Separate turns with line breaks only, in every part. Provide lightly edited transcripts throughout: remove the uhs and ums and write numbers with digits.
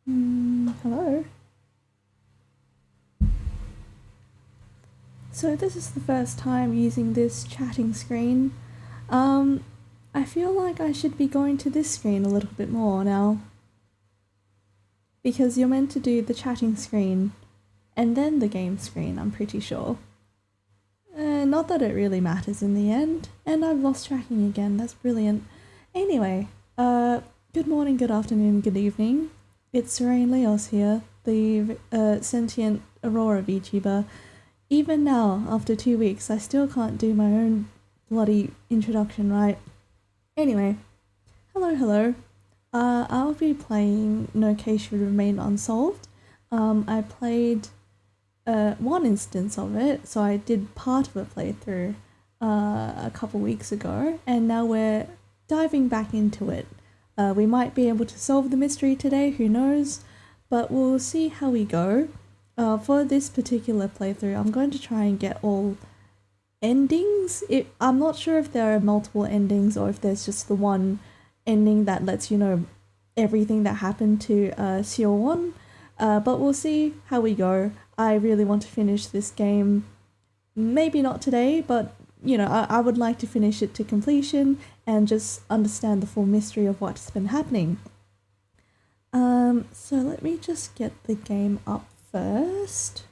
Hello. So this is the first time using this chatting screen. I feel like I should be going to this screen a little bit more now. Because you're meant to do the chatting screen and then the game screen, I'm pretty sure. Not that it really matters in the end. And I've lost tracking again, that's brilliant. Anyway, good morning, good afternoon, good evening. It's Sorayne Lios here, the Sentient Aurora VTuber. Even now, after 2 weeks, I still can't do my own bloody introduction right. Anyway, hello. I'll be playing No Case Should Remain Unsolved. I played one instance of it, so I did part of a playthrough a couple weeks ago, and now we're diving back into it. We might be able to solve the mystery today, who knows, but we'll see how we go. For this particular playthrough, I'm going to try and get all endings. I'm not sure if there are multiple endings or if there's just the one ending that lets you know everything that happened to Seowon, but we'll see how we go. I really want to finish this game, maybe not today, but you know, I would like to finish it to completion and just understand the full mystery of what's been happening. So let me just get the game up first.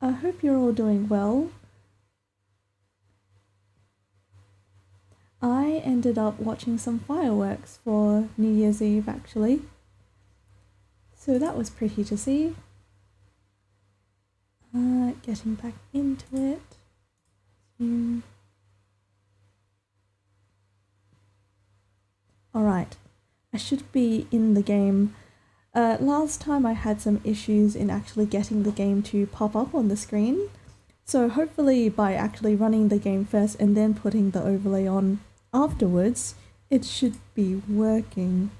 I hope you're all doing well. I ended up watching some fireworks for New Year's Eve actually. So that was pretty to see. Getting back into it. Alright, I should be in the game. Last time I had some issues in actually getting the game to pop up on the screen, so hopefully by actually running the game first and then putting the overlay on afterwards, it should be working.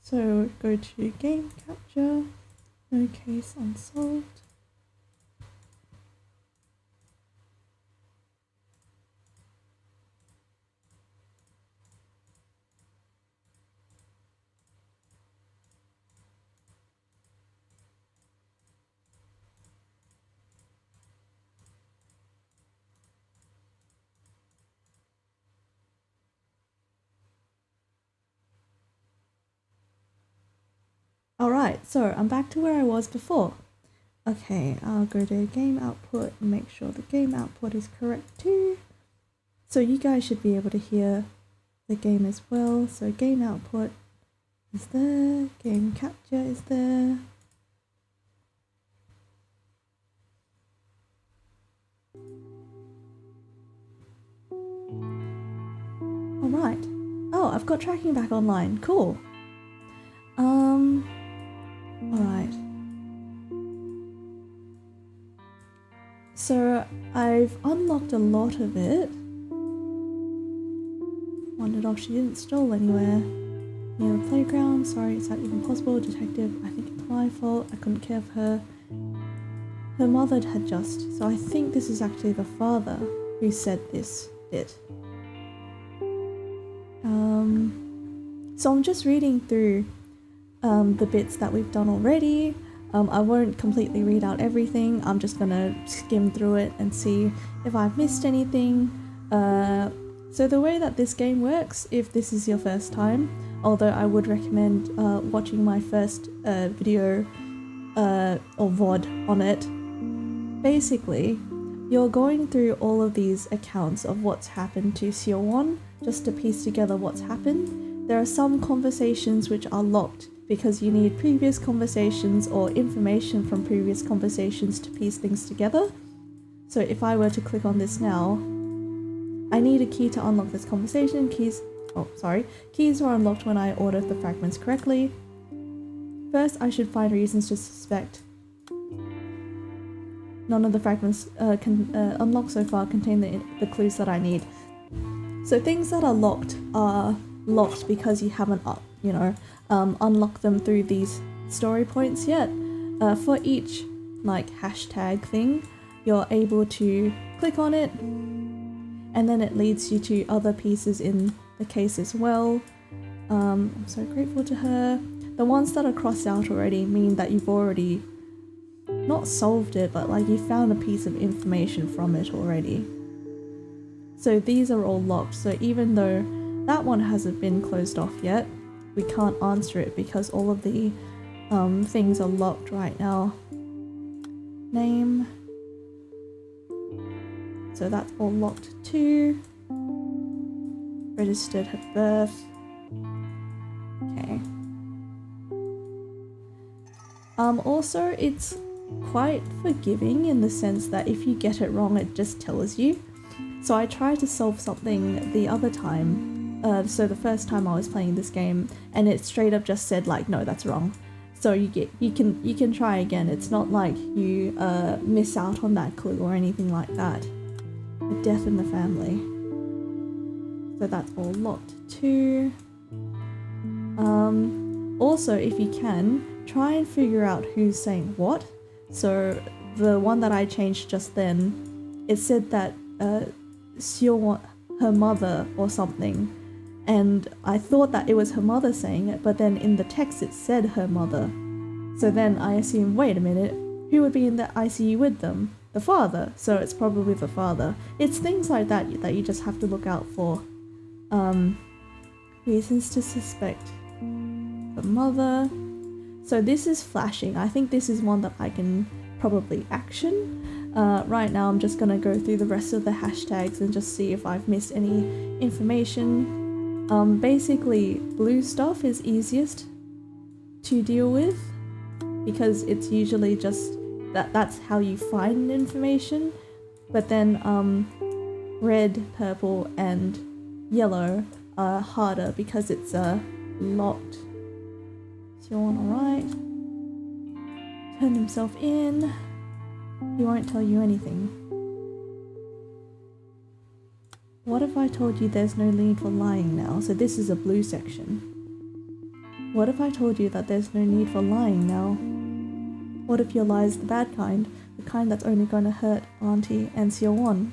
So go to game capture, no case unsolved. Alright, so I'm back to where I was before. Okay, I'll go to game output and make sure the game output is correct too. So you guys should be able to hear the game as well. So game output is there, game capture is there. Alright. Oh, I've got tracking back online. Cool. Alright. So I've unlocked a lot of it. Wandered off, she didn't stroll anywhere. Near the playground, sorry, is that even possible? Detective, I think it's my fault, I couldn't care for her. Her mother had just, so I think this is actually the father who said this bit. So I'm just reading through the bits that we've done already. I won't completely read out everything, I'm just gonna skim through it and see if I've missed anything. So the way that this game works, if this is your first time, although I would recommend watching my first video or VOD on it, basically you're going through all of these accounts of what's happened to Seowon just to piece together what's happened. There are some conversations which are locked because you need previous conversations or information from previous conversations to piece things together. So if I were to click on this now, I need a key to unlock this conversation. Keys are unlocked when I order the fragments correctly. First, I should find reasons to suspect none of the fragments unlocked so far contain the clues that I need. So things that are locked because you haven't, unlocked them through these story points yet. For each like hashtag thing, you're able to click on it and then it leads you to other pieces in the case as well. I'm so grateful to her. The ones that are crossed out already mean that you've already not solved it, but like you found a piece of information from it already. So these are all locked, so even though that one hasn't been closed off yet, we can't answer it because all of the things are locked right now. Name. So that's all locked too. Registered her birth. Okay. Also, it's quite forgiving in the sense that if you get it wrong, it just tells you. So I tried to solve something the other time. So the first time I was playing this game, and it straight up just said like, no, that's wrong. So you can try again. It's not like you miss out on that clue or anything like that. A death in the family. So that's all locked too. Also, if you can, try and figure out who's saying what. So the one that I changed just then, it said that Seowon, her mother or something, and I thought that it was her mother saying it, but then in the text it said her mother. So then I assumed, wait a minute, who would be in the ICU with them? The father, so it's probably the father. It's things like that that you just have to look out for. Reasons to suspect the mother. So this is flashing. I think this is one that I can probably action. Right now I'm just gonna go through the rest of the hashtags and just see if I've missed any information. Basically, blue stuff is easiest to deal with because it's usually just that's how you find information. But then red, purple, and yellow are harder because it's locked. Seowon, alright. Turned himself in. He won't tell you anything. What if I told you there's no need for lying now? So this is a blue section. What if I told you that there's no need for lying now? What if your lie is the bad kind? The kind that's only going to hurt Auntie and Seowon?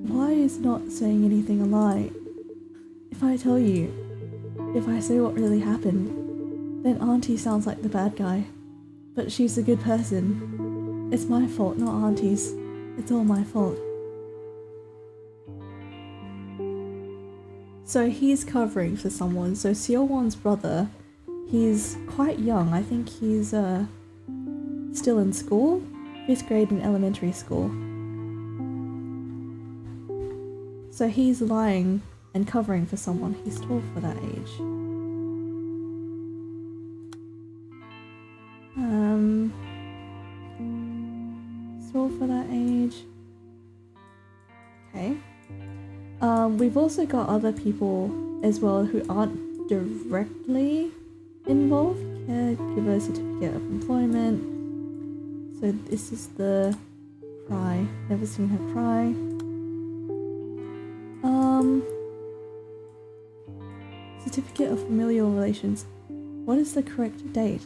Why is not saying anything a lie? If I tell you, if I say what really happened, then Auntie sounds like the bad guy. But she's a good person. It's my fault, not Auntie's. It's all my fault. So he's covering for someone. So Seowon's brother, he's quite young. I think he's still in school, 5th grade in elementary school. So he's lying and covering for someone. He's tall for that age. Tall for that age. Okay. We've also got other people as well who aren't directly involved. Caregiver certificate of employment. So this is the cry. Never seen her cry. Certificate of familial relations. What is the correct date?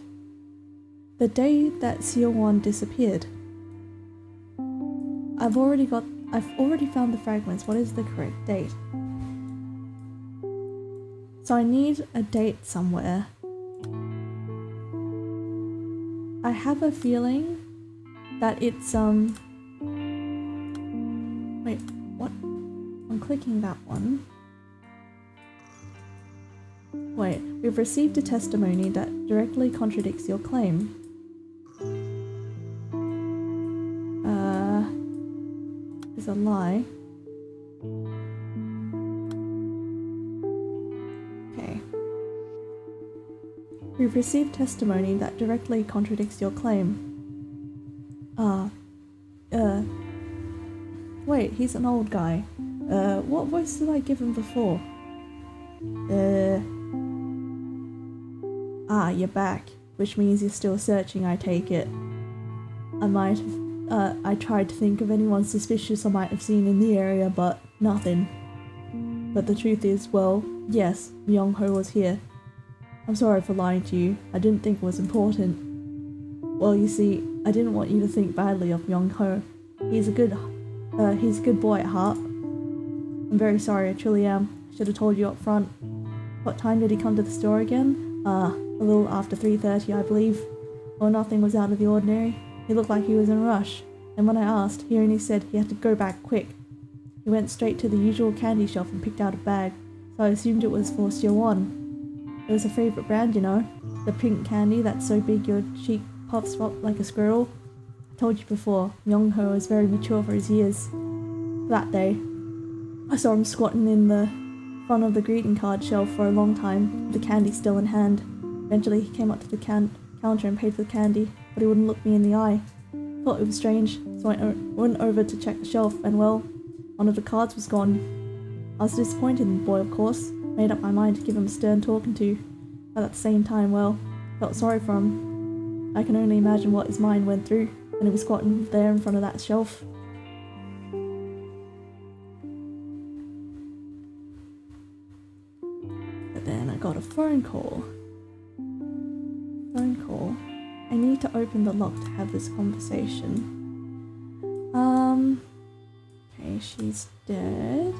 The day that Seowon disappeared. I've already found the fragments. What is the correct date? So I need a date somewhere. I have a feeling that it's wait, what? I'm clicking that one. Wait, we've received a testimony that directly contradicts your claim. Is a lie. Okay. We've received testimony that directly contradicts your claim. Wait, he's an old guy. What voice did I give him before? You're back, which means you're still searching, I take it. I tried to think of anyone suspicious I might have seen in the area, but nothing. But the truth is, well, yes, Myung-ho was here. I'm sorry for lying to you. I didn't think it was important. Well, you see, I didn't want you to think badly of Myung-ho. He's a good he's a good boy at heart. I'm very sorry, I truly am. I should have told you up front. What time did he come to the store again? A little after 3:30, I believe. Well, nothing was out of the ordinary. He looked like he was in a rush, and when I asked, he only said he had to go back quick. He went straight to the usual candy shelf and picked out a bag, so I assumed it was for Seowon. It was a favourite brand, you know, the pink candy that's so big your cheek puffs up like a squirrel. I told you before, Young-ho is very mature for his years. That day, I saw him squatting in the front of the greeting card shelf for a long time, with the candy still in hand. Eventually he came up to the counter and paid for the candy, but he wouldn't look me in the eye. Thought it was strange, so I went over to check the shelf, and well, one of the cards was gone. I was disappointed in the boy, of course, made up my mind to give him a stern talking to, but at the same time, well, felt sorry for him. I can only imagine what his mind went through when he was squatting there in front of that shelf. But then I got a phone call. I need to open the lock to have this conversation. Okay, she's dead.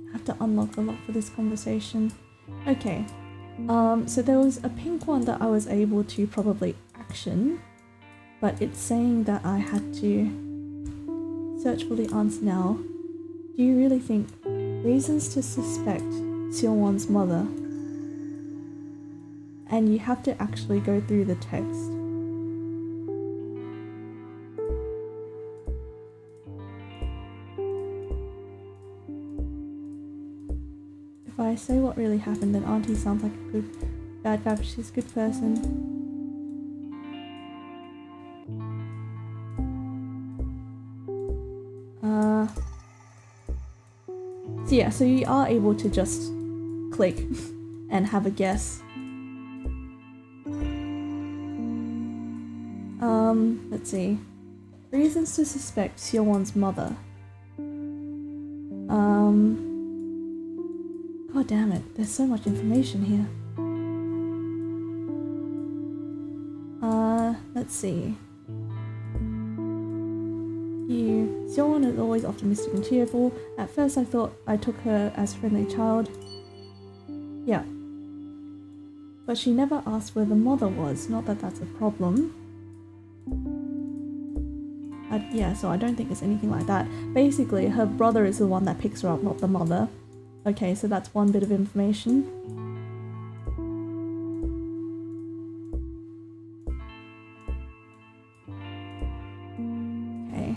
I have to unlock the lock for this conversation. Okay, so there was a pink one that I was able to probably action, but it's saying that I had to search for the answer now. Do you really think reasons to suspect Seowon's mother? And you have to actually go through the text. If I say what really happened, then Auntie sounds like a bad guy, but she's a good person. So yeah, so you are able to just click and have a guess. Let's see. Reasons to suspect Seowon's mother. God damn it, there's so much information here. Let's see. Seowon is always optimistic and cheerful. At first I thought I took her as a friendly child. Yeah. But she never asked where the mother was, not that that's a problem. Yeah, so I don't think it's anything like that. Basically, her brother is the one that picks her up, not the mother. Okay, so that's one bit of information. Okay.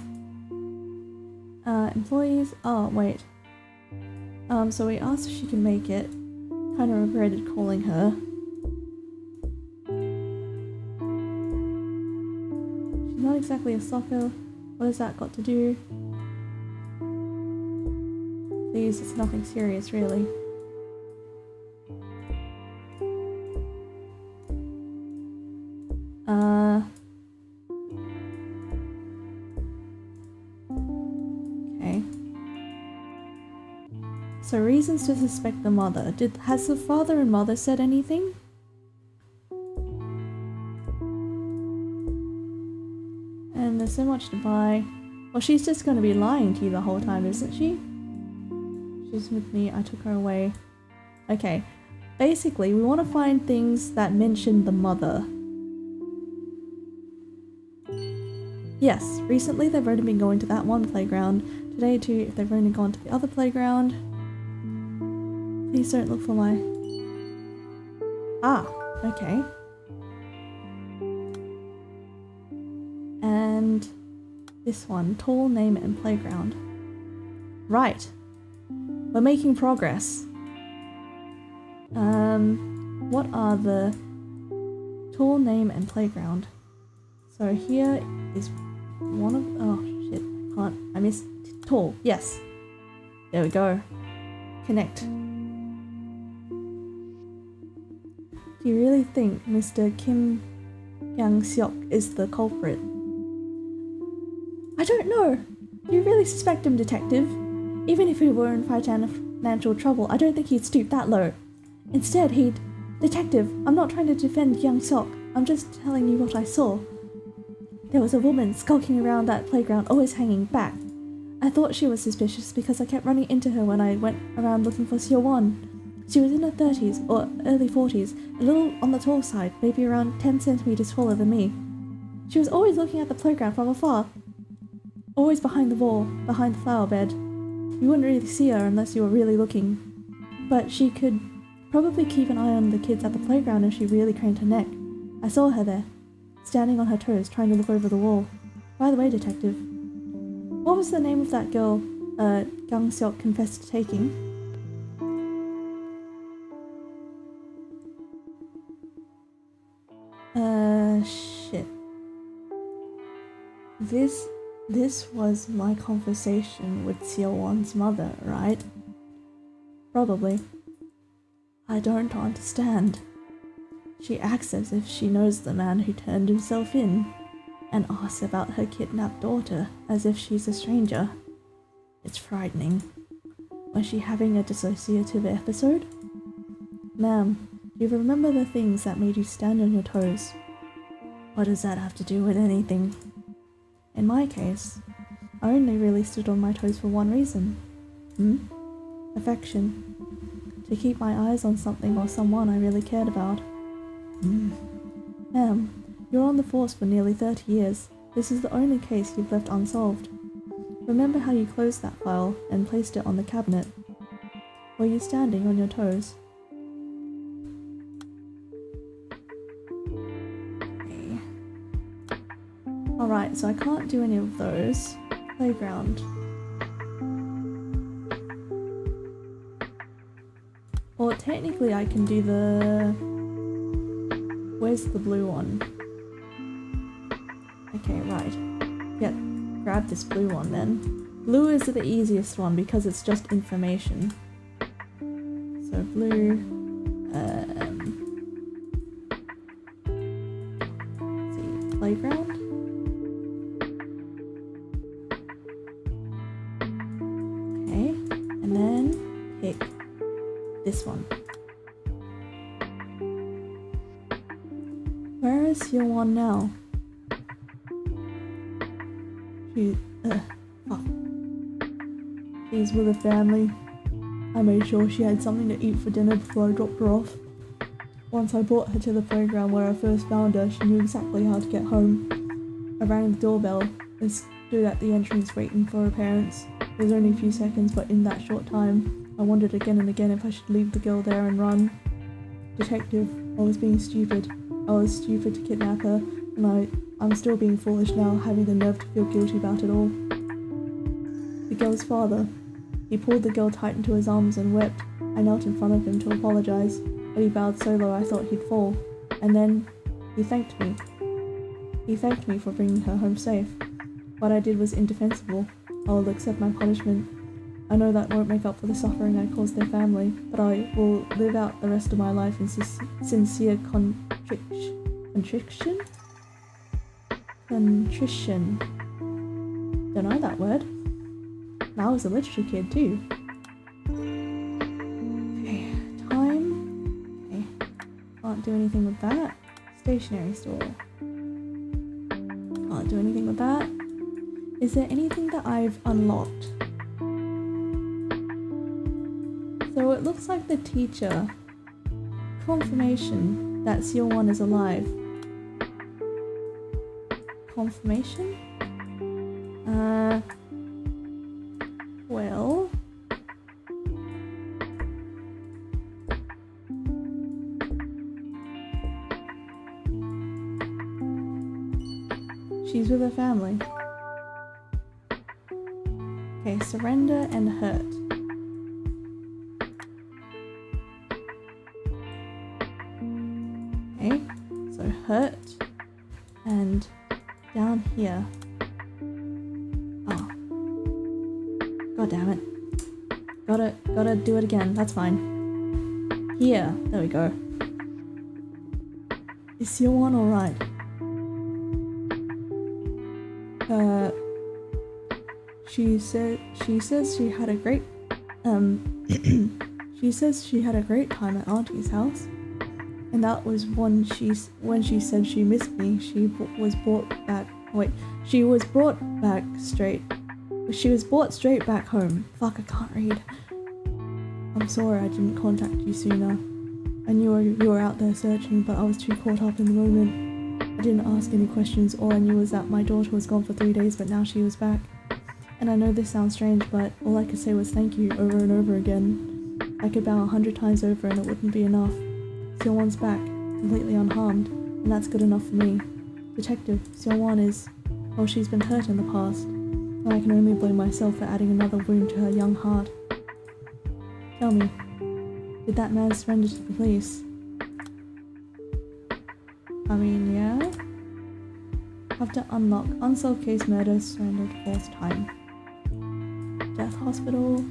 Employees... Oh, wait. So we asked if she can make it. Kind of regretted calling her. She's not exactly a soccer. What has that got to do? Please, it's nothing serious, really. Okay. So reasons to suspect the mother. Has the father and mother said anything? And there's so much to buy. Well, she's just going to be lying to you the whole time, isn't she? She's with me, I took her away. Okay, basically we want to find things that mention the mother. Yes, recently they've only been going to that one playground. Today too, if they've only gone to the other playground. Please don't look for my... Ah, okay. And this one, tall, name and playground. Right. We're making progress. What are the tall, name and playground? So here is one of... Oh shit, I missed tall, yes. There we go. Connect. Do you really think Mr. Kim Yang-seok is the culprit? I don't know. Do you really suspect him, detective? Even if he were in financial trouble, I don't think he'd stoop that low. Instead, he'd... Detective, I'm not trying to defend Young Sok. I'm just telling you what I saw. There was a woman skulking around that playground, always hanging back. I thought she was suspicious because I kept running into her when I went around looking for Seowon. She was in her 30s or early 40s, a little on the tall side, maybe around 10 centimeters taller than me. She was always looking at the playground from afar, always behind the wall, behind the flower bed. You wouldn't really see her unless you were really looking, but she could probably keep an eye on the kids at the playground if she really craned her neck. I saw her there, standing on her toes, trying to look over the wall. By the way, detective, what was the name of that girl Gang Seok confessed to taking? Shit. This was my conversation with Seowon's mother, right? Probably. I don't understand. She acts as if she knows the man who turned himself in, and asks about her kidnapped daughter as if she's a stranger. It's frightening. Was she having a dissociative episode? Ma'am, do you remember the things that made you stand on your toes? What does that have to do with anything? In my case, I only really stood on my toes for one reason. Affection. To keep my eyes on something or someone I really cared about. Ma'am, you're on the force for nearly 30 years. This is the only case you've left unsolved. Remember how you closed that file and placed it on the cabinet? Were you standing on your toes? Okay. Alright, so I can't do any of those. Playground. Well, technically I can do the... Where's the blue one? Okay, right. Yeah, grab this blue one then. Blue is the easiest one because it's just information. So blue... let's see, playground? Okay, and then pick this one. Where is Seowon now? Fuck. She's with her family. I made sure she had something to eat for dinner before I dropped her off. Once I brought her to the playground where I first found her, she knew exactly how to get home. I rang the doorbell and stood at the entrance waiting for her parents. It was only a few seconds, but in that short time, I wondered again and again if I should leave the girl there and run. Detective, I was being stupid. I was stupid to kidnap her, and I'm still being foolish now, having the nerve to feel guilty about it all. The girl's father. He pulled the girl tight into his arms and wept. I knelt in front of him to apologize, but he bowed so low I thought he'd fall. And then, he thanked me. He thanked me for bringing her home safe. What I did was indefensible. I will accept my punishment. I know that won't make up for the suffering I caused their family, but I will live out the rest of my life in sincere contrition? Contrition. Don't know that word. And I was a literature kid too. Okay, time. Okay, can't do anything with that. Stationery store. Can't do anything with that. Is there anything that I've unlocked? So it looks like the teacher. Confirmation that Seowon is alive. Confirmation? Well... She's with her family. Okay, surrender and hurt. Okay, so hurt and down here. Oh. God damn it. Gotta do it again, that's fine. Here, there we go. Is Seowon alright? She says she had a great she says she had a great time at Auntie's house, and that was when she said she missed me. She was brought back Wait, she was brought straight back home. Fuck, I can't read. I'm sorry I didn't contact you sooner. I knew you were out there searching, but I was too caught up in the moment. I didn't ask any questions. All I knew was that my daughter was gone for 3 days, but now she was back. And I know this sounds strange, but all I could say was thank you over and over again. I could bow 100 times over and it wouldn't be enough. Seowon's back, completely unharmed, and that's good enough for me. Detective, Seowon is... well, she's been hurt in the past, and I can only blame myself for adding another wound to her young heart. Tell me, did that man surrender to the police? I mean, yeah? Have to unlock unsolved case murder, surrendered 4th time. Death hospital.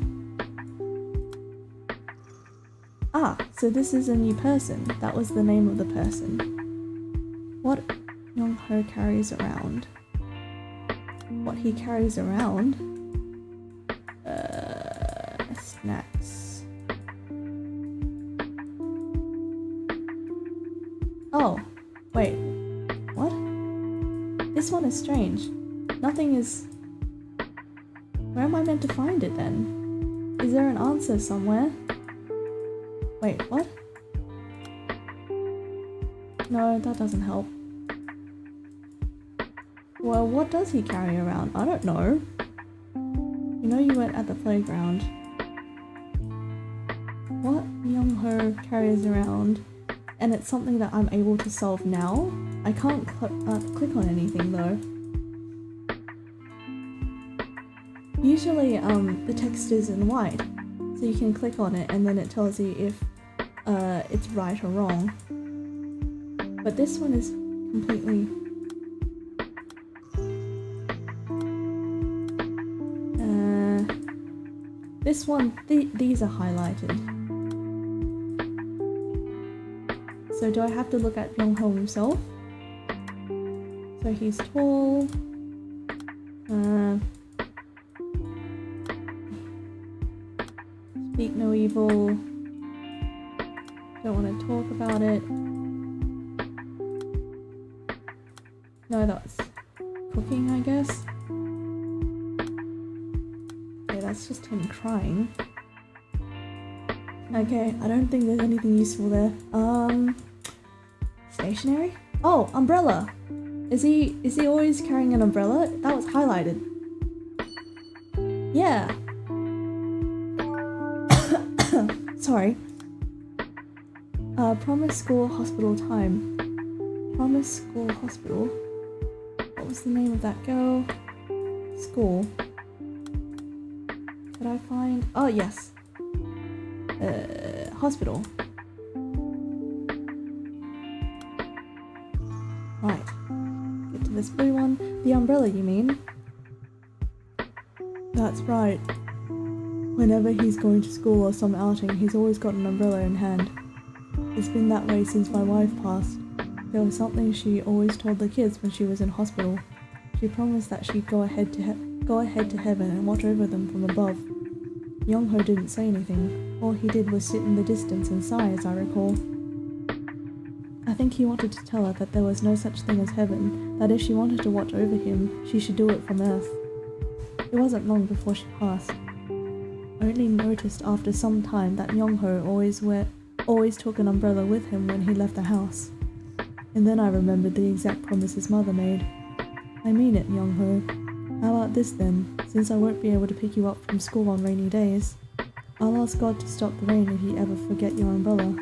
Ah, so this is a new person. That was the name of the person. What Young-ho carries around? What he carries around? Snacks. Oh, wait. What? This one is strange. Nothing is... Where am I meant to find it then? Is there an answer somewhere? Wait, what? No, that doesn't help. Well, what does he carry around? I don't know. You know you weren't at the playground. What Young-ho carries around, and it's something that I'm able to solve now? I can't click on anything though. Usually the text is in white, so you can click on it and then it tells you if it's right or wrong. But this one is completely... this one, these are highlighted. So do I have to look at Young-ho himself? So he's tall. Speak no evil. Don't want to talk about it. No, that's cooking, I guess. Okay, that's just him crying. Okay, I don't think there's anything useful there. Stationery? Oh, umbrella! Is he always carrying an umbrella? That was highlighted. Yeah. Sorry. Promise School Hospital time. Promise School Hospital. What was the name of that girl? School. Could I find... oh, yes. Hospital. Right. Get to this blue one. The umbrella, you mean? That's right. Whenever he's going to school or some outing, he's always got an umbrella in hand. It's been that way since my wife passed. There was something she always told the kids when she was in hospital. She promised that she'd go ahead to heaven and watch over them from above. Young-ho didn't say anything. All he did was sit in the distance and sigh, as I recall. I think he wanted to tell her that there was no such thing as heaven, that if she wanted to watch over him, she should do it from earth. It wasn't long before she passed. I only noticed after some time that Young-ho always took an umbrella with him when he left the house. And then I remembered the exact promise his mother made. I mean it, Young-ho. How about this then? Since I won't be able to pick you up from school on rainy days, I'll ask God to stop the rain if you ever forget your umbrella.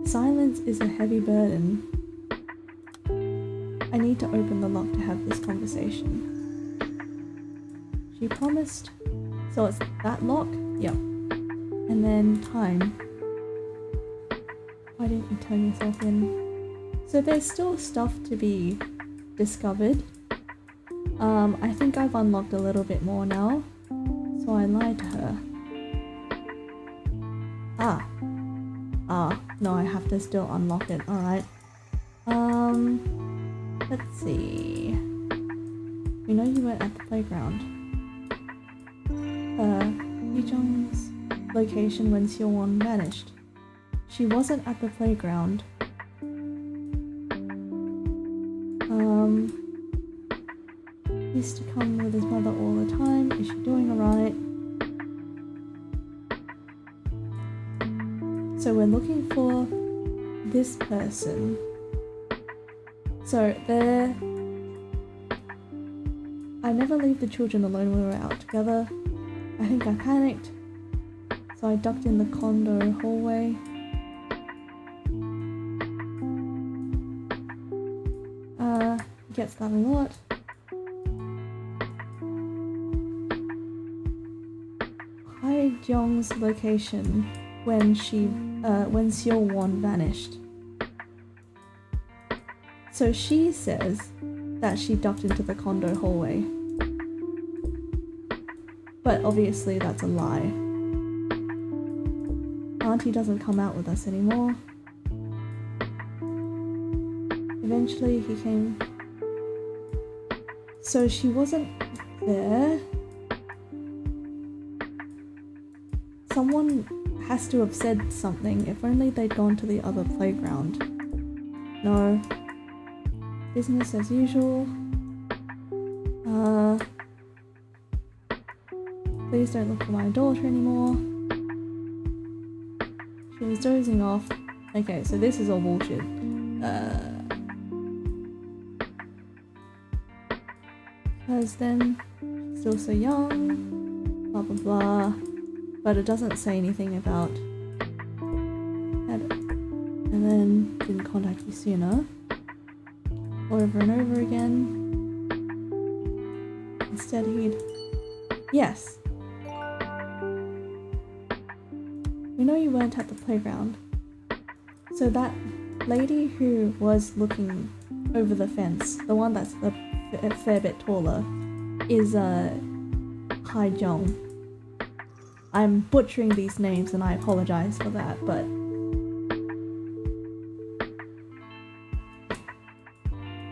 Silence is a heavy burden. I need to open the lock to have this conversation. She promised... so it's that lock? Yep. And then time. Why didn't you turn yourself in? So there's still stuff to be discovered. I think I've unlocked a little bit more now. So I lied to her. No, I have to still unlock it. Alright. Let's see. You know you weren't at the playground. location when Seowon vanished. She wasn't at the playground. Used to come with his mother all the time. Is she doing alright? So we're looking for this person. So I never leave the children alone when we're out together. I think I panicked, so I ducked in the condo hallway. Gets that a lot. Jong's location when Seowon vanished. So she says that she ducked into the condo hallway. But obviously that's a lie. Auntie doesn't come out with us anymore. Eventually he came. So she wasn't there. Someone has to have said something. If only they'd gone to the other playground. No. Business as usual. Please don't look for my daughter anymore. She was dozing off. Okay, so this is all bullshit. Because then, still so young, blah blah blah. But it doesn't say anything about and then didn't contact you sooner. Over and over again. Instead yes. We know you weren't at the playground. So that lady who was looking over the fence, the one that's a fair bit taller, is Hai Jong. I'm butchering these names and I apologize for that, but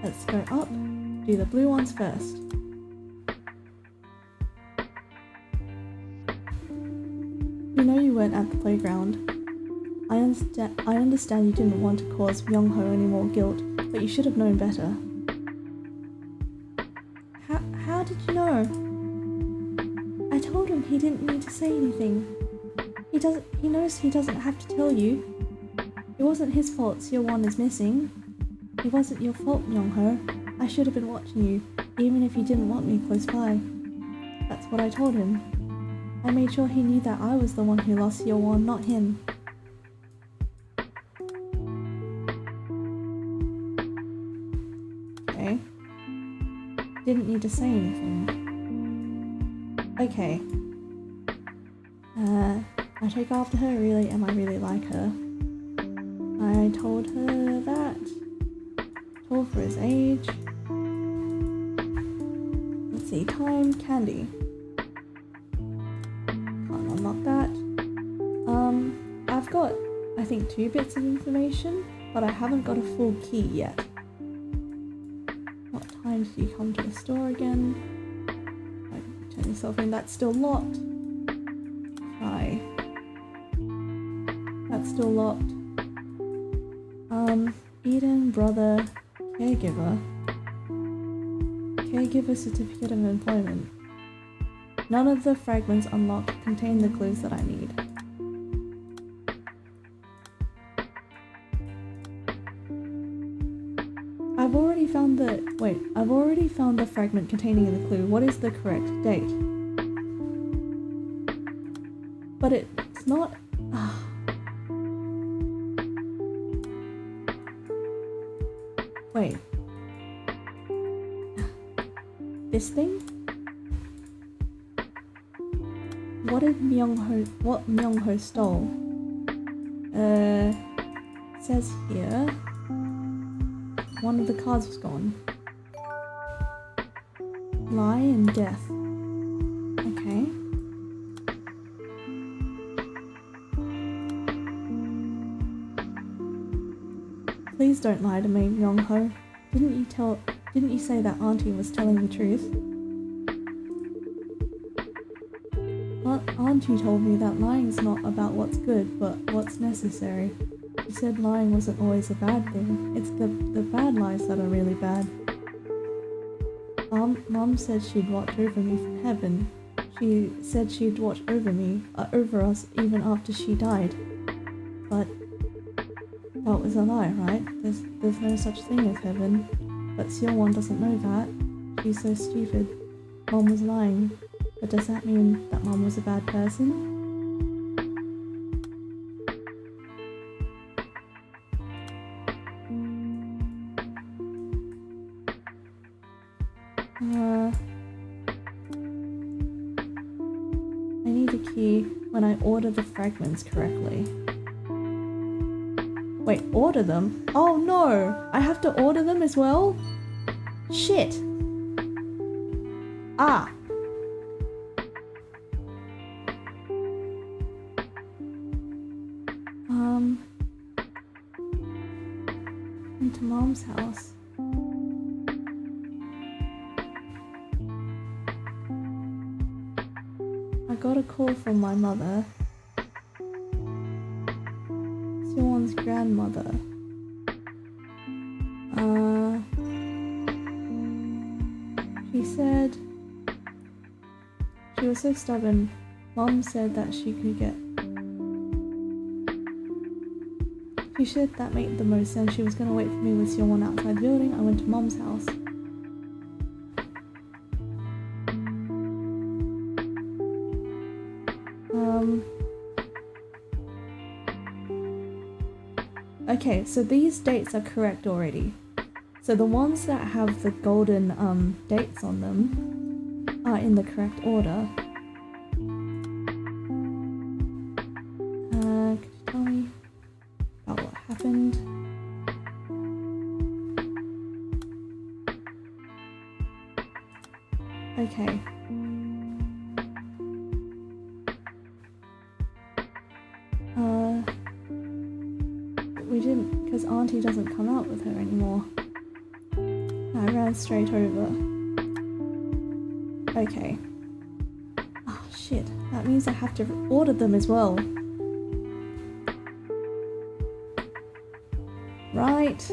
let's go up, do the blue ones first. You know you weren't at the playground. I understand you didn't want to cause Myung-ho any more guilt, but you should have known better. How did you know? I told him he didn't need to say anything. He knows he doesn't have to tell you. It wasn't his fault Seowon is missing. It wasn't your fault, Myung-ho. I should have been watching you, even if you didn't want me close by. That's what I told him. I made sure he knew that I was the one who lost Seowon, not him. Okay. Didn't need to say anything. Okay. I take after her, really, and I really like her. I told her that. Tall for his age. Let's see, time, candy. Can't unlock that. I've got, I think, 2 bits of information, but I haven't got a full key yet. What time did you come to the store again? Turn yourself in, that's still locked. Try. That's still locked. Eden, brother, caregiver. Caregiver certificate of employment. None of the fragments unlocked contain the clues that I need. I've already found the fragment containing the clue. What is the correct date? But it's not... Wait. This thing? What Myung-ho stole? Says here one of the cards was gone. Lie and death. Okay. Please don't lie to me, Myung-ho. Didn't you say that Auntie was telling the truth? Auntie told me that lying's not about what's good, but what's necessary. She said lying wasn't always a bad thing. It's the bad lies that are really bad. Mom said she'd watch over me from heaven. She said she'd watch over us even after she died. But that was a lie, right? There's no such thing as heaven. But Seowon doesn't know that. She's so stupid. Mom was lying. But does that mean that Mom was a bad person? I need a key when I order the fragments correctly. Wait, order them? Oh no! I have to order them as well? Shit! Ah! Into Mom's house. I got a call from my mother. Seowon's grandmother. She said she was so stubborn. Mom said that she said that made the most sense. She was gonna wait for me with Seowon outside the building. I went to Mom's house. Okay, so these dates are correct already. So the ones that have the golden dates on them are in the correct order. Could you tell me about what happened? Okay. We didn't, because Auntie doesn't come out with her anymore. I ran straight over. Okay. Oh shit, that means I have to order them as well. Right.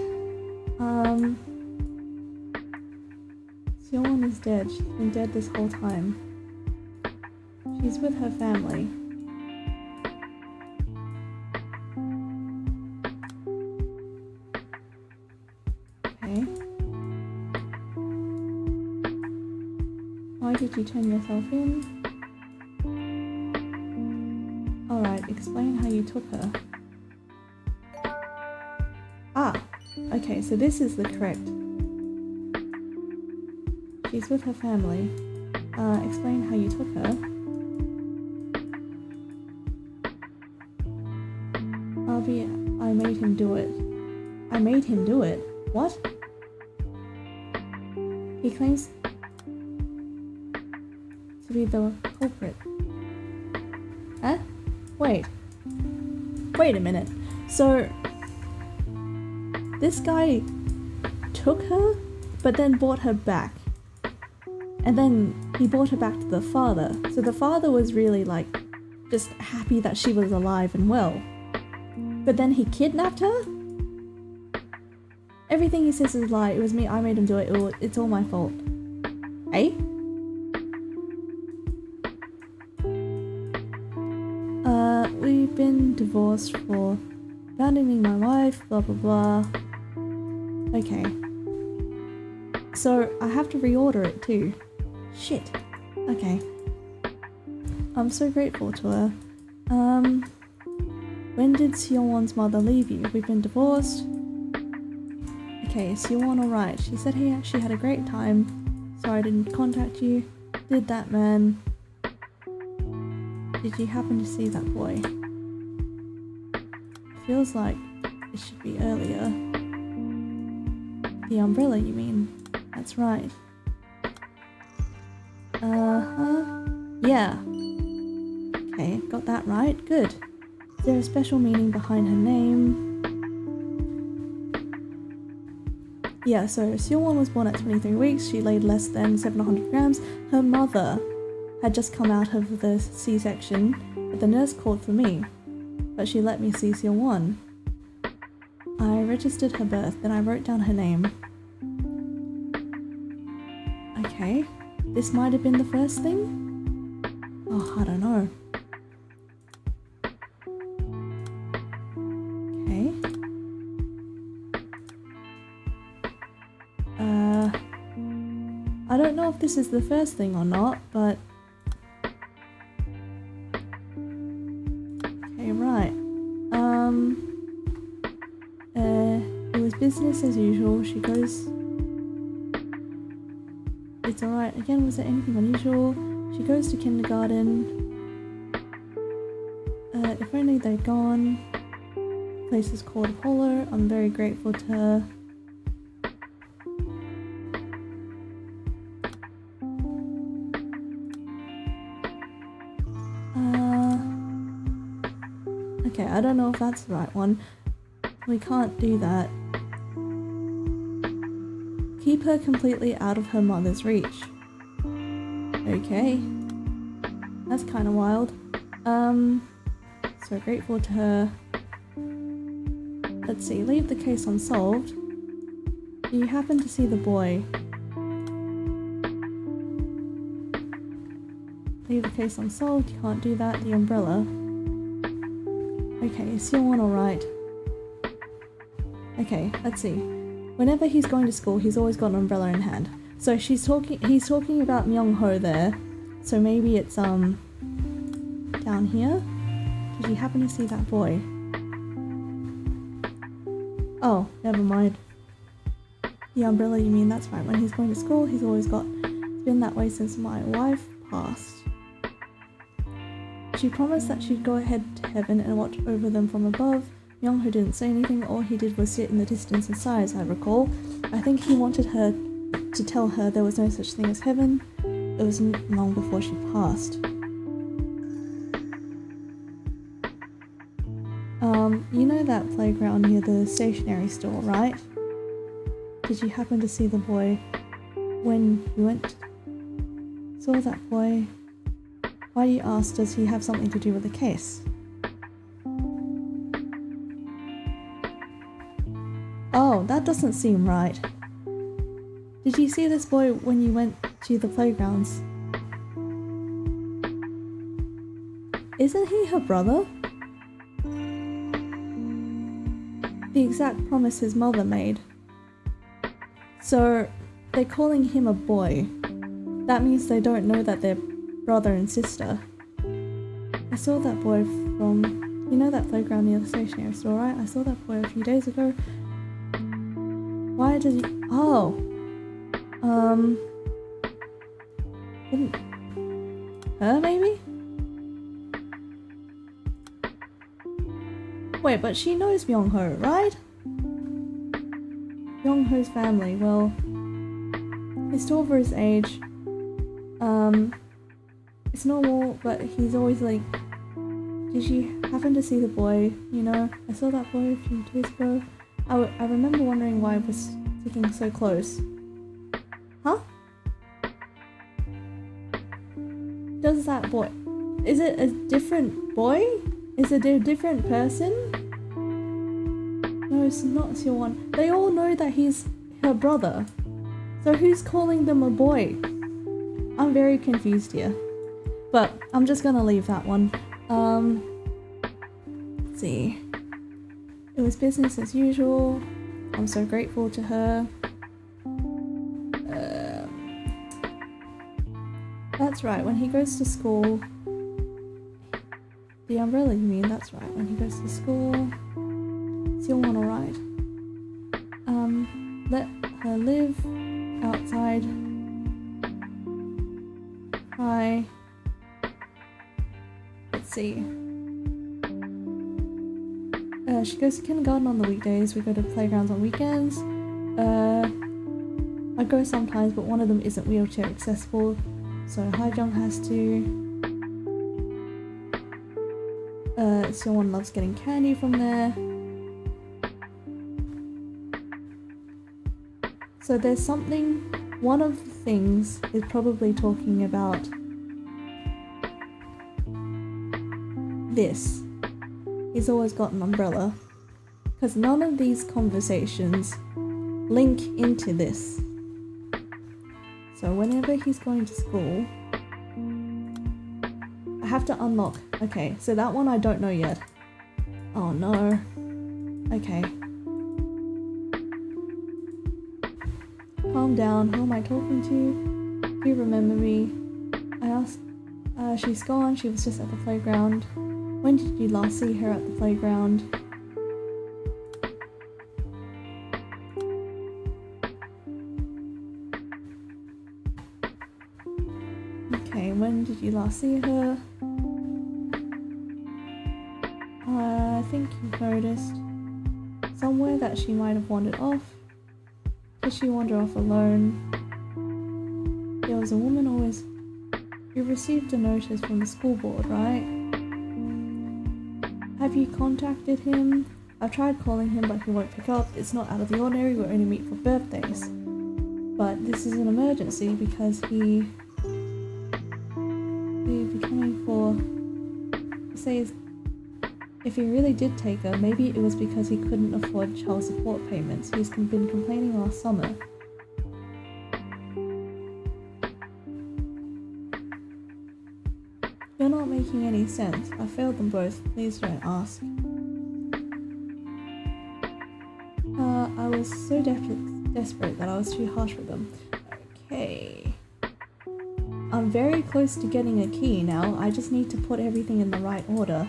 Seowon is dead. She's been dead this whole time. She's with her family. Why did you turn yourself in? Alright, explain how you took her. Ah! Okay, so this is the correct. She's with her family. Explain how you took her. I made him do it. I made him do it? What? He claims to be the culprit. Huh? Wait a minute. So this guy took her but then brought her back, and then he brought her back to the father. So the father was really like just happy that she was alive and well, but then he kidnapped her. Everything he says is a lie. It was me. I made him do it. It's all my fault. Eh? We've been divorced for abandoning my wife, blah blah blah. Okay. So I have to reorder it too. Shit. Okay. I'm so grateful to her. When did Seowon's mother leave you? We've been divorced. Okay, Seowon alright. She said he actually had a great time. Sorry I didn't contact you. Did that man. Did you happen to see that boy? Feels like it should be earlier. The umbrella, you mean? That's right. Yeah. Okay, got that right. Good. Is there a special meaning behind her name? Yeah, so Seowon was born at 23 weeks. She weighed less than 700 grams. Her had just come out of the C-section, but the nurse called for me, but she let me see Seowon. I registered her birth, then I wrote down her name. Okay, this might have been the first thing? Oh, I don't know. Okay. I don't know if this is the first thing or not, but... Okay, right. It was business as usual. She goes... It's alright. Again, was there anything unusual? She goes to kindergarten. If only they'd gone. Place is called Apollo. I'm very grateful to her. Okay, I don't know if that's the right one. We can't do that. Keep her completely out of her mother's reach. Okay. That's kind of wild. So grateful to her. Let's see, leave the case unsolved. Do you happen to see the boy? Leave the case unsolved, you can't do that. The umbrella. Okay, is Seowon alright? Okay, let's see. Whenever he's going to school, he's always got an umbrella in hand. So he's talking about Myung-ho there. So maybe it's down here. Did you happen to see that boy? Oh, never mind. The umbrella, you mean, that's right. When he's going to school, he's always got... It's been that way since my wife passed. She promised that she'd go ahead to heaven and watch over them from above. Myung-ho didn't say anything. All he did was sit in the distance and sigh, as I recall. I think he wanted her to tell her there was no such thing as heaven. It was long before she passed. You know that playground near the stationery store, right? Did you happen to see the boy when you went? Saw that boy? Why do you ask? Does he have something to do with the case? Oh, that doesn't seem right. Did you see this boy when you went to the playgrounds? Isn't he her brother? The exact promise his mother made. So, they're calling him a boy. That means they don't know that they're brother and sister. I saw that boy from... You know that playground near the stationery store, right? I saw that boy a few days ago. Why did you... Oh. Her, maybe? Wait, but she knows Myung-ho, right? Myung-ho's family, well... He's tall for his age. It's normal, but he's always like... Did you happen to see the boy? You know, I saw that boy a few days ago. I remember wondering why I was sticking so close. Huh? Does that boy... Is it a different boy? Is it a different person? No, it's not Seowon. They all know that he's her brother. So who's calling them a boy? I'm very confused here. But I'm just gonna leave that one. Let's see. It was business as usual. I'm so grateful to her. That's right, when he goes to school... The umbrella, you mean? That's right, when he goes to school... Seowon alright. Let her live outside. Cry. Let's see. She goes to kindergarten on the weekdays. We go to playgrounds on weekends. I go sometimes, but one of them isn't wheelchair accessible, so Haejung has to. Seowon loves getting candy from there. So there's something. One of the things is probably talking about this, he's always got an umbrella. Because none of these conversations link into this. So whenever he's going to school, I have to unlock. Okay, so that one I don't know yet. Oh no. Okay. Calm down, who am I talking to? Do you remember me? I asked. She's gone, she was just at the playground. When did you last see her at the playground? Okay, when did you last see her? I think you've noticed somewhere that she might have wandered off. Did she wander off alone? There was a woman always... You received a notice from the school board, right? Have you contacted him? I've tried calling him but he won't pick up. It's not out of the ordinary, we only meet for birthdays. But this is an emergency because he'll be coming for... Say if he really did take her, maybe it was because he couldn't afford child support payments. He's been complaining last summer. You're not making any sense. I failed them both. Please don't ask. I was so desperate that I was too harsh with them. Okay. I'm very close to getting a key now. I just need to put everything in the right order.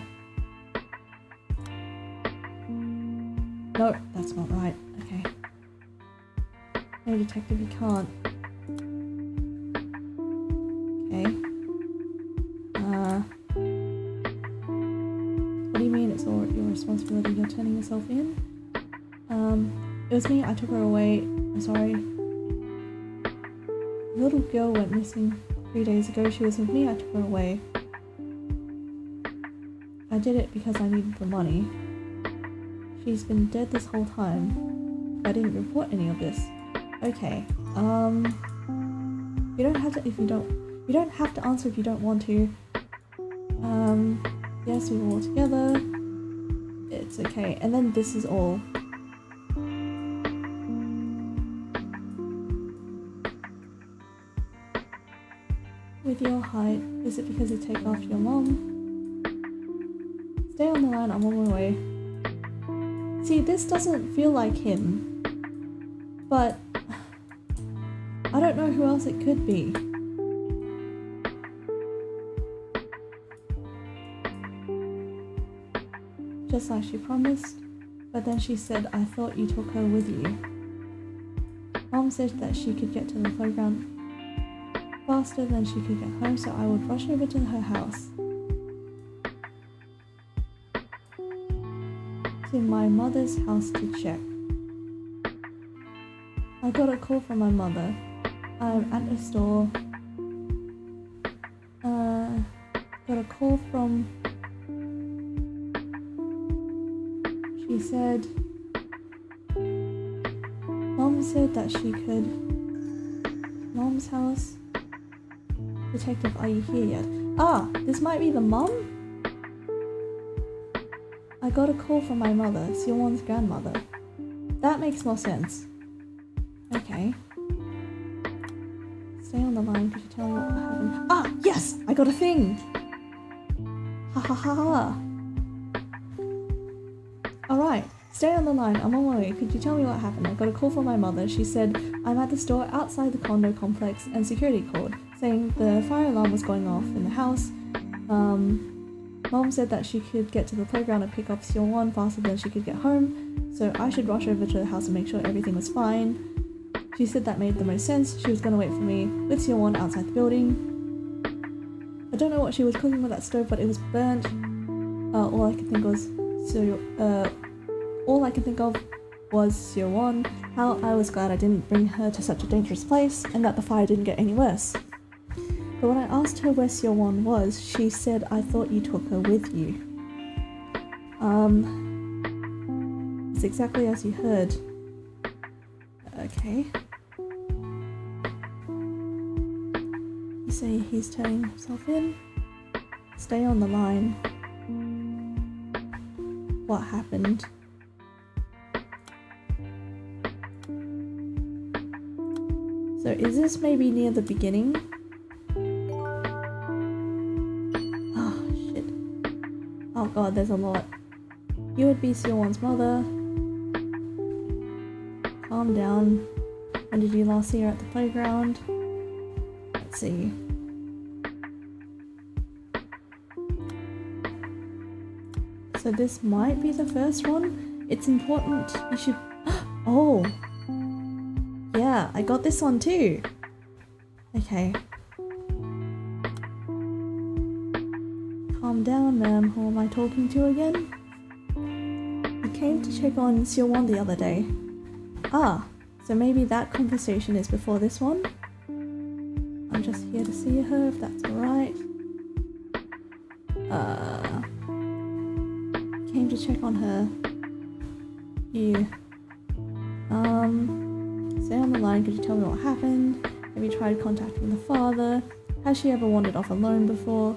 No, that's not right. Okay. No, detective, you can't. Okay. What do you mean it's all your responsibility? You're turning yourself in? It was me. I took her away. I'm sorry. The little girl went missing 3 days ago. She was with me. I took her away. I did it because I needed the money. She's been dead this whole time. I didn't report any of this. Okay. You don't have to if you don't. You don't have to answer if you don't want to. Yes, we were all together. It's okay. And then this is all. With your height, is it because you take after your mom? Stay on the line, I'm on my way. See, this doesn't feel like him. But I don't know who else it could be. Just like she promised, but then she said, I thought you took her with you. Mom said that she could get to the playground faster than she could get home, so I would rush over to her house. To my mother's house to check. I got a call from my mother. I'm at a store. Got a call from... She said... Mom said that she could... Mom's house? Detective, are you here yet? Ah, this might be the mum? I got a call from my mother, Seowon's grandmother. That makes more sense. Okay. Stay on the line, could you tell me what happened? Ah, yes! I got a thing! Ha ha ha ha! Alright, stay on the line, I'm on my way. Could you tell me what happened? I got a call from my mother. She said, I'm at the store outside the condo complex and security called, saying the fire alarm was going off in the house. Mom said that she could get to the playground and pick up Seowon faster than she could get home, so I should rush over to the house and make sure everything was fine. She said that made the most sense. She was going to wait for me with Seowon outside the building. I don't know what she was cooking with that stove, but it was burnt. All I could think of was Seowon. How I was glad I didn't bring her to such a dangerous place, and that the fire didn't get any worse. But when I asked her where Seowon was, she said, I thought you took her with you. It's exactly as you heard. Okay. You say he's turning himself in? Stay on the line. what happened. So is this maybe near the beginning? Oh shit. Oh god, there's a lot. You would be Seowon's mother. Calm down. When did you last see her at the playground? Let's see. So this might be the first one. It's important. You should... Oh! Yeah, I got this one too. Okay. Calm down, ma'am. Who am I talking to again? You came to check on Seowon the other day. Ah, so maybe that conversation is before this one? I'm just here to see her, if that's alright. Came to check on her. You. Stay on the line, could you tell me what happened? Have you tried contacting the father? Has she ever wandered off alone before?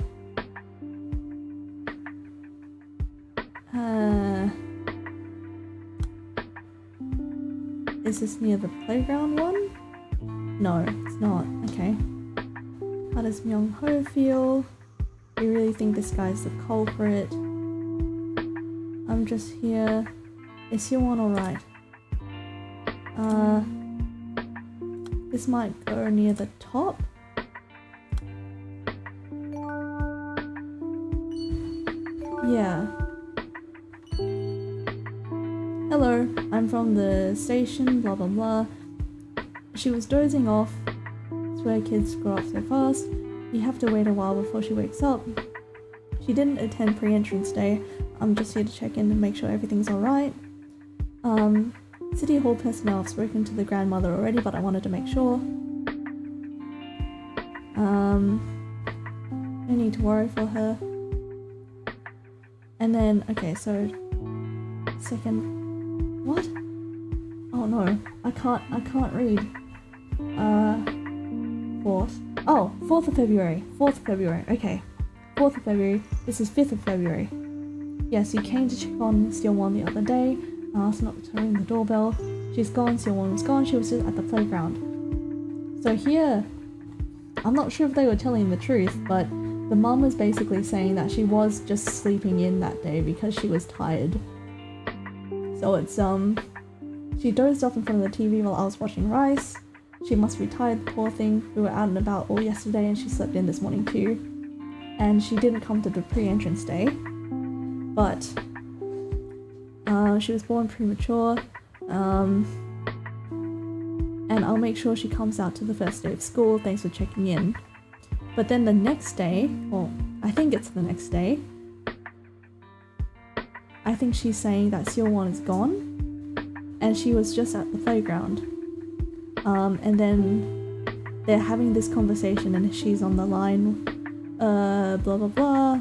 Is this near the playground one? No, it's not. Okay. How does Myung Ho feel? You really think this guy's the culprit? I'm just here. Is Seowon alright? This might go near the top. Yeah. Hello, I'm from the station, blah blah blah. She was dozing off. It's where kids grow up so fast. You have to wait a while before she wakes up. She didn't attend pre-entrance day. I'm just here to check in and make sure everything's alright. City Hall personnel have spoken to the grandmother already, but I wanted to make sure. No need to worry for her. And then, okay, so second, what? Oh no, I can't read. 4th. Oh, 4th of February. 4th of February. Okay, 4th of February. This is 5th of February. Yes, you came to check on Seowon the other day. I asked not to ring the doorbell. She's gone, Seowon was gone, she was just at the playground. So here, I'm not sure if they were telling the truth, but the mum was basically saying that she was just sleeping in that day because she was tired. So it's, she dozed off in front of the TV while I was watching Rice. She must be tired, poor thing. We were out and about all yesterday and she slept in this morning too. And she didn't come to the pre-entrance day. But she was born premature, and I'll make sure she comes out to the first day of school. Thanks for checking in. But then the next day, or I think it's the next day, I think she's saying that Seowon is gone and she was just at the playground. And then they're having this conversation and she's on the line, blah blah blah.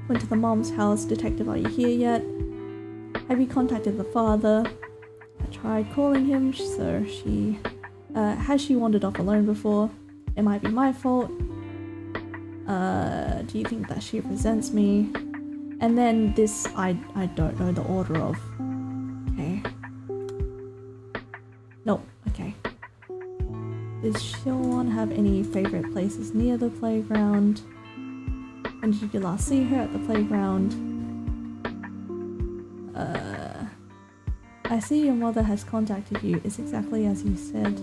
Went to the mom's house. Detective, are you here yet? Have you contacted the father? I tried calling him, so she... has she wandered off alone before? It might be my fault. Do you think that she resents me? And then this, I don't know the order of. Okay. Nope, okay. Does Seowon have any favourite places near the playground? When did you last see her at the playground? I see your mother has contacted you. It's exactly as you said.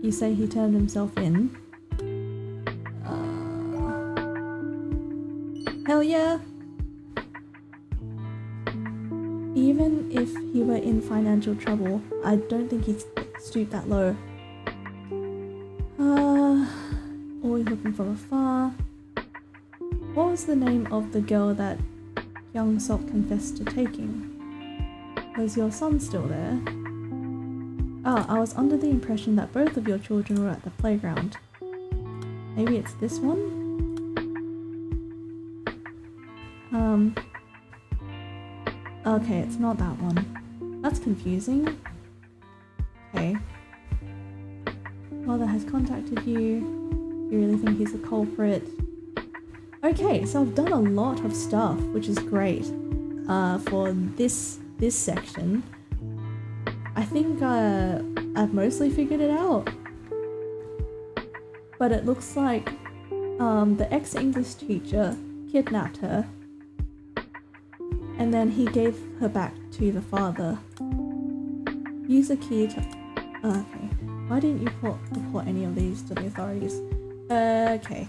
You say he turned himself in. Hell yeah! Even if he were in financial trouble, I don't think he'd stoop that low. Always looking from afar. What was the name of the girl that young Sok confessed to taking? Was your son still there? Ah, I was under the impression that both of your children were at the playground. Maybe it's this one? Okay, it's not that one. That's confusing. Okay. Mother has contacted you. You really think he's the culprit? Okay, so I've done a lot of stuff, which is great. For this section, I think I've mostly figured it out. But it looks like the ex-English teacher kidnapped her, and then he gave her back to the father. Use a key to... okay. Why didn't you report any of these to the authorities? Okay.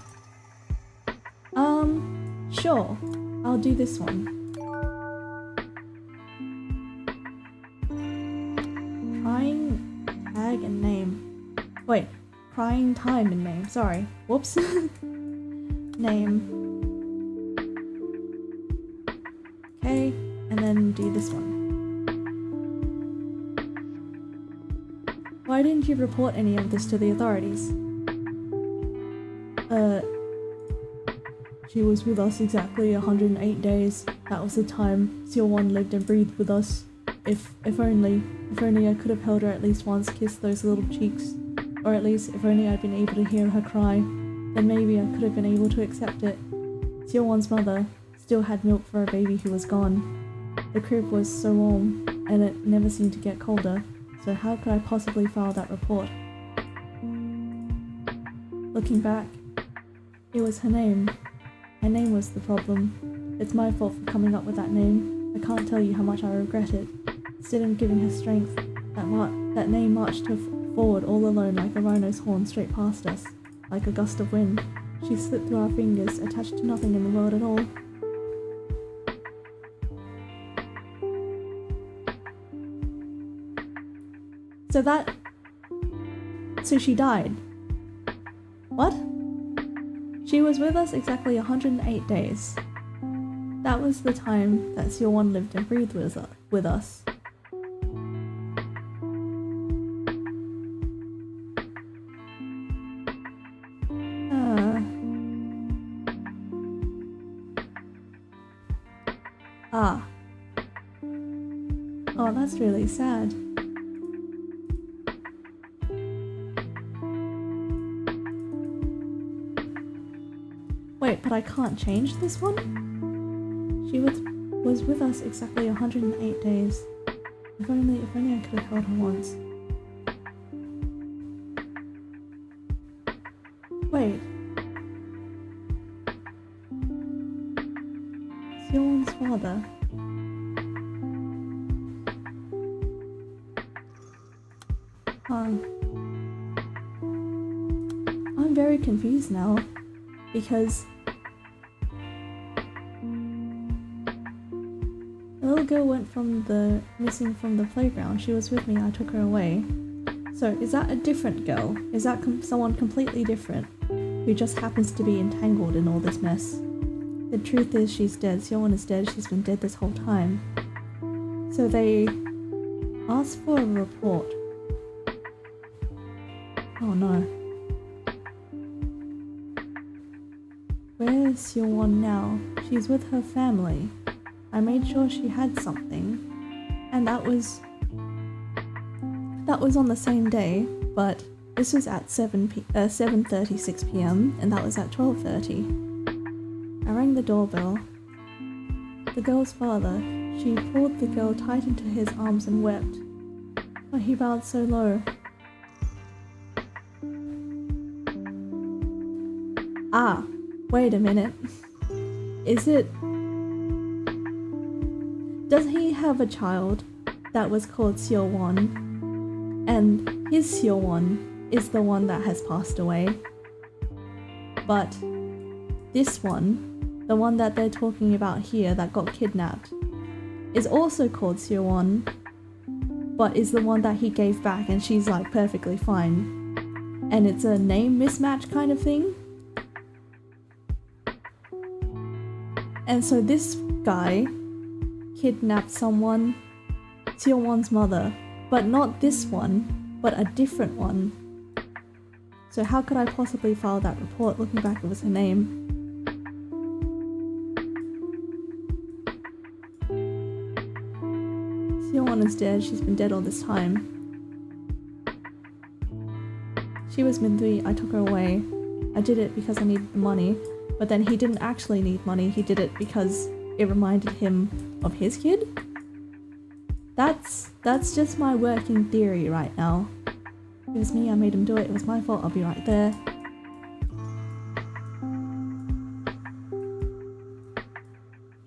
Sure. I'll do this one. Crying tag and name. Wait. Crying time and name. Sorry. Whoops. Name. Okay. And then do this one. Why didn't you report any of this to the authorities? She was with us exactly 108 days. That was the time Seowon lived and breathed with us. If only I could have held her at least once, kissed those little cheeks. Or at least, if only I'd been able to hear her cry, then maybe I could have been able to accept it. Seowon's mother still had milk for a baby who was gone. The crib was so warm, and it never seemed to get colder. So how could I possibly file that report? Looking back, it was her name. Her name was the problem. It's my fault for coming up with that name. I can't tell you how much I regret it. Instead of giving her strength, that name marched her forward all alone like a rhino's horn straight past us, like a gust of wind. She slipped through our fingers, attached to nothing in the world at all. So she died. What? She was with us exactly 108 days. That was the time that Seowon lived and breathed with us. Oh, that's really sad. Wait, but I can't change this one? She was with us exactly 108 days. If only I could have held her once. Wait. Seowon's father. I'm very confused now, because the little girl went missing from the playground. She was with me, I took her away. So is that a different girl? Is that someone completely different who just happens to be entangled in all this mess? The truth is she's dead. Seowon is dead. She's been dead this whole time. So they asked for a report. Oh no. Where's Seowon now? She's with her family. I made sure she had something, and that was on the same day, but this was at 7:36 p.m. and that was at 12:30. I rang the doorbell. The girl's father. She pulled the girl tight into his arms and wept, but he bowed so low. Ah, wait a minute. Does he have a child that was called Seowon, and his Seowon is the one that has passed away? But this one, the one that they're talking about here that got kidnapped, is also called Seowon, but is the one that he gave back, and she's like perfectly fine. And it's a name mismatch kind of thing. And so this guy kidnapped someone, Seowon's mother, but not this one, but a different one. So how could I possibly file that report? Looking back, it was her name. Seowon is dead. She's been dead all this time. She was with me. I took her away. I did it because I needed the money. but then he didn't actually need money, he did it because it reminded him of his kid? That's just my working theory right now. It was me, I made him do it, it was my fault, I'll be right there.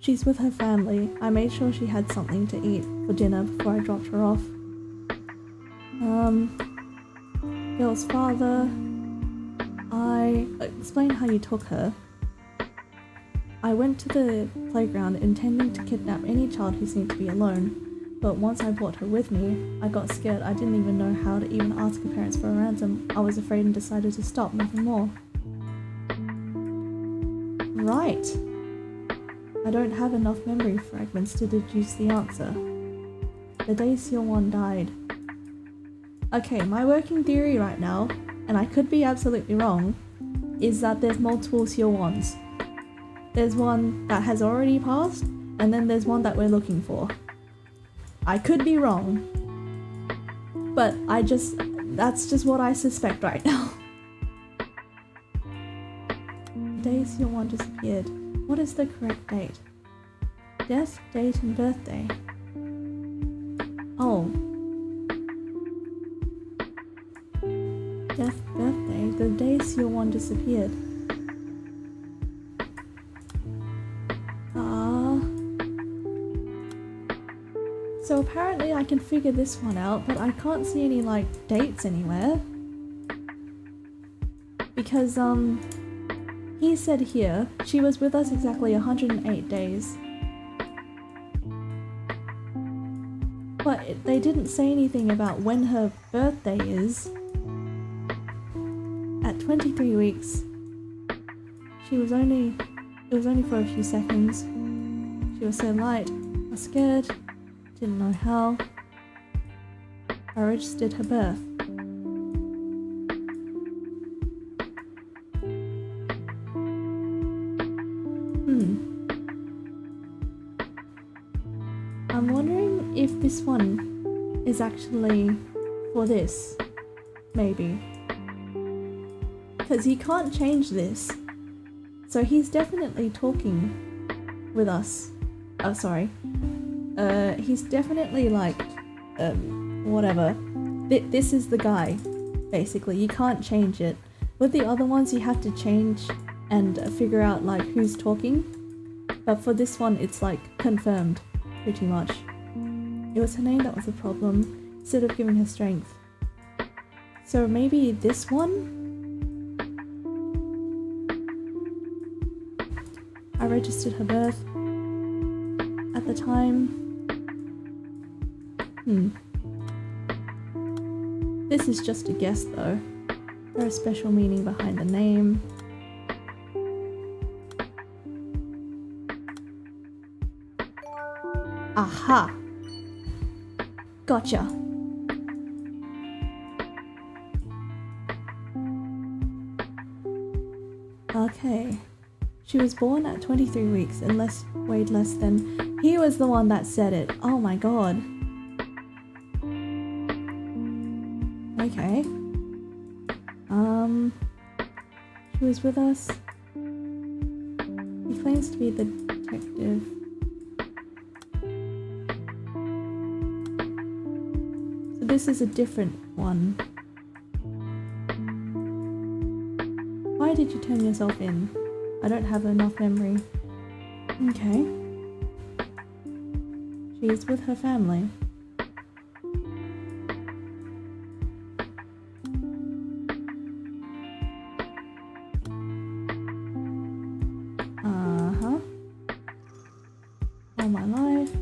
She's with her family. I made sure she had something to eat for dinner before I dropped her off. Girl's father. Explain how you took her. I went to the playground intending to kidnap any child who seemed to be alone, but once I brought her with me, I got scared. I didn't even know how to even ask her parents for a ransom. I was afraid and decided to stop, nothing more. Right. I don't have enough memory fragments to deduce the answer. The day Seowon died. Okay, my working theory right now, and I could be absolutely wrong, is that there's multiple Seowons. There's one that has already passed, and then there's one that we're looking for. I could be wrong, but that's just what I suspect right now. The day Seowon disappeared. What is the correct date? Death, date, and birthday. Oh. Death, birthday, the day Seowon disappeared. So apparently I can figure this one out, but I can't see any dates anywhere. Because he said here, she was with us exactly 108 days. But they didn't say anything about when her birthday is. At 23 weeks, it was only for a few seconds. She was so light, I was scared, didn't know how. I registered her birth. I'm wondering if this one is actually for this, maybe. Because he can't change this. So he's definitely talking with us. Oh, sorry. He's definitely whatever. This is the guy, basically. You can't change it. With the other ones, you have to change and figure out who's talking. But for this one, it's confirmed, pretty much. It was her name that was the problem, instead of giving her strength. So maybe this one? I registered her birth. At the time... This is just a guess though. There's a special meaning behind the name. Aha! Gotcha! Okay. She was born at 23 weeks and weighed less than... He was the one that said it. Oh my god. Okay. She was with us. He claims to be the detective. So this is a different one. Why did you turn yourself in? I don't have enough memory. Okay. She is with her family. All my life.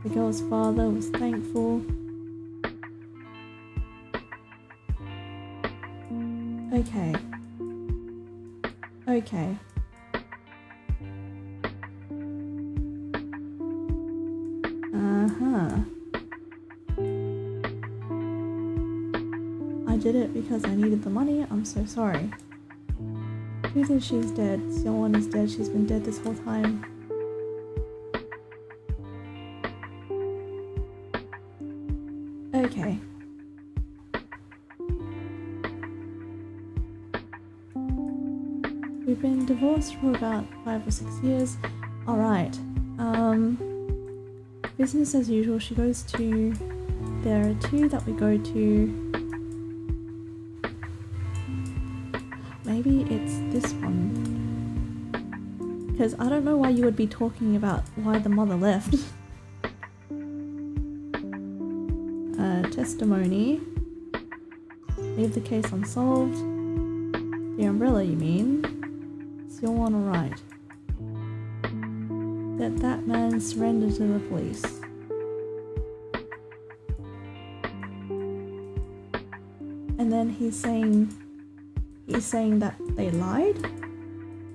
The girl's father was thankful. Okay. Okay. I did it because I needed the money. I'm so sorry. Truth is, she's dead. Seowon is dead. She's been dead this whole time. Okay. We've been divorced divorced for about 5 or 6 years. Alright. Business as usual. She goes to... There are 2 that we go to. Maybe it's this one. Because I don't know why you would be talking about why the mother left. Testimony. Leave the case unsolved. The umbrella, you mean? Seowon, alright. That man surrendered to the police. And then he's saying that they lied?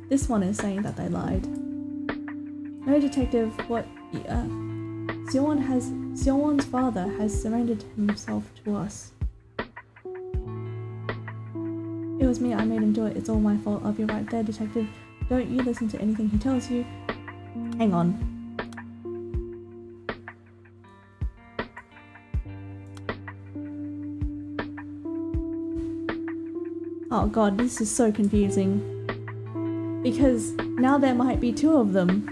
This one is saying that they lied. No, detective, what... Seowon's father has surrendered himself to us. It was me, I made him do it, it's all my fault, I'll be right there, detective. Don't you listen to anything he tells you. Hang on. Oh god, this is so confusing. Because now there might be 2 of them.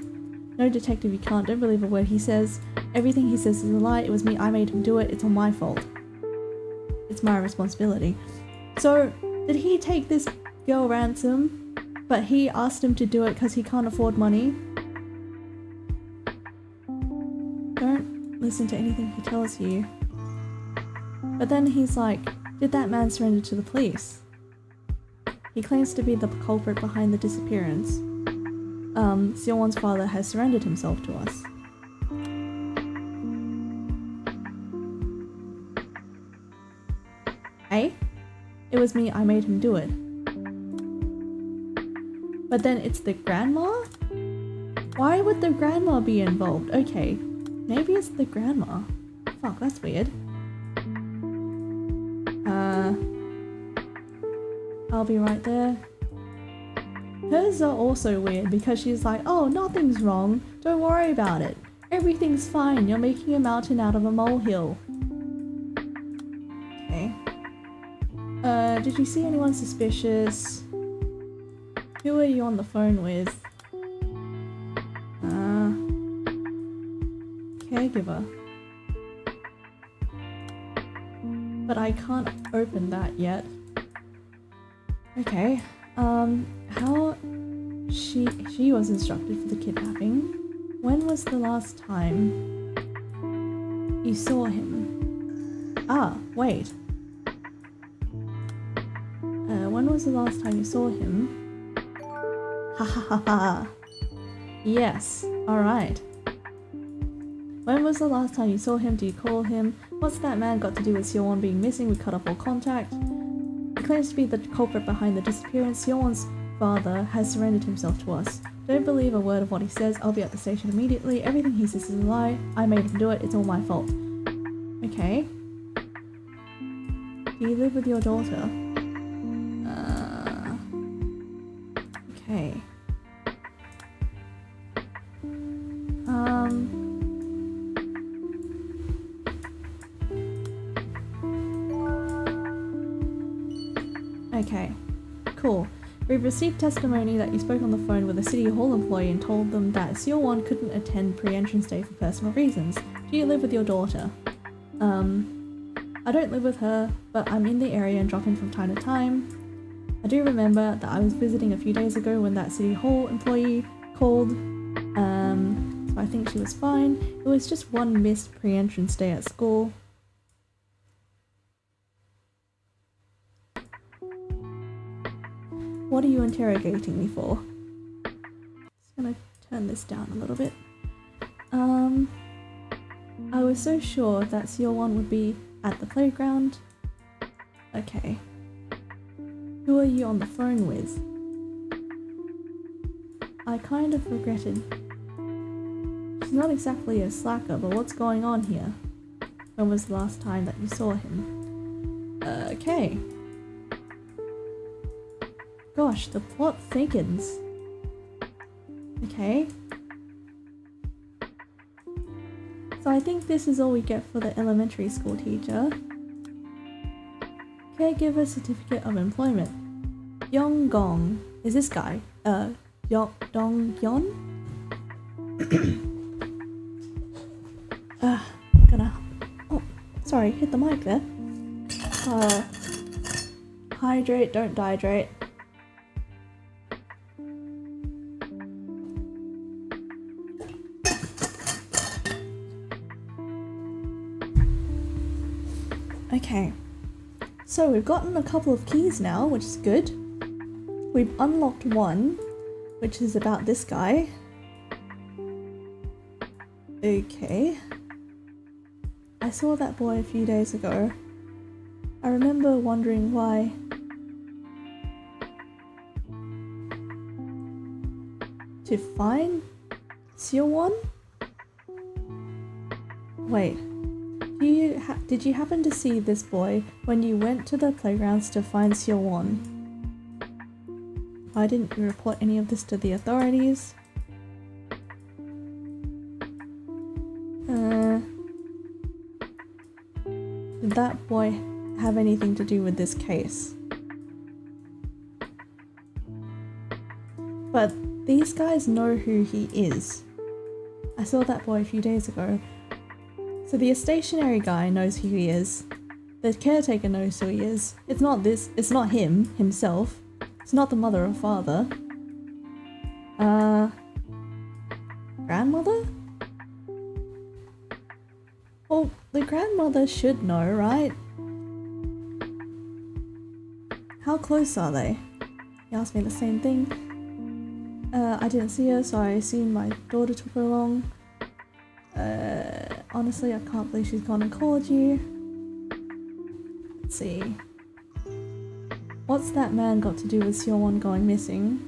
No, detective, you can't. Don't believe a word he says. Everything he says is a lie. It was me. I made him do it. It's all my fault. It's my responsibility. So, did he take this girl ransom, but he asked him to do it because he can't afford money? Don't listen to anything he tells you. But then he's like, did that man surrender to the police? He claims to be the culprit behind the disappearance. Seowon's father has surrendered himself to us. Hey? It was me, I made him do it. But then it's the grandma? Why would the grandma be involved? Okay, maybe it's the grandma. Fuck, that's weird. I'll be right there. Hers are also weird because she's like, oh, nothing's wrong. Don't worry about it. Everything's fine. You're making a mountain out of a molehill. Okay. Did you see anyone suspicious? Who are you on the phone with? Caregiver. But I can't open that yet. Okay, how... She was instructed for the kidnapping. When was the last time you saw him? Ah, wait. When was the last time you saw him? Ha ha ha ha. Yes, alright. When was the last time you saw him? Do you call him? What's that man got to do with Seowon being missing? We cut off all contact. He claims to be the culprit behind the disappearance. Seowon's father has surrendered himself to us. Don't believe a word of what he says. I'll be at the station immediately. Everything he says is a lie. I made him do it. It's all my fault. Okay. Do you live with your daughter? Okay. Okay, cool. We've received testimony that you spoke on the phone with a City Hall employee and told them that Seowon couldn't attend pre-entrance day for personal reasons. Do you live with your daughter? I don't live with her, but I'm in the area and drop in from time to time. I do remember that I was visiting a few days ago when that City Hall employee called, so I think she was fine. It was just one missed pre-entrance day at school. What are you interrogating me for? Just gonna turn this down a little bit. I was so sure that Seowon would be at the playground. Okay. Who are you on the phone with? I kind of regretted. She's not exactly a slacker, but what's going on here? When was the last time that you saw him? Okay. Gosh, the plot thickens. Okay. So I think this is all we get for the elementary school teacher. Caregiver certificate of employment. Yonggong is this guy. Dong-yeon. Gonna... Oh, sorry, hit the mic there. Hydrate, don't dehydrate. Okay, so we've gotten a couple of keys now, which is good. We've unlocked one, which is about this guy. Okay. I saw that boy a few days ago. I remember wondering why. To find Seowon? Wait. Did you happen to see this boy when you went to the playgrounds to find Seowon? Why didn't you report any of this to the authorities? Did that boy have anything to do with this case? But these guys know who he is. I saw that boy a few days ago. So the stationary guy knows who he is. The caretaker knows who he is. It's not him, himself. It's not the mother or father. Grandmother? Well, the grandmother should know, right? How close are they? He asked me the same thing. I didn't see her, so I assumed my daughter took her along. Honestly, I can't believe she's gone and called you. Let's see. What's that man got to do with Seowon going missing?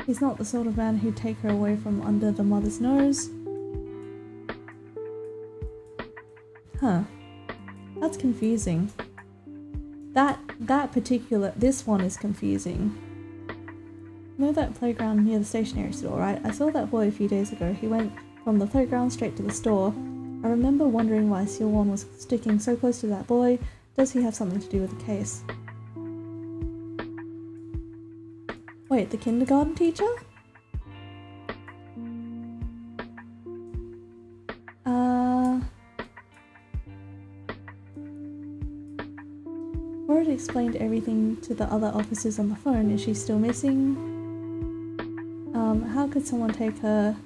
He's not the sort of man who'd take her away from under the mother's nose. Huh. That's confusing. This one is confusing. You know that playground near the stationery store, right? I saw that boy a few days ago. He went from the playground straight to the store. I remember wondering why Seowon was sticking so close to that boy. Does he have something to do with the case? Wait, the kindergarten teacher? Already explained everything to the other officers on the phone. Is she still missing? How could someone take her?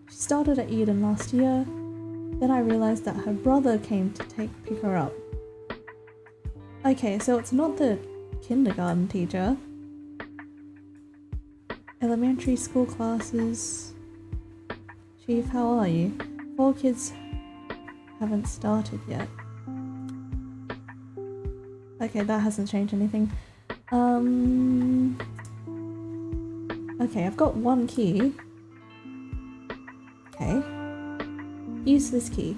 She started at Eden last year. Then I realized that her brother came to pick her up. Okay, so it's not the kindergarten teacher. Elementary school classes. Chief, how are you? 4 kids haven't started yet. Okay, that hasn't changed anything. Okay, I've got 1 key. Okay. Use this key.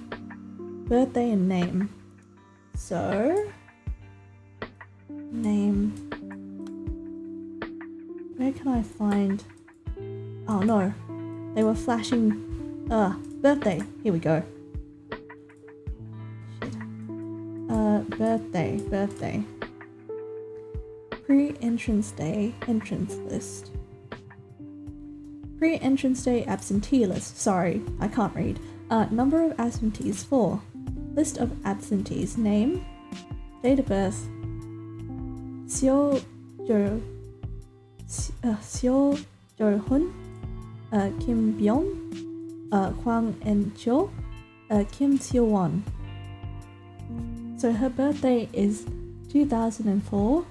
Birthday and name. So... name... Where can I find... Oh no. They were flashing... birthday. Here we go. Shit. Birthday. Pre-entrance day, entrance list. Pre-entrance day absentee list. Sorry, I can't read. Number of absentees 4. List of absentees. Name. Date of birth. Seo Jo-hun. Kim Byung. Hwang En-cho. Kim Seowon. So her birthday is 2004.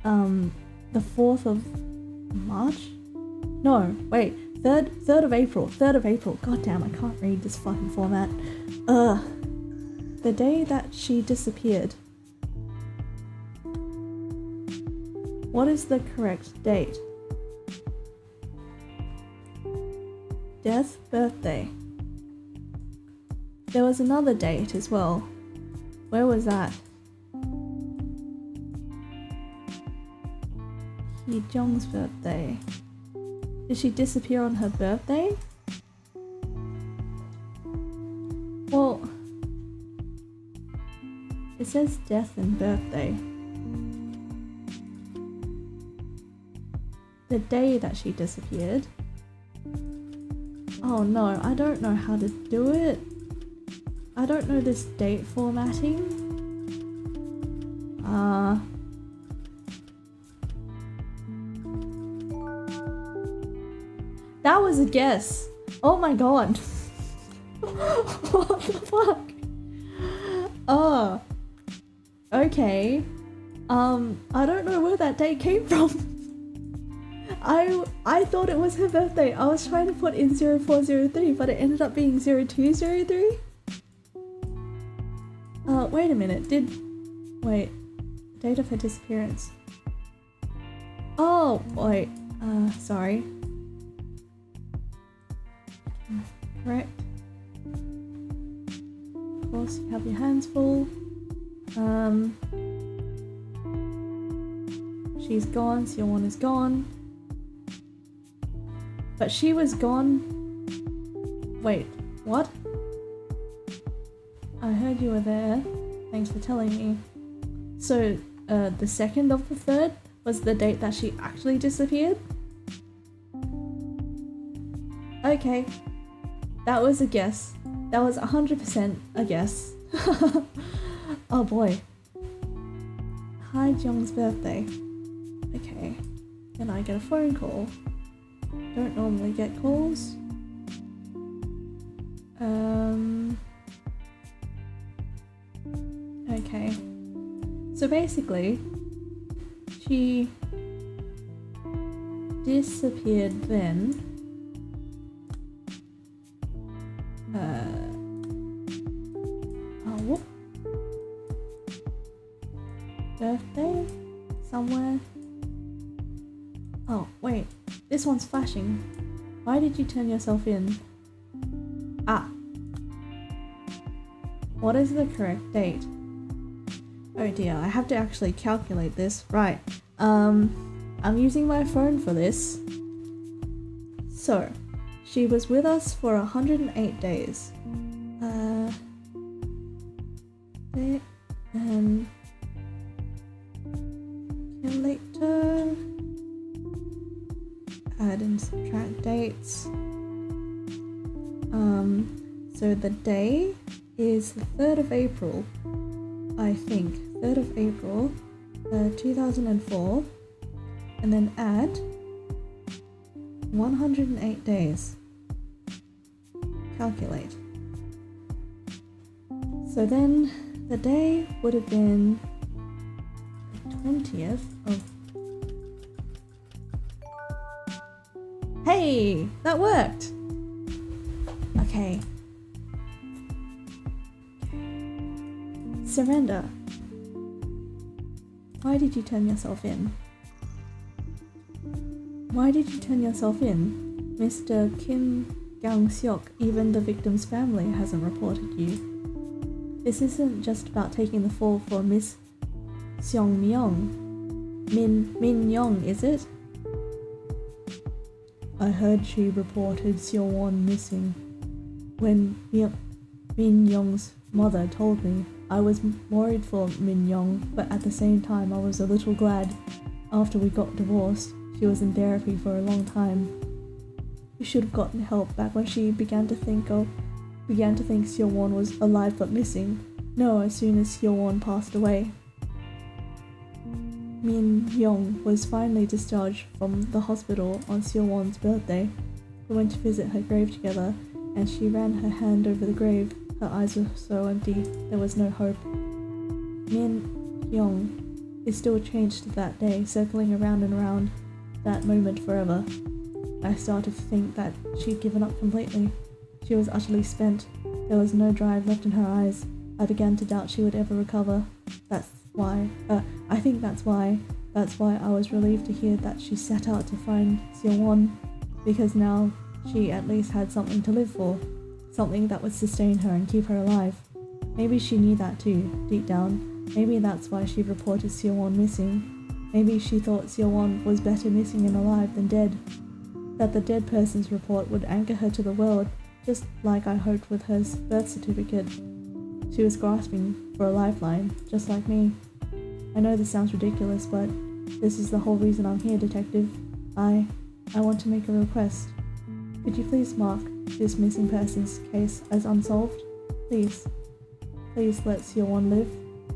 The 4th of March? No, wait, 3rd of April. God damn, I can't read this fucking format. The day that she disappeared. What is the correct date? Death, birthday. There was another date as well. Where was that? Hee Jong's birthday. Did she disappear on her birthday? Well, it says death and birthday. The the day that she disappeared. Oh no, I don't know how to do it. I don't know this date formatting. That was a guess. Oh my god. What the fuck? Oh. Okay. I don't know where that date came from. I thought it was her birthday. I was trying to put in 0403, but it ended up being 0203. Wait a minute. Wait. Date of her disappearance. Oh, wait. Sorry. Correct. Of course, you have your hands full. She's gone. Seowon is gone. But she was gone. Wait, what? I heard you were there. Thanks for telling me. So, the 2nd of the 3rd was the date that she actually disappeared? Okay. That was a guess. That was 100% a guess. Oh boy. Hi, Jung's birthday. Okay. Then I get a phone call. Don't normally get calls. Okay. So basically, she disappeared then. Oh, birthday? Somewhere? Oh, wait. This one's flashing. Why did you turn yourself in? Ah. What is the correct date? Oh dear, I have to actually calculate this. Right. I'm using my phone for this. So, she was with us for 108 days. Calculator. Add and subtract dates. So the day is the 3rd of April, I think. 3rd of April, 2004. And then add 108 days. Calculate. So then the day would have been the 20th of... Hey! That worked! Okay. Surrender. Why did you turn yourself in? Why did you turn yourself in? Mr. Kim Gang-seok, even the victim's family hasn't reported you. This isn't just about taking the fall for Miss Seong-myung. Min Young, is it? I heard she reported Seowon missing. When Min Young's mother told me, I was worried for Min Young, but at the same time I was a little glad. After we got divorced, she was in therapy for a long time. You should have gotten help back when she began to think Seowon was alive but missing. No, as soon as Seowon passed away. Min Young was finally discharged from the hospital on Seowon's birthday. We went to visit her grave together, and she ran her hand over the grave. Her eyes were so empty, there was no hope. Min Young is still changed to that day, circling around and around that moment forever. I started to think that she'd given up completely. She was utterly spent. There was no drive left in her eyes. I began to doubt she would ever recover. That's why I was relieved to hear that she set out to find Seowon, because now she at least had something to live for, something that would sustain her and keep her alive. Maybe she knew that too, deep down. Maybe that's why she reported Seowon missing. Maybe she thought Seowon was better missing and alive than dead. That the dead person's report would anchor her to the world, just like I hoped with her birth certificate. She was grasping for a lifeline, just like me. I know this sounds ridiculous, but this is the whole reason I'm here, detective. I want to make a request. Could you please mark this missing person's case as unsolved? Please. Please let Seowon live.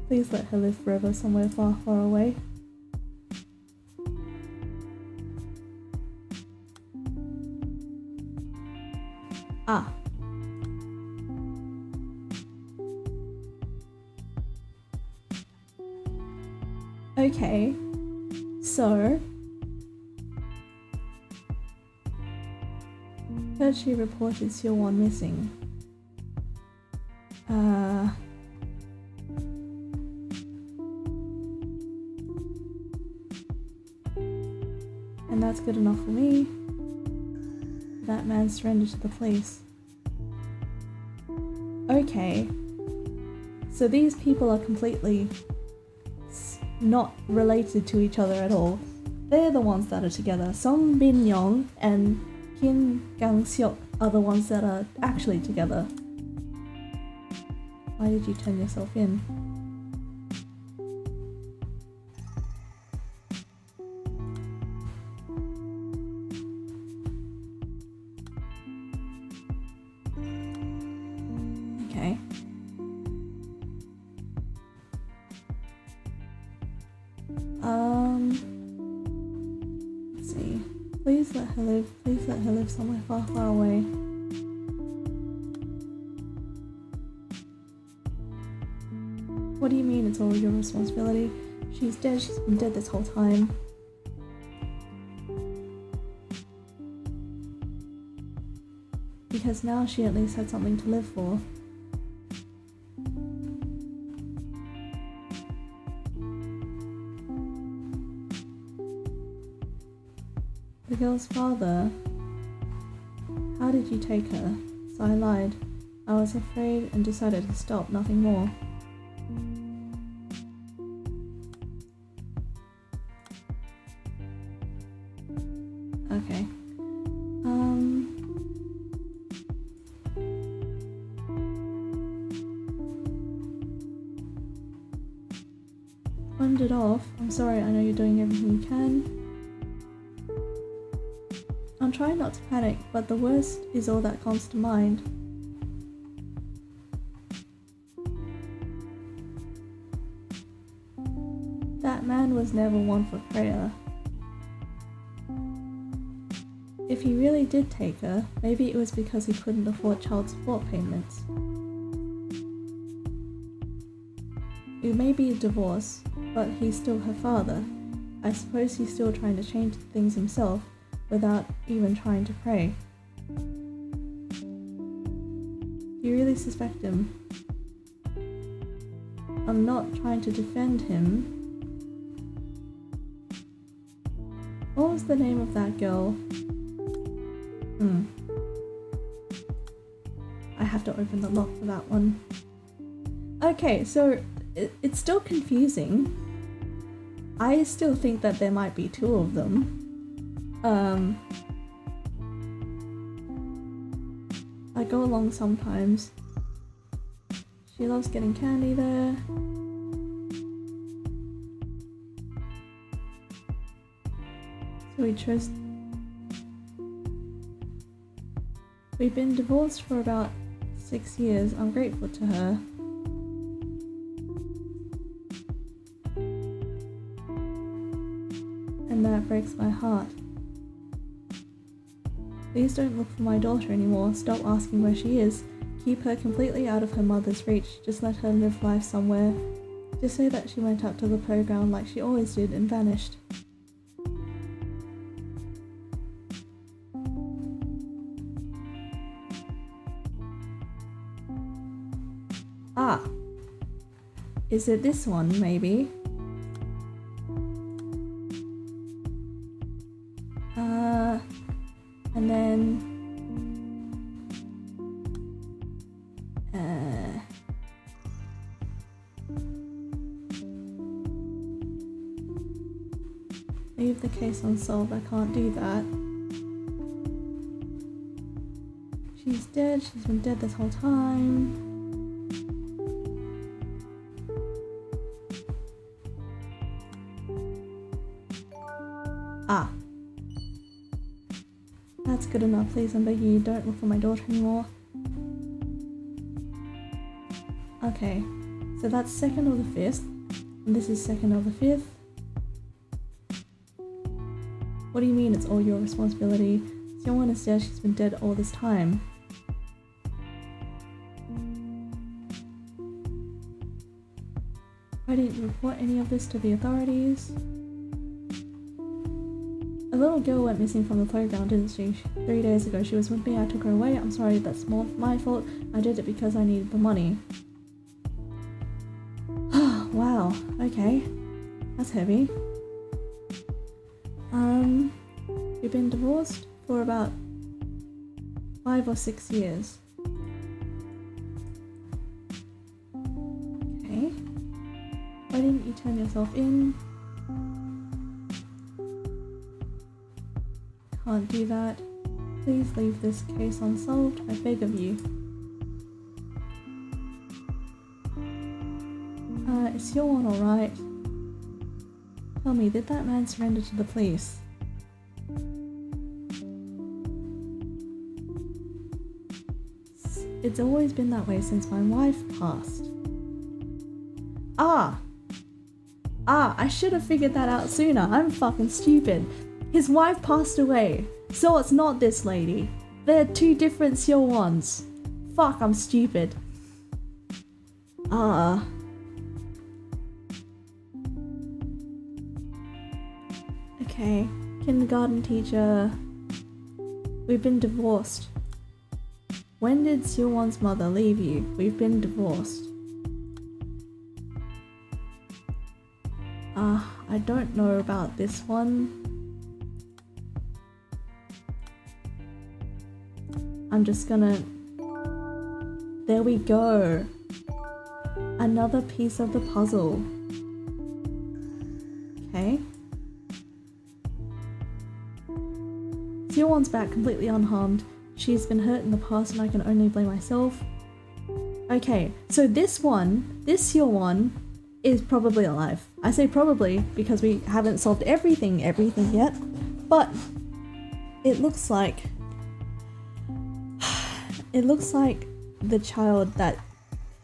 Please let her live forever somewhere far, far away. Ah. Okay. So, heard she reported Seowon missing. And that's good enough for me. That man surrendered to the police. Okay. So these people are completely not related to each other at all. They're the ones that are together. Song Bin Young and Kim Gang Seok are the ones that are actually together. Why did you turn yourself in? Okay. Let's see. Please let her live. Please let her live somewhere far, far away. What do you mean it's all your responsibility? She's dead. She's been dead this whole time. Because now she at least had something to live for. The girl's father. How did you take her? So I lied. I was afraid and decided to stop, nothing more. Okay. Wind it off. I'm sorry, I know you're doing everything you can. I'm trying not to panic, but the worst is all that comes to mind. That man was never one for prayer. If he really did take her, maybe it was because he couldn't afford child support payments. It may be a divorce, but he's still her father. I suppose he's still trying to change things himself without even trying to pray. Do you really suspect him? I'm not trying to defend him. What was the name of that girl? I have to open the lock for that one. Okay, so it's still confusing. I still think that there might be two of them. I go along sometimes. She loves getting candy there. So we chose. We've been divorced for about 6 years. I'm grateful to her. And that breaks my heart. Please don't look for my daughter anymore. Stop asking where she is. Keep her completely out of her mother's reach. Just let her live life somewhere. Just say that she went out to the playground like she always did and vanished. Ah. Is it this one, maybe? And then leave the case unsolved. I can't do that. She's dead. She's been dead this whole time. Ah. good enough. Please, I'm begging you, don't look for my daughter anymore. Okay, so that's 2nd of the 5th, and this is 2nd of the 5th. What do you mean it's all your responsibility? Seowon is dead, she's been dead all this time. Why didn't you report any of this to the authorities? A little girl went missing from the playground, didn't she? 3 days ago, she was with me, I took her away. I'm sorry, that's my fault. I did it because I needed the money. Wow, okay. That's heavy. You've been divorced for about 5 or 6 years. Okay. Why didn't you turn yourself in? Can't do that. Please leave this case unsolved, I beg of you. Is Seowon alright? Tell me, did that man surrender to the police? It's always been that way since my wife passed. I should have figured that out sooner. I'm fucking stupid. His wife passed away, so it's not this lady. They're 2 different Seowons. Fuck, I'm stupid. Okay, kindergarten teacher. We've been divorced. When did Seowon's mother leave you? We've been divorced. I don't know about this one. I'm just gonna... There we go. Another piece of the puzzle. Okay. Seowon's back completely unharmed. She's been hurt in the past and I can only blame myself. Okay, so this Seowon is probably alive. I say probably because we haven't solved everything yet, but it looks like the child that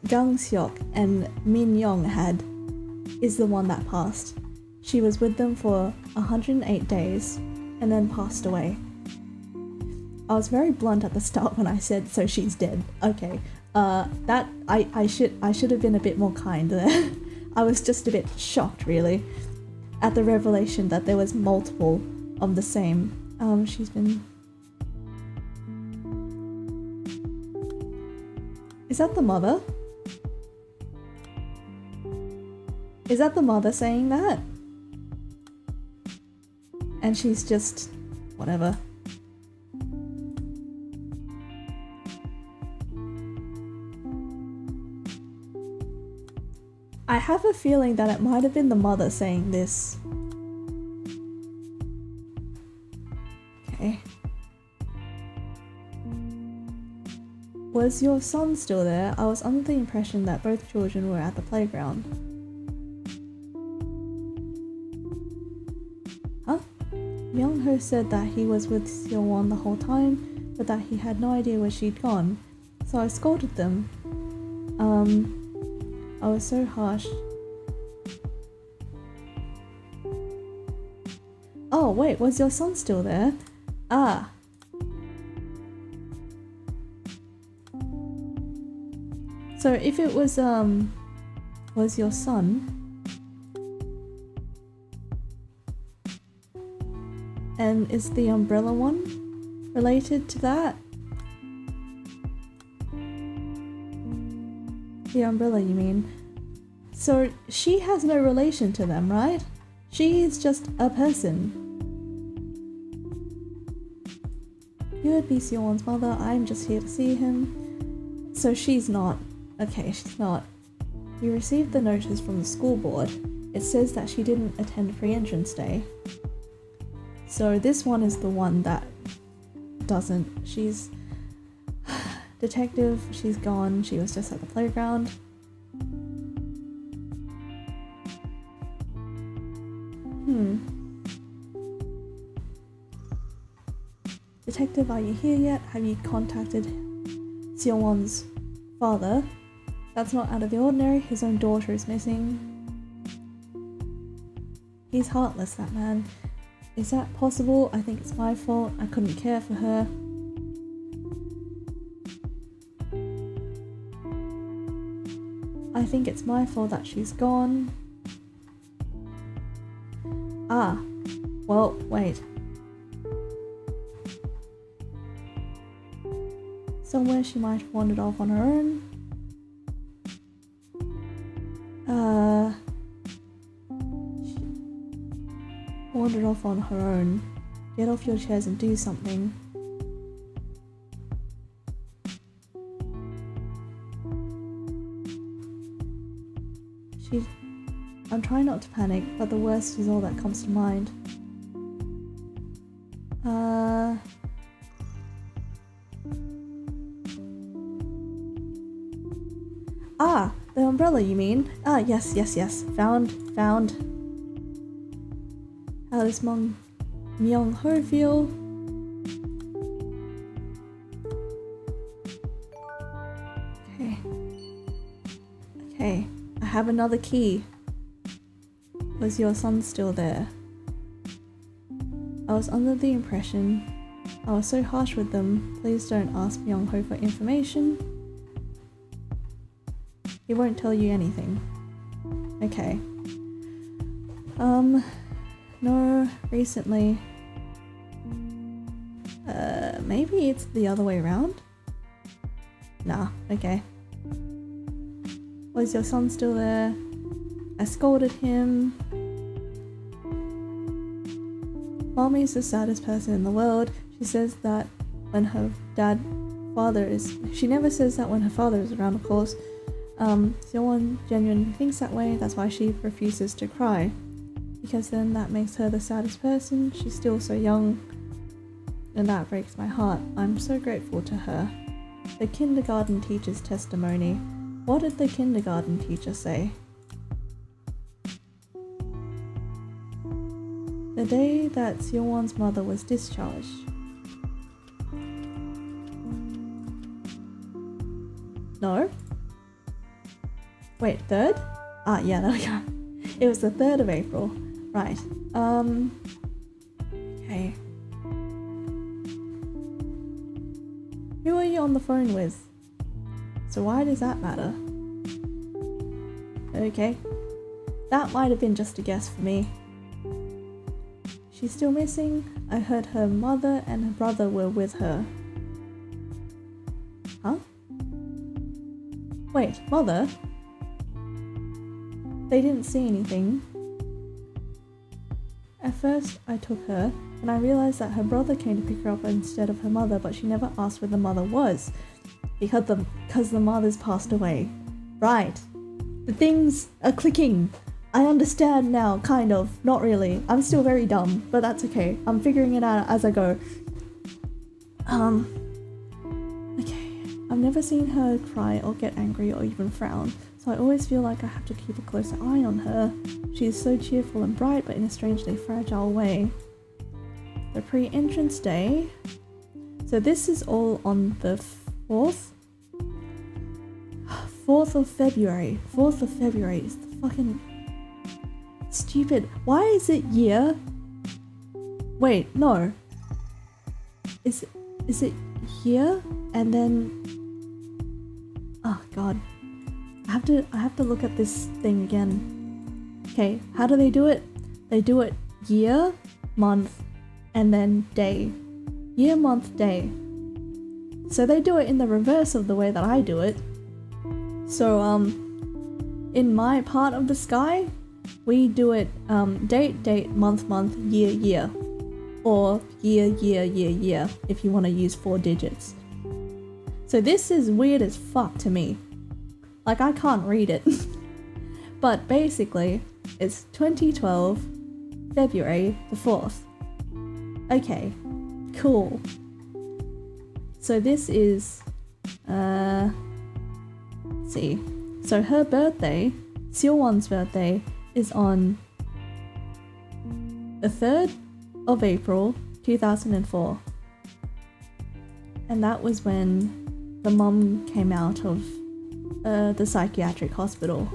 Jung Seok and Min Young had is the one that passed. She was with them for 108 days and then passed away. I was very blunt at the start when I said, so she's dead. Okay, that I should have been a bit more kind there. I was just a bit shocked, really, at the revelation that there was multiple of the same. She's been... Is that the mother? Is that the mother saying that? And she's just... whatever. I have a feeling that it might have been the mother saying this. Okay. Was your son still there? I was under the impression that both children were at the playground. Huh? Myung-ho said that he was with Seowon the whole time, but that he had no idea where she'd gone. So I scolded them. I was so harsh. Oh wait, was your son still there? Ah. So if it was your son, and is the umbrella one related to that? The umbrella, you mean? So she has no relation to them, right? She is just a person. You would be Seowon's mother, I'm just here to see him. So she's not. Okay, she's not. We received the notice from the school board. It says that she didn't attend pre-entrance day. So this one is the one that doesn't. She's... Detective, she's gone, she was just at the playground. Detective, are you here yet? Have you contacted Seowon's father? That's not out of the ordinary. His own daughter is missing. He's heartless, that man. Is that possible? I think it's my fault. I couldn't care for her. I think it's my fault that she's gone. Ah, well, wait. Somewhere she might have wandered off on her own. She wandered off on her own. Get off your chairs and do something. I'm trying not to panic, but the worst is all that comes to mind. Ah, the umbrella you mean? Ah, yes. Found. How does Myung-ho feel? Okay, I have another key. Was your son still there? I was under the impression I was so harsh with them. Please don't ask Myung-ho for information. He won't tell you anything. Okay. No, recently. Maybe it's the other way around? Nah, okay. Was your son still there? I scolded him. Mommy is the saddest person in the world. She says that when her she never says that when her father is around, of course. Seowon genuinely thinks that way, that's why she refuses to cry. Because then that makes her the saddest person. She's still so young. And that breaks my heart. I'm so grateful to her. The kindergarten teacher's testimony. What did the kindergarten teacher say? The day that Seowon's mother was discharged. No? Wait, 3rd? Ah, yeah, there we go. It was the 3rd of April. Right. Okay. Who are you on the phone with? So why does that matter? Okay. That might have been just a guess for me. She's still missing. I heard her mother and her brother were with her. Huh? Wait, mother? They didn't see anything. At first, I took her, and I realized that her brother came to pick her up instead of her mother, but she never asked where the mother was. Because the mother's passed away. Right. The things are clicking. I understand now, kind of. Not really. I'm still very dumb, but that's okay. I'm figuring it out as I go. Okay. I've never seen her cry or get angry or even frown, so I always feel like I have to keep a closer eye on her. She is so cheerful and bright, but in a strangely fragile way. The pre-entrance day. So this is all on the 4th? 4th of February. 4th of February is the fucking... stupid. Why is it year? Wait, no. Is it year? And then... oh god. I have to look at this thing again. Okay, how do they do it? They do it year, month, and then day. Year, month, day. So they do it in the reverse of the way that I do it. So, in my part of the sky, we do it date, month, year, year. Or year, if you want to use 4 digits. So this is weird as fuck to me. Like, I can't read it. But basically, it's 2012, February the 4th. Okay, cool. So this is, let's see. So her birthday, Seowon's birthday, is on the 3rd of April, 2004. And that was when the mum came out of the psychiatric hospital.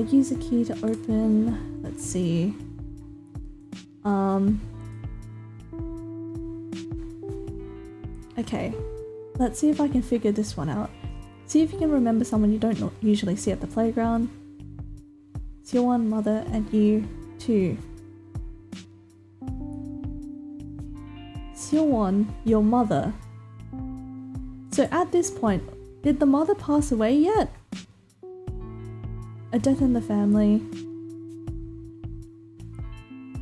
Use a key to open, let's see. Okay, let's see if I can figure this one out. See if you can remember someone you don't usually see at the playground. Seowon, mother, and you too. Seowon, your mother. So at this point, did the mother pass away yet? A death in the family.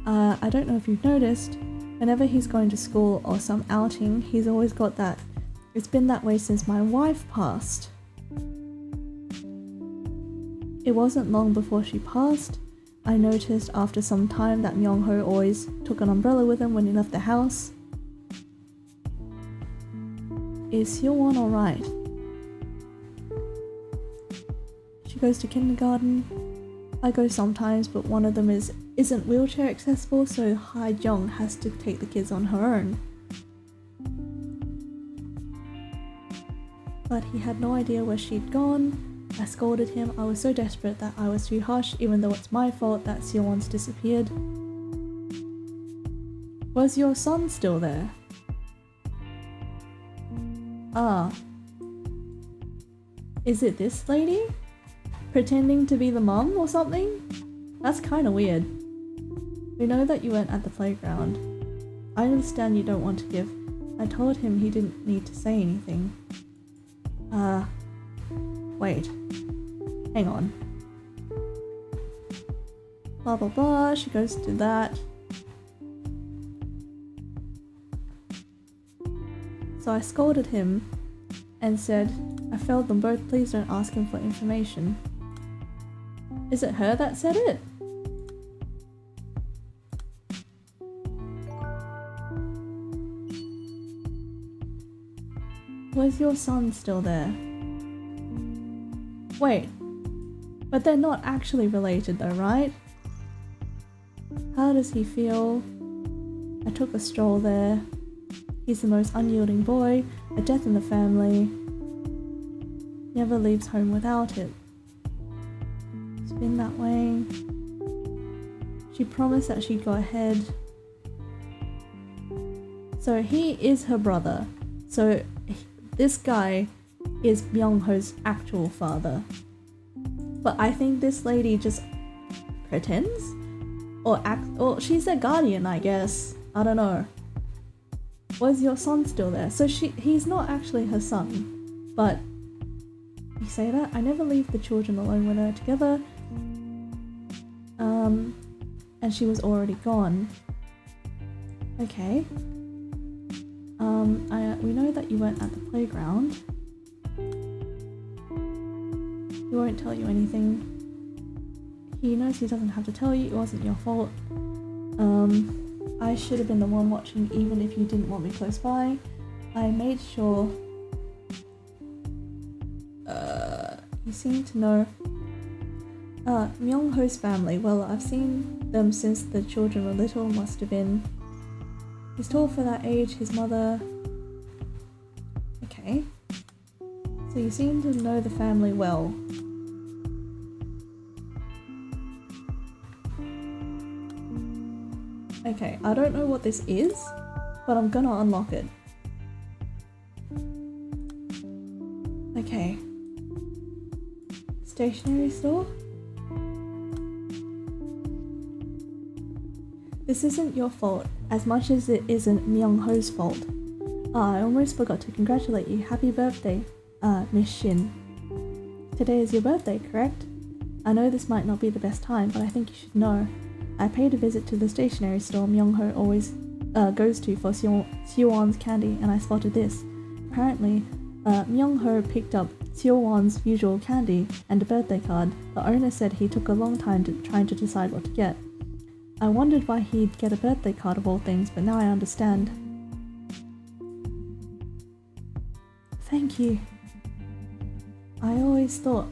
I don't know if you've noticed, whenever he's going to school or some outing, he's always got that. It's been that way since my wife passed. It wasn't long before she passed. I noticed after some time that Myung-ho always took an umbrella with him when he left the house. Is Seowon alright? She goes to kindergarten. I go sometimes, but one of them isn't wheelchair accessible, so Ha-jung has to take the kids on her own. But he had no idea where she'd gone. I scolded him. I was so desperate that I was too harsh, even though it's my fault that Seowon's disappeared. Was your son still there? Ah. Is it this lady? Pretending to be the mum or something? That's kinda weird. We know that you weren't at the playground. I understand you don't want to give. I told him he didn't need to say anything. Wait. Hang on. Blah blah blah, she goes to that. So I scolded him and said, I failed them both, please don't ask him for information. Is it her that said it? Was your son still there? Wait, but they're not actually related though, right? How does he feel? I took a stroll there. He's the most unyielding boy, a death in the family. Never leaves home without it. It's been that way. She promised that she'd go ahead. So he is her brother. So this guy is Myung-ho's actual father. But I think this lady just pretends? Or she's their guardian, I guess. I don't know. Was your son still there? So he's not actually her son. But you say that? I never leave the children alone when they're together. And she was already gone. Okay. We know that you weren't at the playground. He won't tell you anything. He knows he doesn't have to tell you, it wasn't your fault. I should have been the one watching even if you didn't want me close by. I made sure... you seem to know... Myung-ho's family, well, I've seen them since the children were little, must have been. He's tall for that age, his mother... Okay. So you seem to know the family well. Okay, I don't know what this is, but I'm gonna unlock it. Okay. Stationery store? This isn't your fault, as much as it isn't Myung-ho's fault. I almost forgot to congratulate you. Happy birthday, Miss Shin. Today is your birthday, correct? I know this might not be the best time, but I think you should know. I paid a visit to the stationery store Myung-ho always goes to for Seowon's candy, and I spotted this. Apparently, Myung-ho picked up Seowon's usual candy and a birthday card. The owner said he took a long time trying to decide what to get. I wondered why he'd get a birthday card of all things, but now I understand. Thank you. I always thought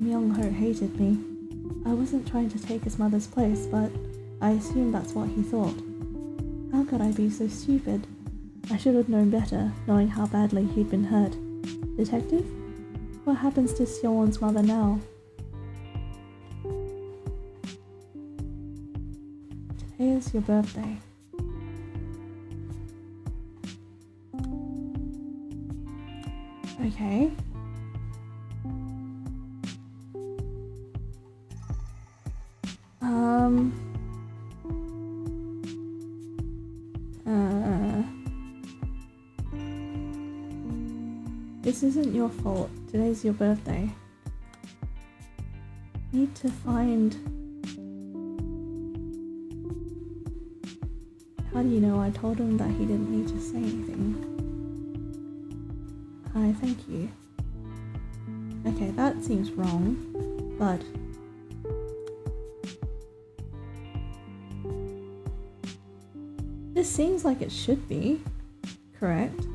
Myung-ho hated me. I wasn't trying to take his mother's place, but I assumed that's what he thought. How could I be so stupid? I should have known better, knowing how badly he'd been hurt. Detective? What happens to Seowon's mother now? Today is your birthday. Okay. This isn't your fault. Today's your birthday. Need to find... How do you know I told him that he didn't need to say anything? Hi, thank you. Okay, that seems wrong, but... This seems like it should be correct.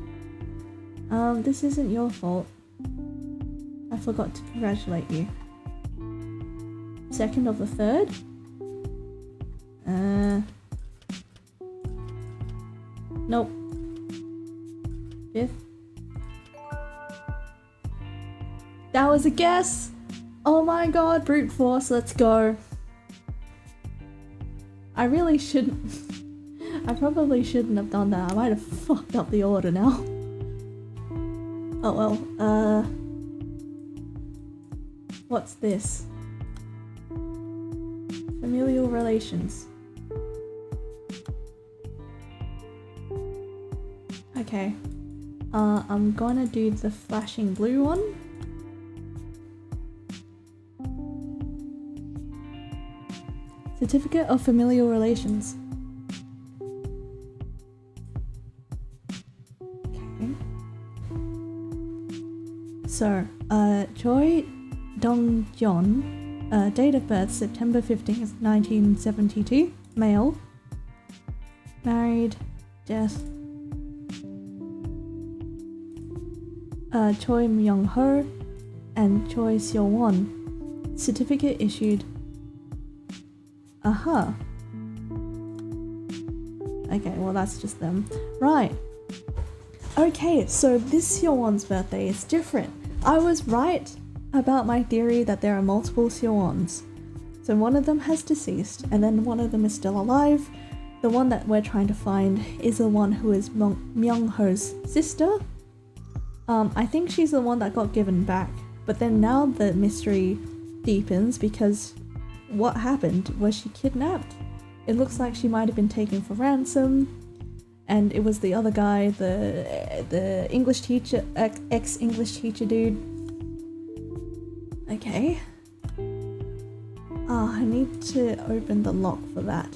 This isn't your fault. I forgot to congratulate you. 2nd of the 3rd? Nope. 5th? That was a guess! Oh my god, brute force, let's go. I really shouldn't... I probably shouldn't have done that. I might have fucked up the order now. Oh well, what's this? Familial relations. Okay. I'm gonna do the flashing blue one. Certificate of familial relations. So, Choi Dong-jeon, date of birth September 15th, 1972, male, married, death, Choi Myung-ho and Choi Seowon, certificate issued, okay, well that's just them, right. Okay, so this Seowon's birthday is different. I was right about my theory that there are multiple Seowons. So one of them has deceased, and then one of them is still alive. The one that we're trying to find is the one who is Myung-ho's sister. I think she's the one that got given back, but then now the mystery deepens because what happened? Was she kidnapped? It looks like she might have been taken for ransom. And it was the other guy, the English teacher, ex-English teacher dude. Okay. I need to open the lock for that.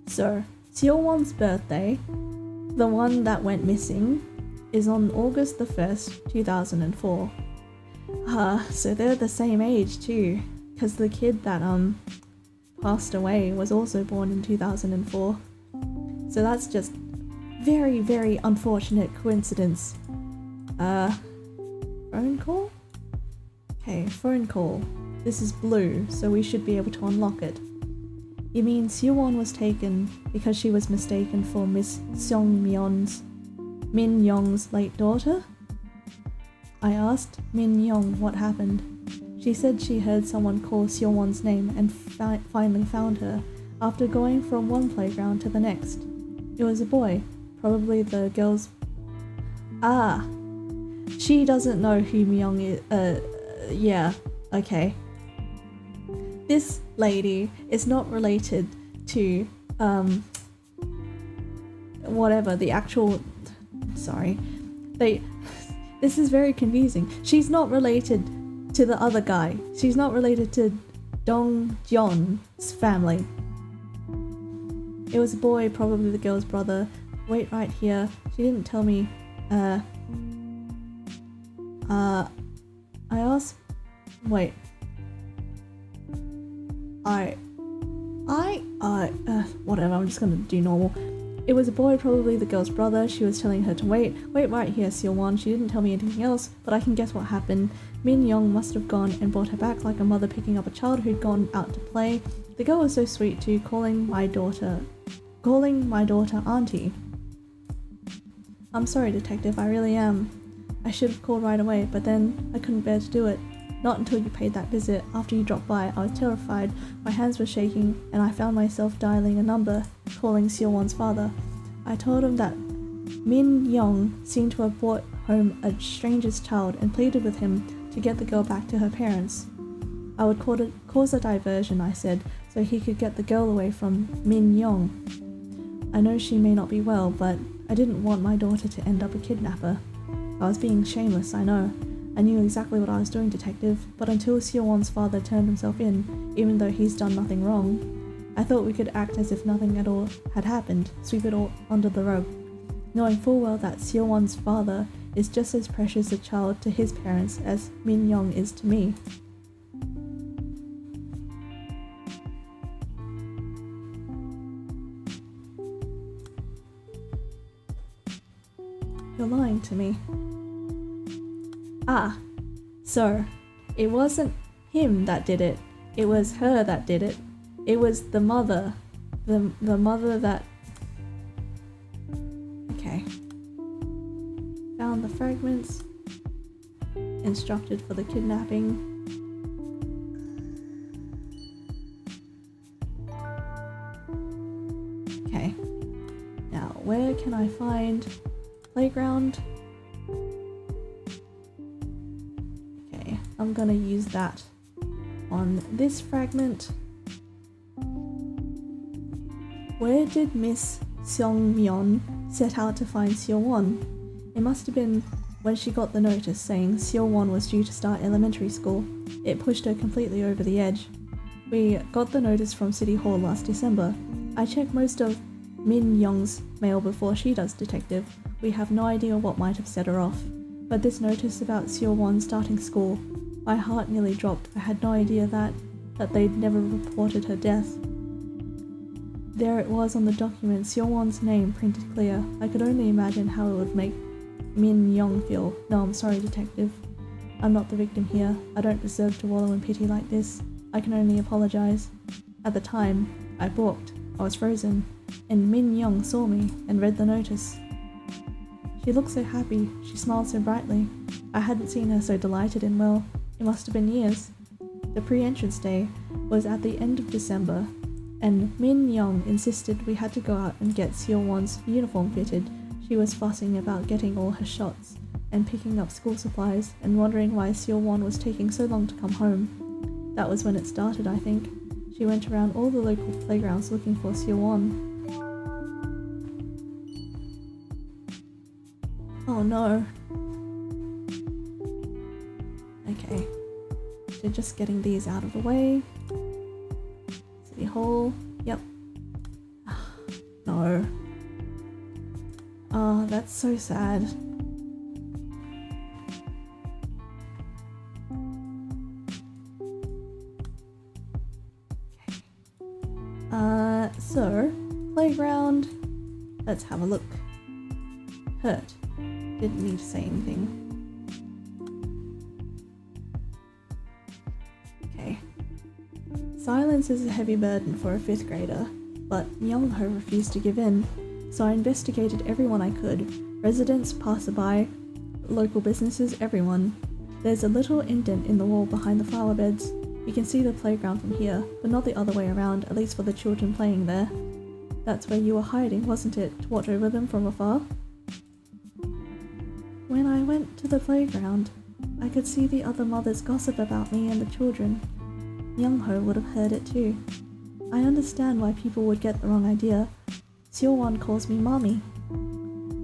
So, Seowon's birthday, the one that went missing, is on August the 1st, 2004. So they're the same age too, because the kid that passed away was also born in 2004. So that's just very, very unfortunate coincidence. Phone call? Okay, phone call. This is blue, so we should be able to unlock it. You mean Seowon was taken because she was mistaken for Miss Min Young's late daughter? I asked Min Young what happened. She said she heard someone call Seowon's name and finally found her, after going from one playground to the next. It was a boy, probably the girl's... She doesn't know who Myung is, yeah, okay. This lady is not related to, whatever, the actual... Sorry. This is very confusing. She's not related to the other guy. She's not related to Dong-jeon's family. It was a boy, probably the girl's brother. Wait right here. She didn't tell me. I asked... Wait. Whatever, I'm just gonna do normal. It was a boy, probably the girl's brother. She was telling her to wait. Wait right here, Seowon. She didn't tell me anything else, but I can guess what happened. Min Young must have gone and brought her back like a mother picking up a child who'd gone out to play. The girl was so sweet too, calling my daughter auntie. I'm sorry, Detective, I really am. I should have called right away, but then I couldn't bear to do it. Not until you paid that visit. After you dropped by, I was terrified, my hands were shaking, and I found myself dialing a number, calling Seowon's father. I told him that Min Young seemed to have brought home a stranger's child and pleaded with him to get the girl back to her parents. I would cause a diversion, I said, so he could get the girl away from Min Young. I know she may not be well, but I didn't want my daughter to end up a kidnapper. I was being shameless, I know. I knew exactly what I was doing, Detective, but until Seowon's father turned himself in, even though he's done nothing wrong, I thought we could act as if nothing at all had happened, sweep it all under the rug, knowing full well that Seowon's father is just as precious a child to his parents as Min Young is to me. You're lying to me. Ah, so it wasn't him that did it, it was her that did it. It was the mother. The mother that... Okay. Found the fragments. Instructed for the kidnapping. Okay. Now, where can I find playground? Okay, I'm gonna use that on this fragment. Where did Miss Seong-myeon set out to find Seowon? It must have been when she got the notice saying Seowon was due to start elementary school. It pushed her completely over the edge. We got the notice from City Hall last December. I checked most of Min Young's mail before she does, Detective. We have no idea what might have set her off. But this notice about Seowon starting school, my heart nearly dropped. I had no idea that they'd never reported her death. There it was on the document, Seowon's name printed clear. I could only imagine how it would make Min Young feel. No, I'm sorry, Detective. I'm not the victim here. I don't deserve to wallow in pity like this. I can only apologize. At the time, I balked. I was frozen. And Min Young saw me and read the notice. She looked so happy. She smiled so brightly. I hadn't seen her so delighted and well. It must have been years. The pre-entrance day was at the end of December, and Min Young insisted we had to go out and get Seowon's uniform fitted. She was fussing about getting all her shots and picking up school supplies and wondering why Seowon was taking so long to come home. That was when it started, I think. She went around all the local playgrounds looking for Seowon. Oh no. Okay. So just getting these out of the way. City Hall. Yep. No. Oh, that's so sad. Okay. So, playground. Let's have a look. Hurt. Didn't need to say anything. Okay. Silence is a heavy burden for a 5th grader, but Myung-ho refused to give in, so I investigated everyone I could. Residents, passerby, local businesses, everyone. There's a little indent in the wall behind the flower beds. You can see the playground from here, but not the other way around, at least for the children playing there. That's where you were hiding, wasn't it, to watch over them from afar? When I went to the playground, I could see the other mothers gossip about me and the children. Myung-ho would have heard it too. I understand why people would get the wrong idea. Seowon calls me mommy.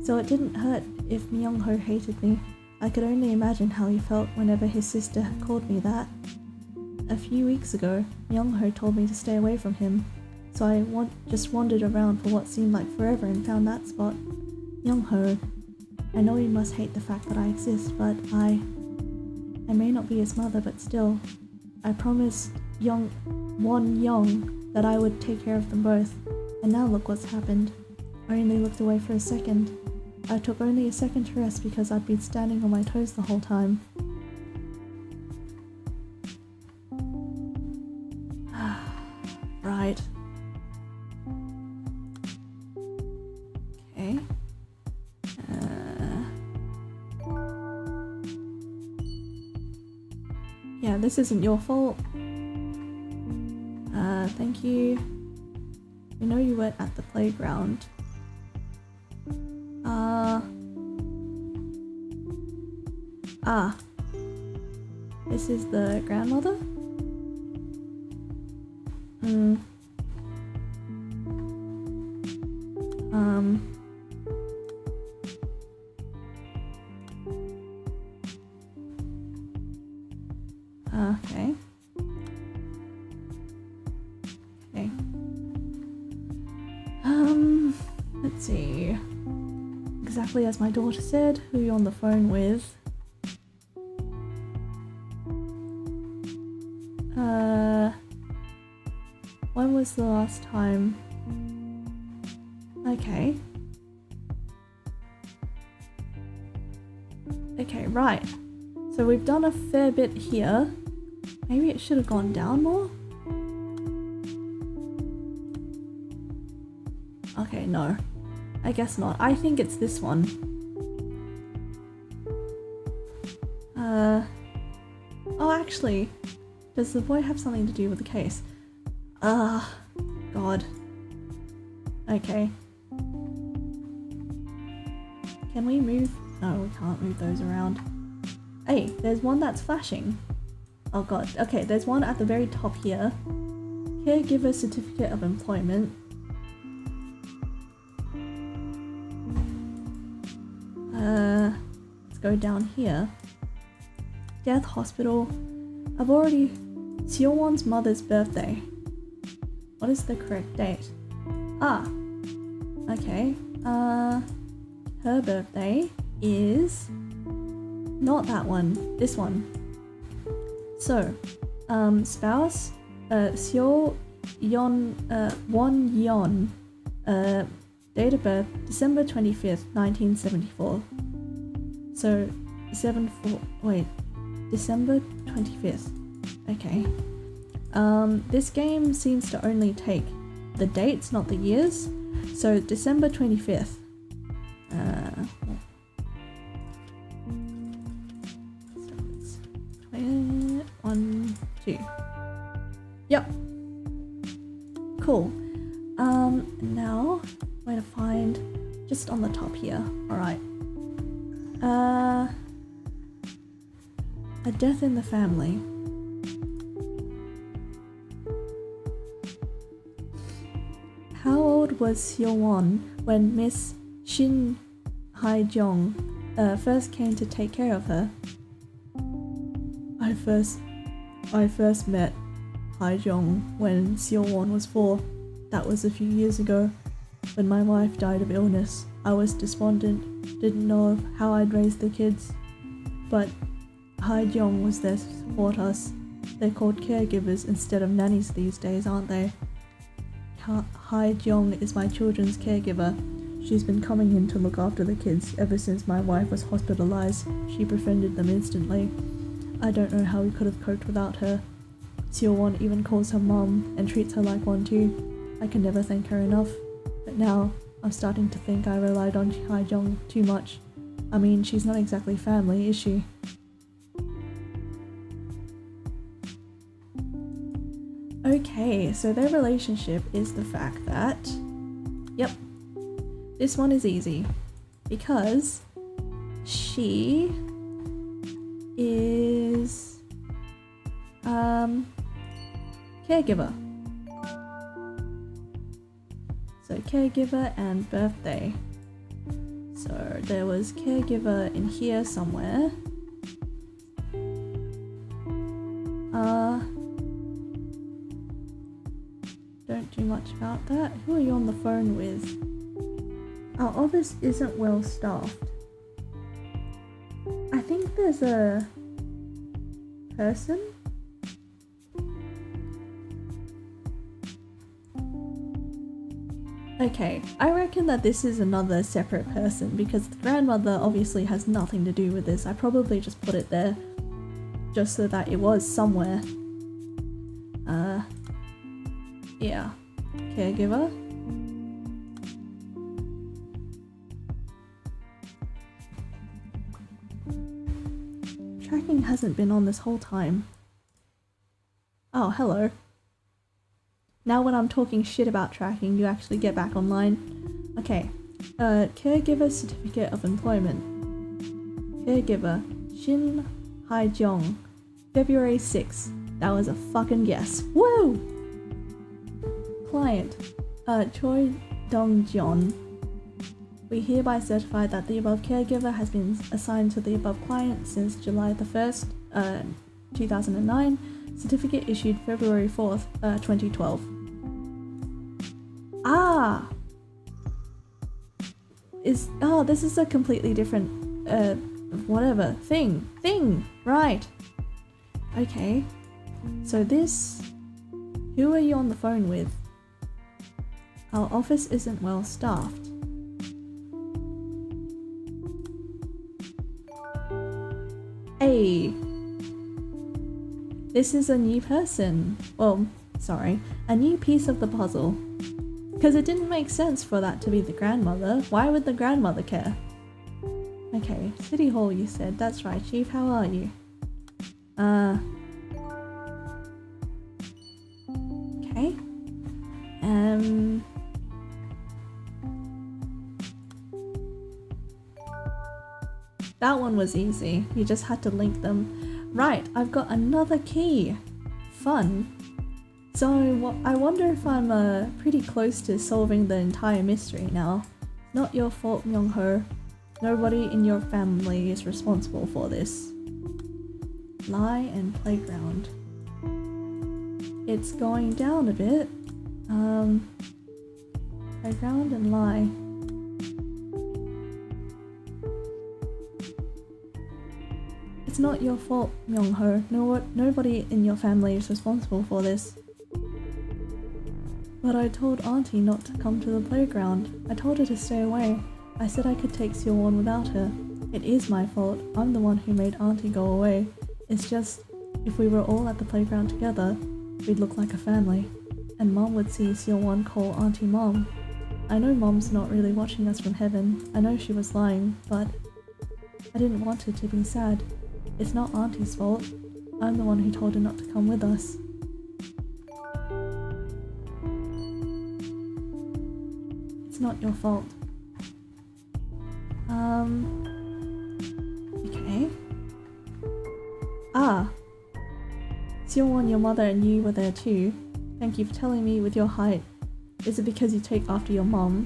So it didn't hurt if Myung-ho hated me. I could only imagine how he felt whenever his sister called me that. A few weeks ago, Myung-ho told me to stay away from him, so I just wandered around for what seemed like forever and found that spot. Myung-ho, I know you must hate the fact that I exist, but I may not be his mother, but still, I promised Won Young that I would take care of them both, and now look what's happened. I only looked away for a second. I took only a second to rest because I'd been standing on my toes the whole time. Right. Okay. Yeah, this isn't your fault. Thank you. We know you weren't at the playground. This is the grandmother? Okay. Okay. Let's see. Exactly as my daughter said, who are you on the phone with? When was the last time? Okay. Okay, right. So we've done a fair bit here. Maybe it should have gone down more? Okay, no. I guess not. I think it's this one. Oh, actually, does the boy have something to do with the case? God. Okay. Can we move? No, we can't move those around. Hey, there's one that's flashing. Oh god. Okay, there's one at the very top here. Caregiver certificate of employment. Let's go down here. Death hospital. I've already... Seowon's mother's birthday. What is the correct date? Okay. Her birthday is not that one. This one. So, spouse, Seowon, Won Yeon, date of birth, December 25th, 1974. So, December 25th. Okay. This game seems to only take the dates, not the years. So, December 25th. So it's 1, 2. Yep. Cool. Now, where to find? Just on the top here. Alright. A death in the family. How old was Seowon when Miss Shin Hae-jong first came to take care of her? I first met Hae-jong when Seowon was 4. That was a few years ago. When my wife died of illness, I was despondent, didn't know how I'd raise the kids. But Hae-jong was there to support us. They're called caregivers instead of nannies these days, aren't they? Hae-jong is my children's caregiver. She's been coming in to look after the kids ever since my wife was hospitalized. She befriended them instantly. I don't know how we could have coped without her. Seowon even calls her mum and treats her like one too. I can never thank her enough. But now, I'm starting to think I relied on Hae-jong too much. I mean, she's not exactly family, is she? Okay, so their relationship is the fact that... Yep. This one is easy. Because she is... caregiver. So caregiver and birthday. So there was caregiver in here somewhere. Don't do much about that. Who are you on the phone with? Our office isn't well staffed. I think there's a person. Okay, I reckon that this is another separate person because the grandmother obviously has nothing to do with this. I probably just put it there just so that it was somewhere. Yeah. Caregiver. Tracking hasn't been on this whole time. Oh, hello. Now when I'm talking shit about tracking, you actually get back online. Okay. Caregiver Certificate of Employment. Caregiver, Shin Hae-jong. February 6th. That was a fucking guess. Woo! Client, Choi Dong-jeon. We hereby certify that the above caregiver has been assigned to the above client since July the 1st, 2009. Certificate issued February 4th, 2012. Ah! This is a completely different, whatever, thing, right. Okay, so this, who are you on the phone with? Our office isn't well staffed. Hey, this is a new person. Well, sorry, a new piece of the puzzle. Because it didn't make sense for that to be the grandmother. Why would the grandmother care? Okay, City Hall you said. That's right, Chief, how are you? Okay. That one was easy. You just had to link them. Right, I've got another key. Fun. So I wonder if I'm pretty close to solving the entire mystery now. Not your fault, Myung-ho. Nobody in your family is responsible for this. Lie and playground. It's going down a bit. Playground and lie. It's not your fault, Myung-ho. Nobody in your family is responsible for this. But I told Auntie not to come to the playground. I told her to stay away. I said I could take Seowon without her. It is my fault. I'm the one who made Auntie go away. It's just, if we were all at the playground together, we'd look like a family. And Mom would see Seowon call Auntie Mom. I know Mom's not really watching us from heaven. I know she was lying, but I didn't want her to be sad. It's not Auntie's fault. I'm the one who told her not to come with us. It's not your fault. Okay. Seowon, your mother and you were there too. Thank you for telling me with your height. Is it because you take after your mom?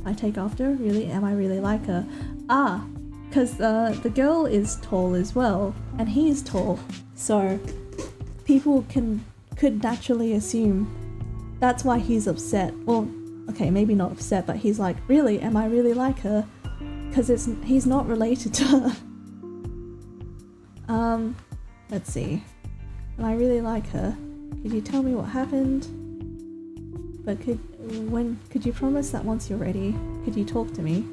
I take after? Really? Am I really like her? Because the girl is tall as well, and he's tall, so people could naturally assume that's why he's upset. Well, okay, maybe not upset, but he's like, really? Am I really like her? Because he's not related to her. Let's see. Am I really like her? Could you tell me what happened? But could you promise that once you're ready, could you talk to me?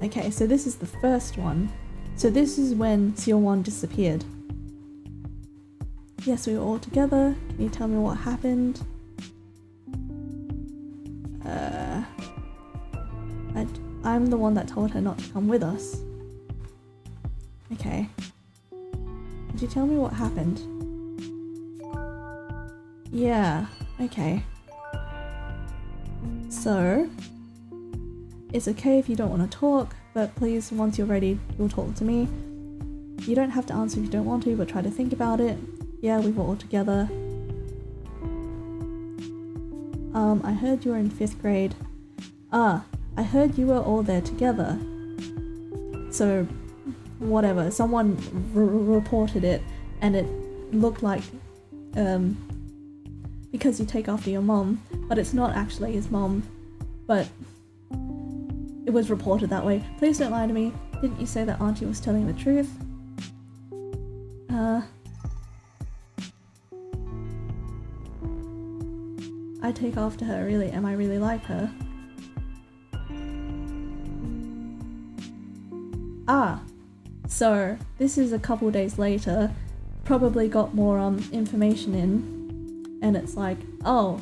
Okay, so this is the first one. So this is when Seowon disappeared. Yes, we were all together. Can you tell me what happened? I'm the one that told her not to come with us. Okay. Could you tell me what happened? Yeah, okay. So, it's okay if you don't want to talk, but please, once you're ready, you'll talk to me. You don't have to answer if you don't want to, but try to think about it. Yeah, we were all together. I heard you were in 5th grade. I heard you were all there together. So, whatever, someone reported it, and it looked like, because you take after your mom, but it's not actually his mom, but it was reported that way. Please don't lie to me. Didn't you say that Auntie was telling the truth? I take after her, really. Am I really like her? So this is a couple days later, probably got more information in, and it's like, oh,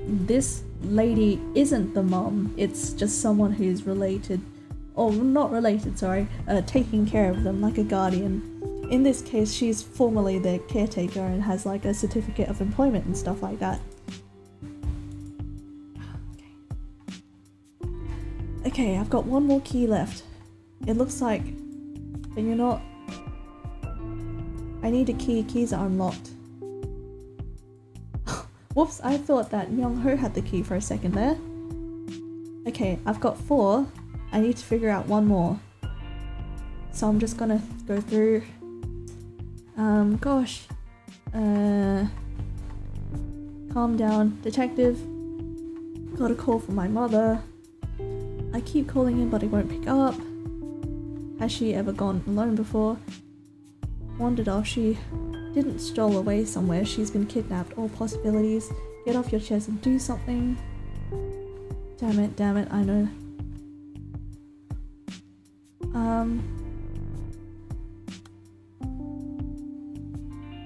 this lady isn't the mom, it's just someone who's related or not related, sorry, taking care of them like a guardian. In this case, she's formally their caretaker and has like a certificate of employment and stuff like that. Okay, I've got one more key left. It looks like, but you're not. I need a key. Keys are unlocked. Whoops, I thought that Myung-ho had the key for a second there. Okay, I've got 4. I need to figure out one more. So I'm just gonna go through. Gosh. Calm down. Detective. Got a call from my mother. I keep calling him but he won't pick up. Has she ever gone alone before? Wandered off. She didn't stroll away somewhere. She's been kidnapped. All possibilities. Get off your chest and do something. Damn it, I know.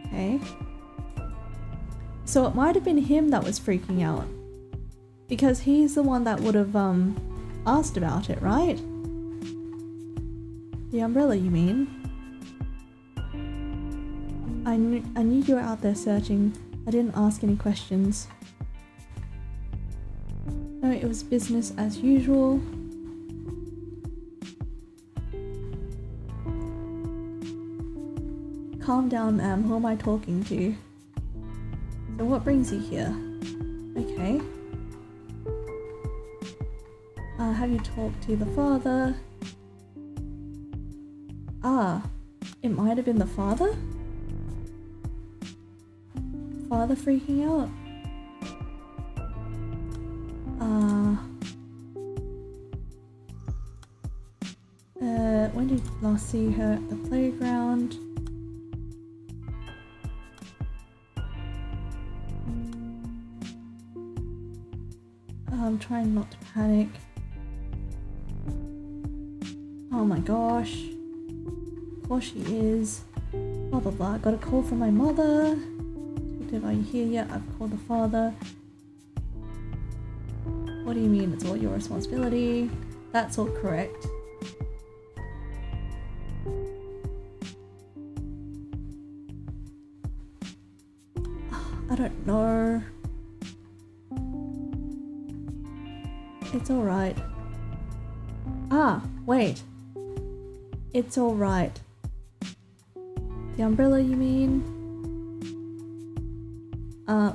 Okay. So it might have been him that was freaking out. Because he's the one that would have, asked about it, right? The umbrella, you mean? I knew you were out there searching. I didn't ask any questions. No, it was business as usual. Calm down, ma'am. Who am I talking to? So what brings you here? Okay. Have you talked to the father? Ah, it might have been the father? Father freaking out? When did you last see her at the playground? I'm trying not to panic. Oh my gosh. Of course she is. Blah blah blah. Got a call from my mother. Detective, are you here yet? I've called the father. What do you mean it's all your responsibility? That's all correct. I don't know. It's alright. Ah, wait. It's alright. The umbrella, you mean?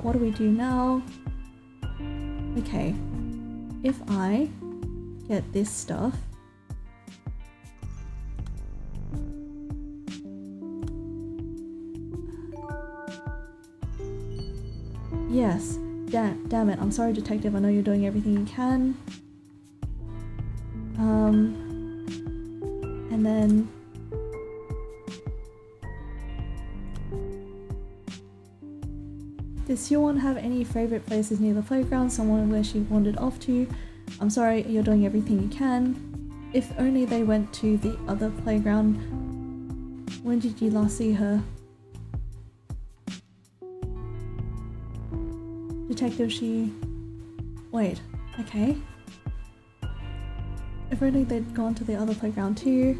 What do we do now? Okay. If I get this stuff. Yes. Damn it. I'm sorry, detective. I know you're doing everything you can. And then does Seowon have any favorite places near the playground? Someone where she wandered off to? I'm sorry, you're doing everything you can. If only they went to the other playground. When did you last see her? Detective, she... Wait, okay. If only they'd gone to the other playground too.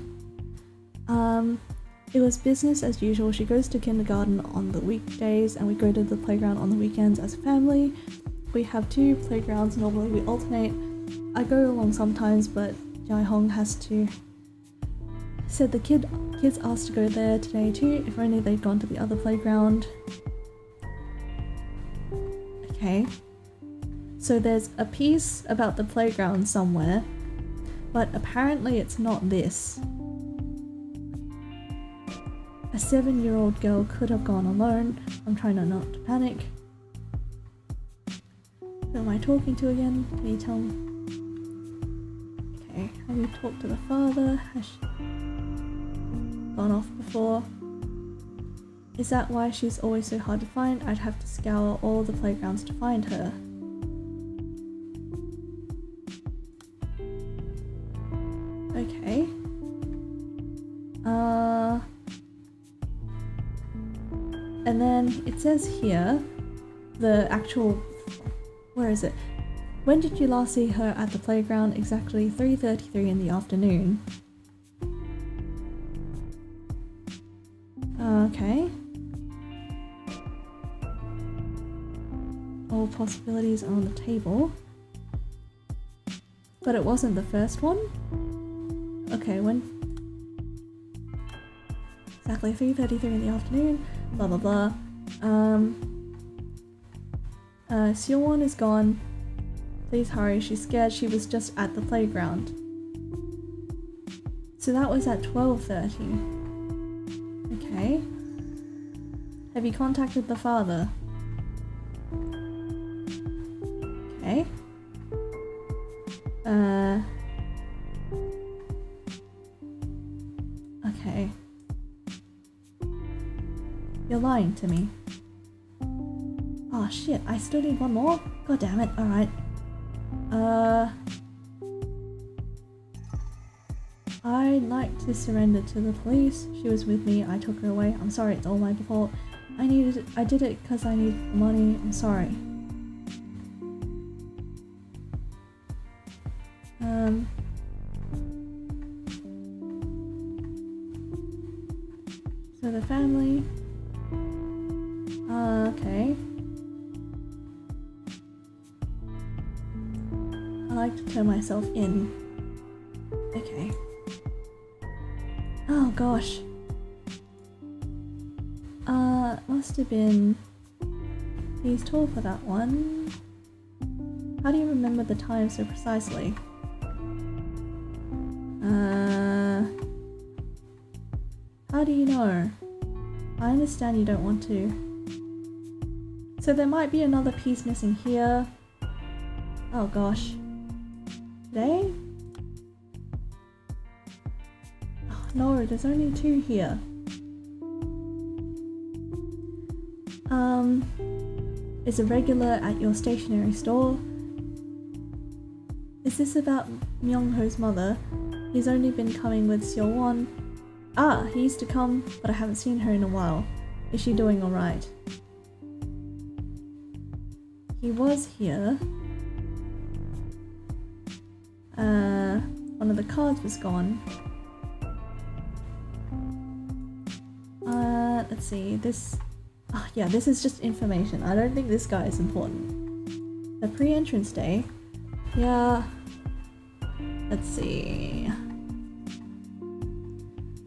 It was business as usual. She goes to kindergarten on the weekdays and we go to the playground on the weekends as a family. We have 2 playgrounds, normally we alternate. I go along sometimes, but Jae-hong has to... Said the kids asked to go there today too. If only they'd gone to the other playground. Okay. So there's a piece about the playground somewhere, but apparently it's not this. A 7-year-old girl could have gone alone. I'm trying not to panic. Who am I talking to again? Can you tell me? Okay, have you talked to the father? Has she gone off before? Is that why she's always so hard to find? I'd have to scour all the playgrounds to find her. Okay. And then it says here, the actual, where is it? When did you last see her at the playground? Exactly 3:33 in the afternoon. Okay. All possibilities are on the table. But it wasn't the first one? Okay, when? Exactly 3:33 in the afternoon, blah blah blah. Seowon is gone. Please hurry, she's scared, she was just at the playground. So that was at 12:30. Okay. Have you contacted the father? Okay. Okay. You're lying to me. Oh shit, I still need one more? God damn it, alright. I'd like to surrender to the police. She was with me, I took her away. I'm sorry, it's all my fault. I did it because I need money. I'm sorry. So the family. Okay. I like to turn myself in. Okay. Oh gosh. Must have been... He's tall for that one. How do you remember the time so precisely? How do you know? I understand you don't want to. So there might be another piece missing here. Oh gosh. Today? Oh, no, there's only 2 here. Is a regular at your stationery store. Is this about Myung-ho's mother? He's only been coming with Seowon. Ah, he used to come, but I haven't seen her in a while. Is she doing alright? He was here. One of the cards was gone. Let's see, this... Oh, yeah, this is just information. I don't think this guy is important. The pre-entrance day. Yeah. Let's see.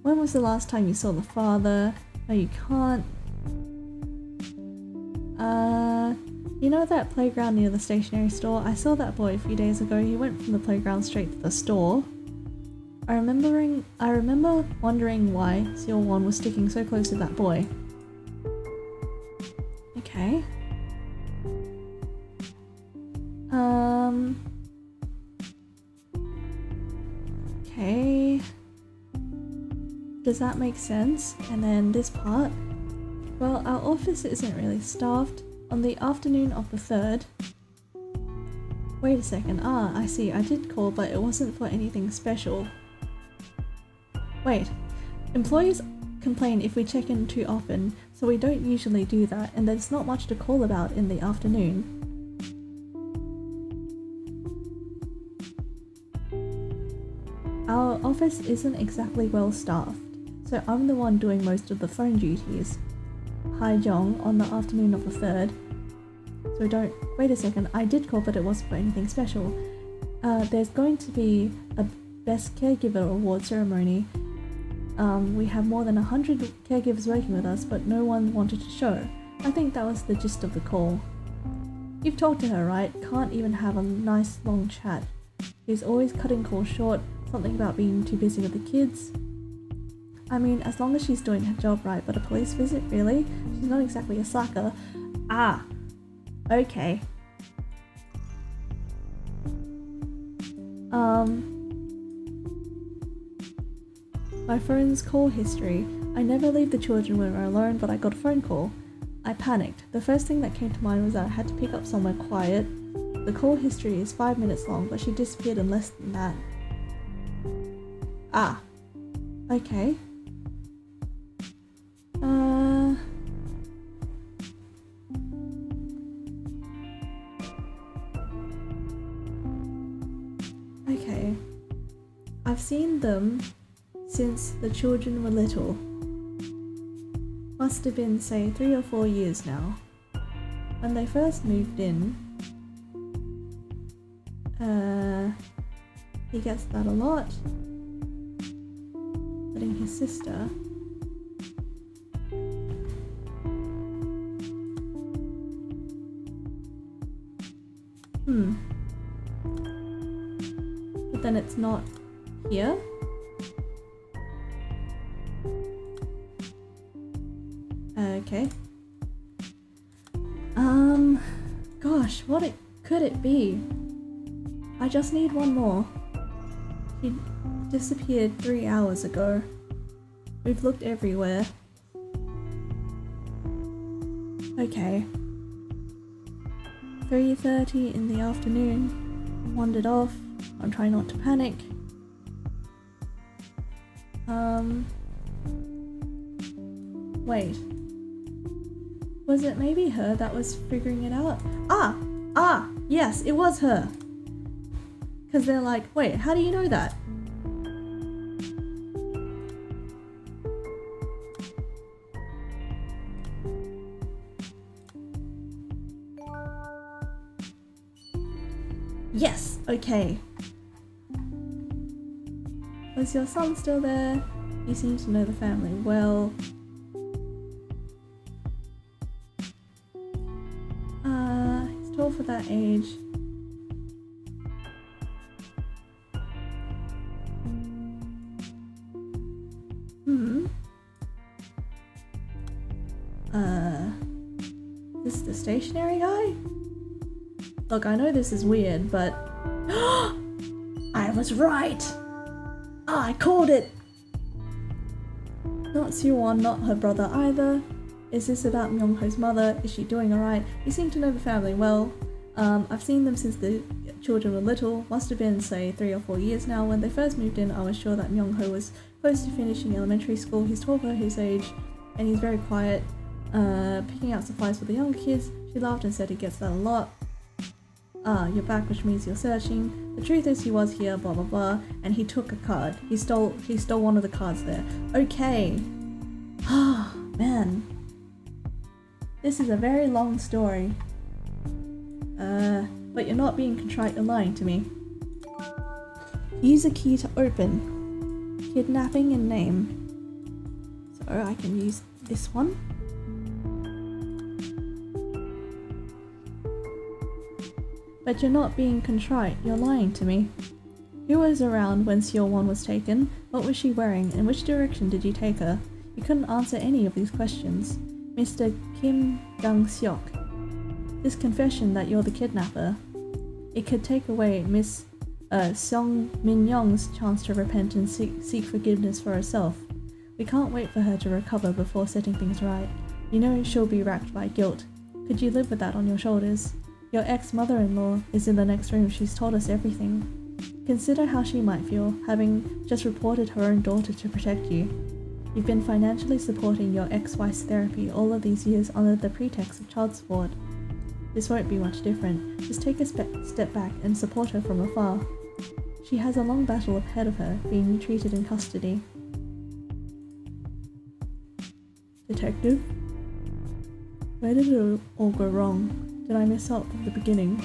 When was the last time you saw the father? No, you can't. You know that playground near the stationery store? I saw that boy a few days ago. He went from the playground straight to the store. I remember wondering why Seowon was sticking so close to that boy. Okay. Okay. Does that make sense? And then this part. Well, our office isn't really staffed. On the afternoon of the 3rd. Wait a second. Ah, I see. I did call, but it wasn't for anything special. Wait. Employees complain if we check in too often, so we don't usually do that, and there's not much to call about in the afternoon. Our office isn't exactly well staffed, so I'm the one doing most of the phone duties. Hi Jong on the afternoon of the 3rd. So don't... Wait a second, I did call but it wasn't for anything special. There's going to be a Best Caregiver Award ceremony. We have more than 100 caregivers working with us, but no one wanted to show. I think that was the gist of the call. You've talked to her, right? Can't even have a nice long chat. She's always cutting calls short, something about being too busy with the kids. I mean, as long as she's doing her job right, but a police visit, really? She's not exactly a sucker. Ah, okay. My phone's call history. I never leave the children when we're alone, but I got a phone call. I panicked. The first thing that came to mind was that I had to pick up somewhere quiet. The call history is 5 minutes long, but she disappeared in less than that. Ah, okay. I've seen them since the children were little. Must have been, say, 3 or 4 years now. When they first moved in, he gets that a lot. Letting his sister. But then it's not here. Okay. Gosh, could it be? I just need one more. He disappeared 3 hours ago. We've looked everywhere. Okay. 3:30 in the afternoon. Wandered off. I'm trying not to panic. Wait. Was it maybe her that was figuring it out? Yes, it was her. Because they're like, wait, how do you know that? Yes, okay. Was your son still there? You seem to know the family well. He's tall for that age. This is the stationary guy? Look, I know this is weird, but I was right! I called it! Not Seowon, not her brother either. Is this about Myungho's mother? Is she doing alright? You seem to know the family well. I've seen them since the children were little. Must have been, say, 3 or 4 years now. When they first moved in, I was sure that Myungho was close to finishing elementary school. He's tall for his age, and he's very quiet, picking out supplies for the younger kids. She laughed and said he gets that a lot. You're back, which means you're searching. The truth is he was here, blah blah blah, and he took a card. He stole one of the cards there. Okay. Ah, man. This is a very long story. But you're not being contrite, you're lying to me. Use a key to open. Kidnapping and name. So I can use this one. But you're not being contrite, you're lying to me. Who was around when Seowon was taken? What was she wearing? In which direction did you take her? You couldn't answer any of these questions. Mr. Kim Dang-seok. This confession that you're the kidnapper, it could take away Miss Song Min-young's chance to repent and seek forgiveness for herself. We can't wait for her to recover before setting things right. You know she'll be racked by guilt. Could you live with that on your shoulders? Your ex-mother-in-law is in the next room. She's told us everything. Consider how she might feel, having just reported her own daughter to protect you. You've been financially supporting your ex-wife's therapy all of these years under the pretext of child support. This won't be much different. Just take a step back and support her from afar. She has a long battle ahead of her, being treated in custody. Detective? Where did it all go wrong? Did I mess up from the beginning?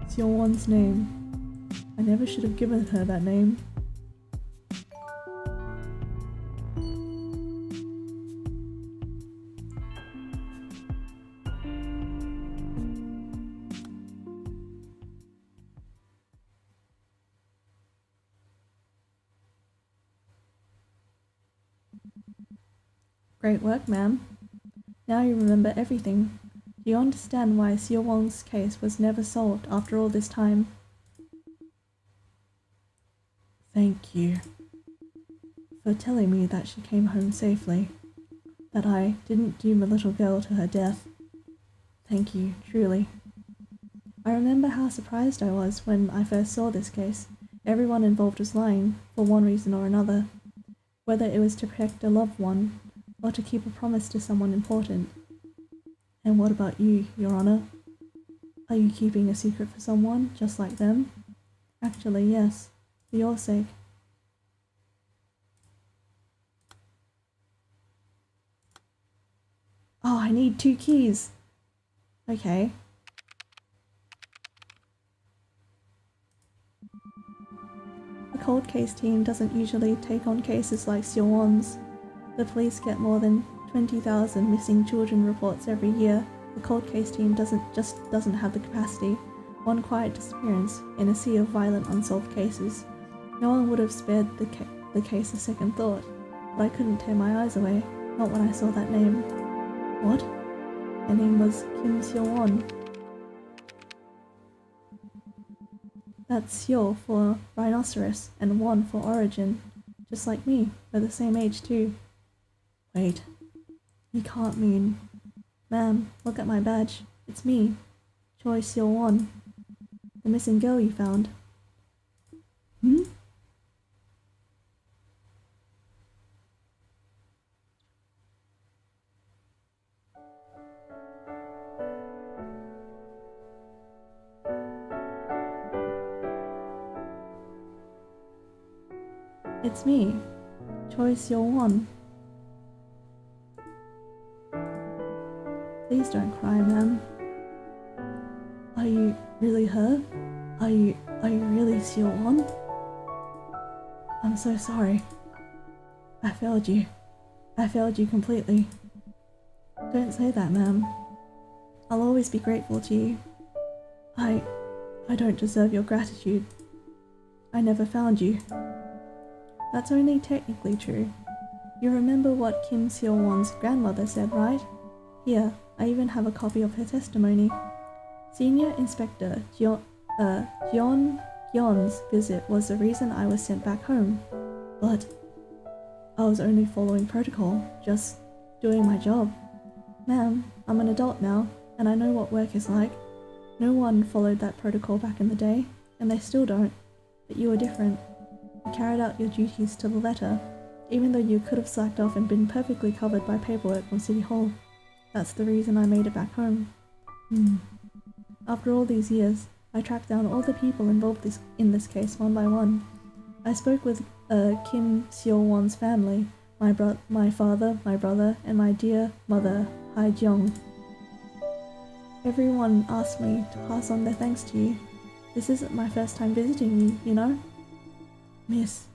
Seowon's name. I never should have given her that name. Great work, ma'am. Now you remember everything. Do you understand why Seowon's case was never solved after all this time? Thank you for telling me that she came home safely, that I didn't doom a little girl to her death. Thank you, truly. I remember how surprised I was when I first saw this case. Everyone involved was lying, for one reason or another, whether it was to protect a loved one or to keep a promise to someone important. And what about you, Your Honor? Are you keeping a secret for someone, just like them? Actually, yes. For your sake, need 2 keys. Okay. The cold case team doesn't usually take on cases like Seowon's. The police get more than 20,000 missing children reports every year. The cold case team doesn't have the capacity. One quiet disappearance in a sea of violent unsolved cases. No one would have spared the case a second thought, but I couldn't tear my eyes away, not when I saw that name. What? Her name was Kim Seowon. That's Seo for rhinoceros and Won for origin. Just like me, we're the same age too. Wait, you can't mean... Ma'am, look at my badge. It's me, Choi Seowon, the missing girl you found. Hmm? It's me, Choi Seowon. Please don't cry, ma'am. Are you really her? Are you really Seowon? I'm so sorry. I failed you. I failed you completely. Don't say that, ma'am. I'll always be grateful to you. I don't deserve your gratitude. I never found you. That's only technically true. You remember what Kim Seowon's grandmother said, right? Here, I even have a copy of her testimony. Senior Inspector Jeon Yeon's visit was the reason I was sent back home. But I was only following protocol, just doing my job. Ma'am, I'm an adult now, and I know what work is like. No one followed that protocol back in the day, and they still don't. But you were different. You carried out your duties to the letter, even though you could have slacked off and been perfectly covered by paperwork from City Hall. That's the reason I made it back home. After all these years, I tracked down all the people involved in this case one by one. I spoke with Kim Seowon's family, my father, my brother, and my dear mother, Hai Jeong. Everyone asked me to pass on their thanks to you. This isn't my first time visiting you, you know? Miss,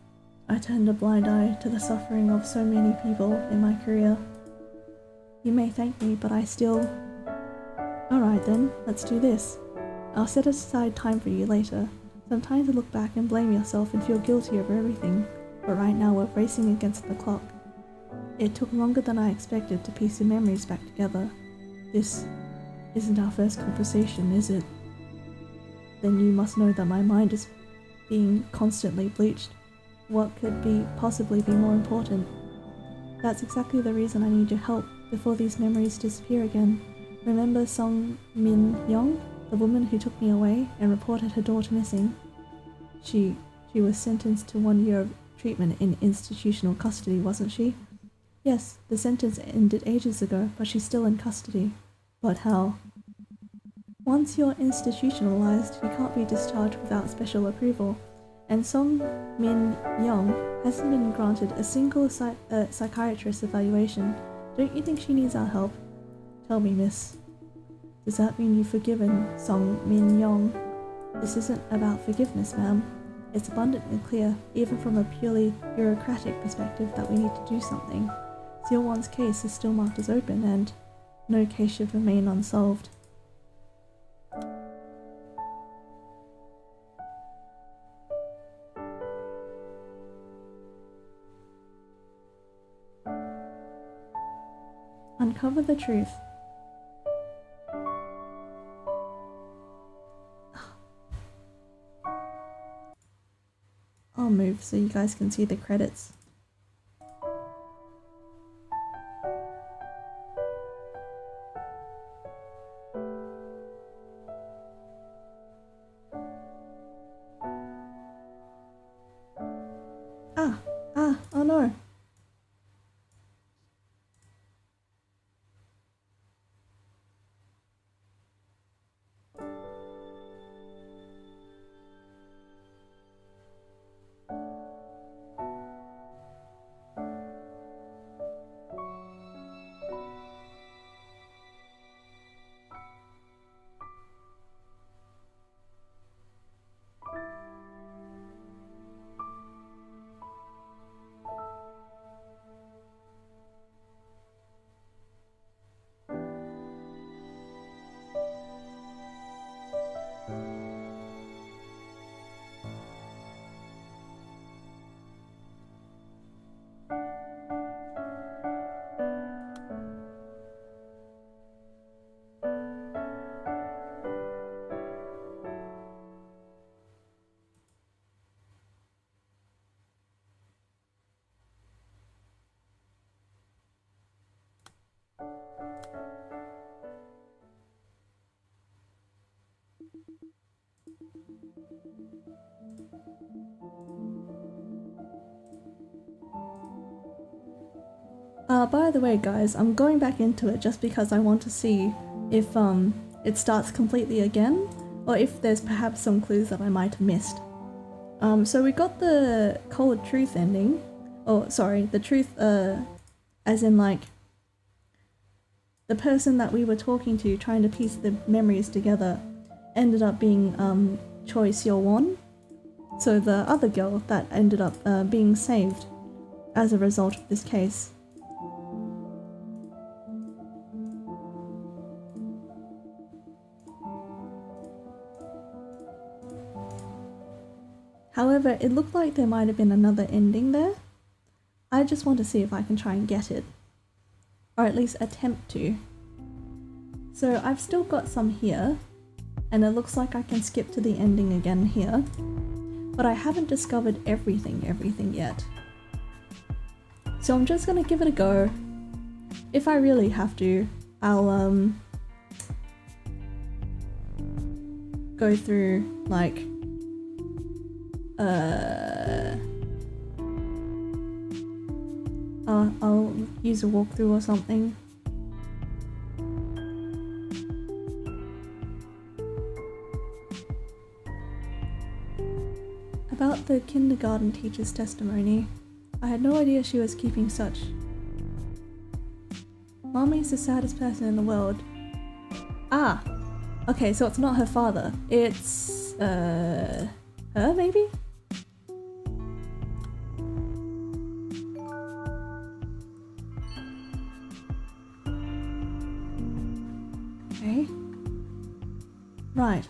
I turned a blind eye to the suffering of so many people in my career. You may thank me, but I still... Alright then, let's do this. I'll set aside time for you later. Some time to look back and blame yourself and feel guilty over everything. But right now we're racing against the clock. It took longer than I expected to piece your memories back together. This isn't our first conversation, is it? Then you must know that my mind is being constantly bleached. What could possibly be more important? That's exactly the reason I need your help before these memories disappear again. Remember Song Min Young, the woman who took me away and reported her daughter missing? She was sentenced to 1 year of treatment in institutional custody, wasn't she? Yes, the sentence ended ages ago, but she's still in custody. But how? Once you're institutionalized, you can't be discharged without special approval, and Song Min Young hasn't been granted a single psychiatrist evaluation. Don't you think she needs our help? Tell me, miss. Does that mean you've forgiven Song Min Young? This isn't about forgiveness, ma'am. It's abundantly clear, even from a purely bureaucratic perspective, that we need to do something. Seowon's case is still marked as open, and no case should remain unsolved. Uncover the truth. I'll move so you guys can see the credits. Oh no. By the way guys, I'm going back into it just because I want to see if it starts completely again, or if there's perhaps some clues that I might have missed. So we got the cold truth ending, oh sorry, the truth as in like the person that we were talking to trying to piece the memories together ended up being Choi Seowon, so the other girl that ended up being saved as a result of this case. However, it looked like there might have been another ending there. I just want to see if I can try and get it. Or at least attempt to. So I've still got some here, and it looks like I can skip to the ending again here. But I haven't discovered everything yet. So I'm just gonna give it a go. If I really have to, I'll go through like I'll use a walkthrough or something. About the kindergarten teacher's testimony, I had no idea she was keeping such. Mommy's the saddest person in the world. Ah! Okay, so it's not her father. It's, her maybe? Okay. Right.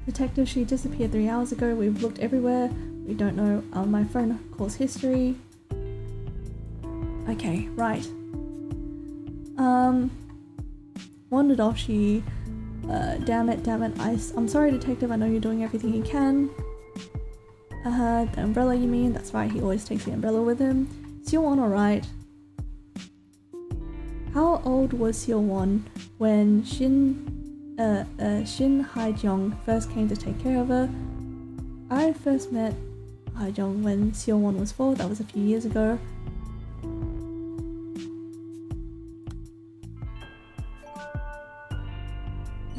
Detective, she disappeared 3 hours ago. We've looked everywhere. We don't know my phone calls history. Okay, right. Wandered off, she... damn it, I'm sorry, Detective, I know you're doing everything you can. The umbrella you mean? That's right, he always takes the umbrella with him. Seowon alright. How old was Seowon when Shin Hae-jung first came to take care of her? I first met Hae-jung when Seowon was 4, that was a few years ago.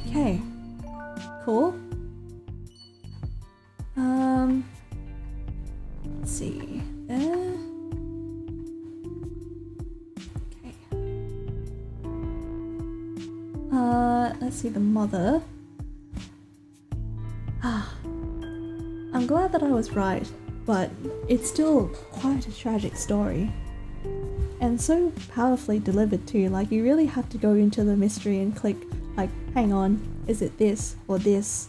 Okay, cool. Let's see, there. Okay. Let's see the mother. I'm glad that I was right, but it's still quite a tragic story. And so powerfully delivered too, like you really have to go into the mystery and click, like, hang on, is it this or this?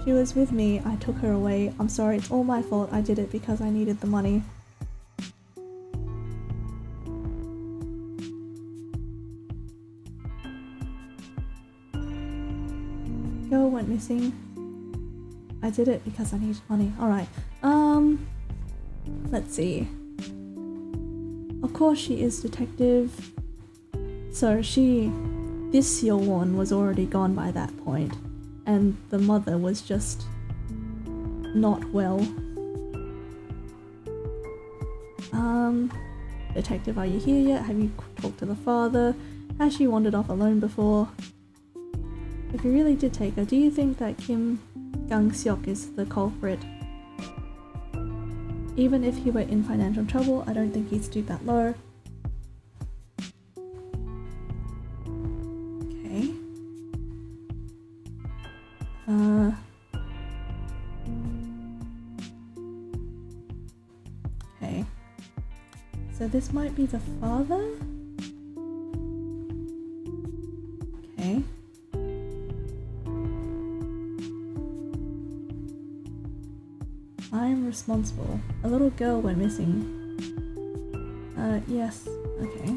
She was with me, I took her away, I'm sorry, it's all my fault, I did it because I needed the money. Girl went missing. I did it because I needed money. Alright, let's see. Of course she is detective. So this Seowon was already gone by that point, and the mother was just not well. Detective, are you here yet? Have you talked to the father? Has she wandered off alone before? If you really did take her, do you think that Kim Gang-seok is the culprit? Even if he were in financial trouble, I don't think he'd stoop that low. Okay. Okay. So this might be the father? Okay. I am responsible. A little girl went missing. Yes. Okay.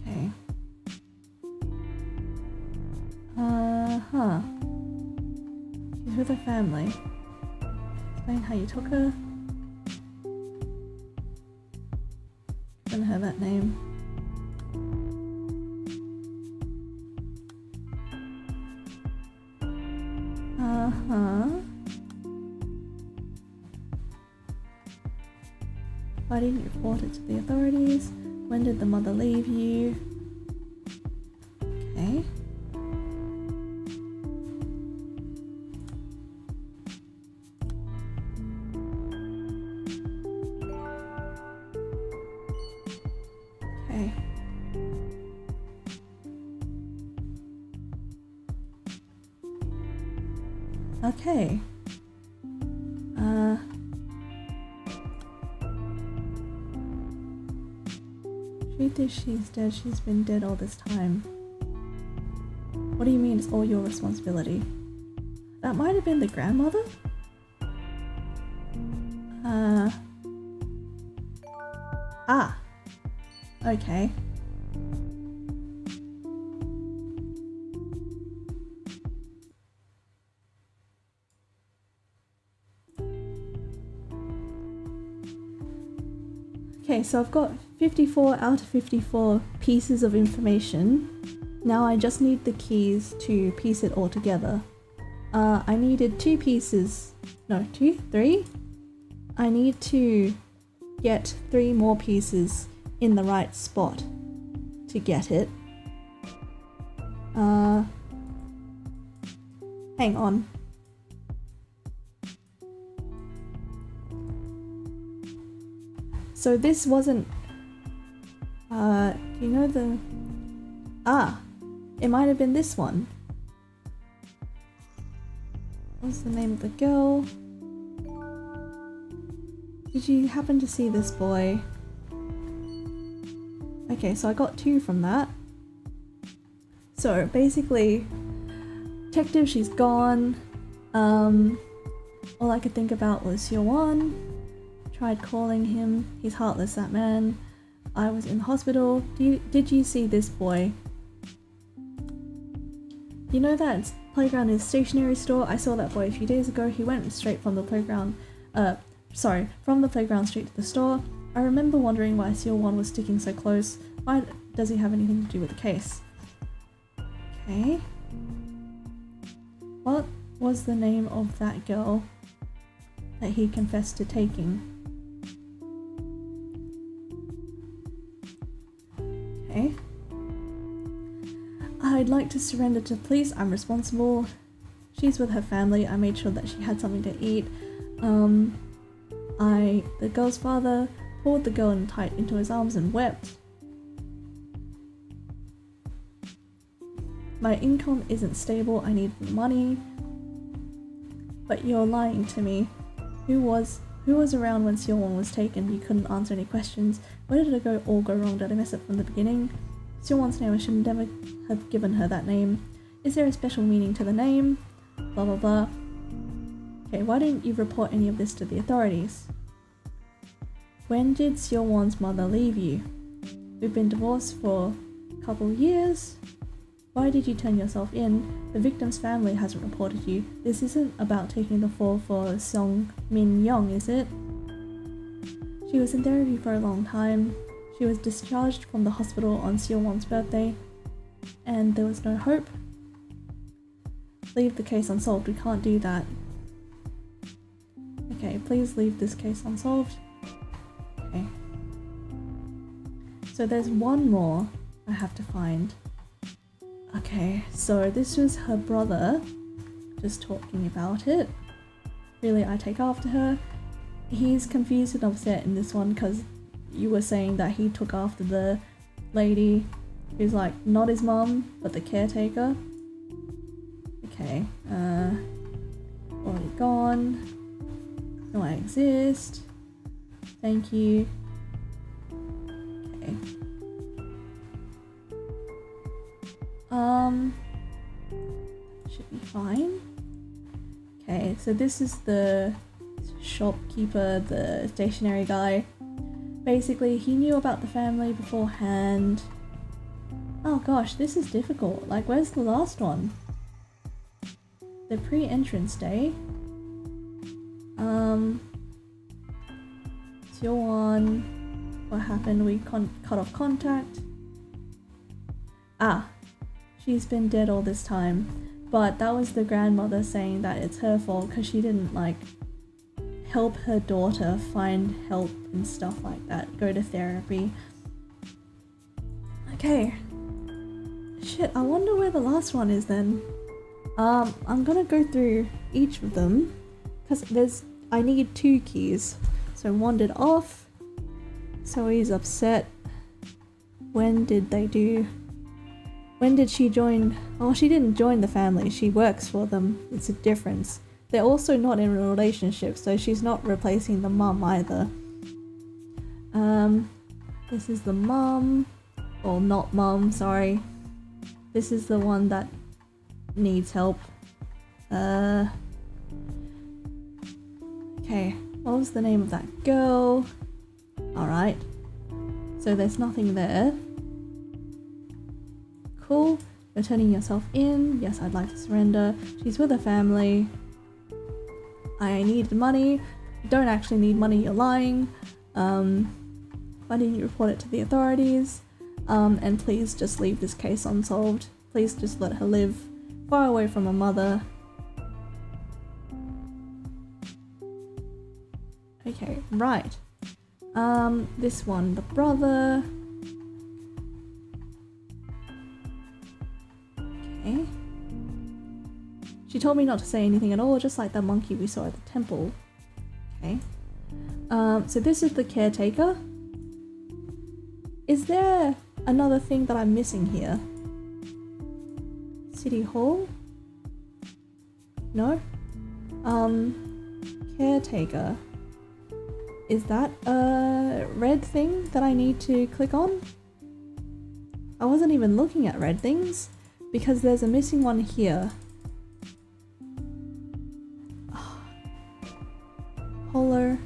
Okay. Huh. She's with her family. Explain how you took her. given her that name. Why didn't you report it to the authorities? When did the mother leave you? Okay. Okay. Okay. Truth is she's dead. She's been dead all this time. What do you mean it's all your responsibility? That might have been the grandmother? Okay. Okay, so I've got 54 out of 54 pieces of information. Now I just need the keys to piece it all together. I needed 3. I need to get 3 more pieces in the right spot to get it. Hang on. So this wasn't, do you know the, it might have been this one. What's the name of the girl? Did you happen to see this boy? Okay, so I got 2 from that. So basically, detective, she's gone. All I could think about was Seowon. Tried calling him. He's heartless, that man. I was in the hospital. Did you see this boy? You know that playground is stationery store? I saw that boy a few days ago. He went straight from the playground, from the playground straight to the store. I remember wondering why Seowon was sticking so close. Why does he have anything to do with the case? Okay. What was the name of that girl that he confessed to taking? Okay. I'd like to surrender to the police. I'm responsible. She's with her family. I made sure that she had something to eat. The girl's father pulled the girl in tight into his arms and wept. My income isn't stable. I need money. But you're lying to me. Who was around when Seowon was taken? You couldn't answer any questions. Where did it all go wrong? Did I mess up from the beginning? Seowon's name, I should never have given her that name. Is there a special meaning to the name? Blah blah blah. Okay, why didn't you report any of this to the authorities? When did Seowon's mother leave you? We've been divorced for a couple years. Why did you turn yourself in? The victim's family hasn't reported you. This isn't about taking the fall for Song Min Young, is it? She was in therapy for a long time. She was discharged from the hospital on Seowon's birthday, and there was no hope. Leave the case unsolved. We can't do that. Okay, please leave this case unsolved. Okay. So there's one more I have to find. Okay, so this was her brother just talking about it. Really, I take after her. He's confused and upset in this one because you were saying that he took after the lady who's like not his mum but the caretaker. Okay, already gone. No, I exist. Thank you. Okay. Should be fine. Okay, so this is the shopkeeper, the stationery guy. Basically, he knew about the family beforehand. Oh gosh, this is difficult. Like, where's the last one? The pre-entrance day. Seowon What happened? We cut off contact. Ah, she's been dead all this time. But that was the grandmother saying that it's her fault because she didn't like help her daughter find help and stuff like that, go to therapy. Okay. Shit, I wonder where the last one is then. I'm gonna go through each of them because I need 2 keys. So wandered off. So he's upset. When did she join? Oh, she didn't join the family. She works for them. It's a difference. They're also not in a relationship, so she's not replacing the mum either. This is the mum. Or not mum, sorry. This is the one that needs help. Okay, what was the name of that girl? Alright. So there's nothing there. Cool. You're turning yourself in. Yes, I'd like to surrender. She's with her family. I need money. You don't actually need money, you're lying. Why didn't you report it to the authorities? And please just leave this case unsolved. Please just let her live far away from her mother. Okay, right. This one, the brother. Okay. She told me not to say anything at all, just like that monkey we saw at the temple. Okay. So this is the caretaker. Is there another thing that I'm missing here? City Hall? No? Caretaker. Is that a red thing that I need to click on? I wasn't even looking at red things because there's a missing one here. Holo.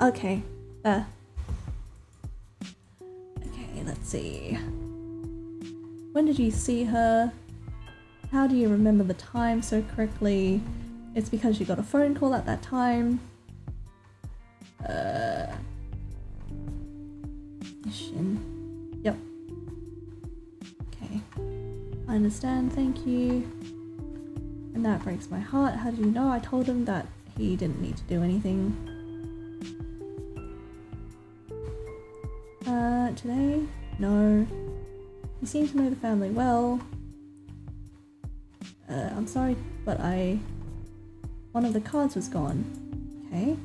Okay, there. Okay, let's see. When did you see her? How do you remember the time so correctly? It's because you got a phone call at that time. Mission. Yep. Okay. I understand, thank you. And that breaks my heart. How did you know? I told him that he didn't need to do anything. Today? No. You seem to know the family well. I'm sorry, but one of the cards was gone. Okay.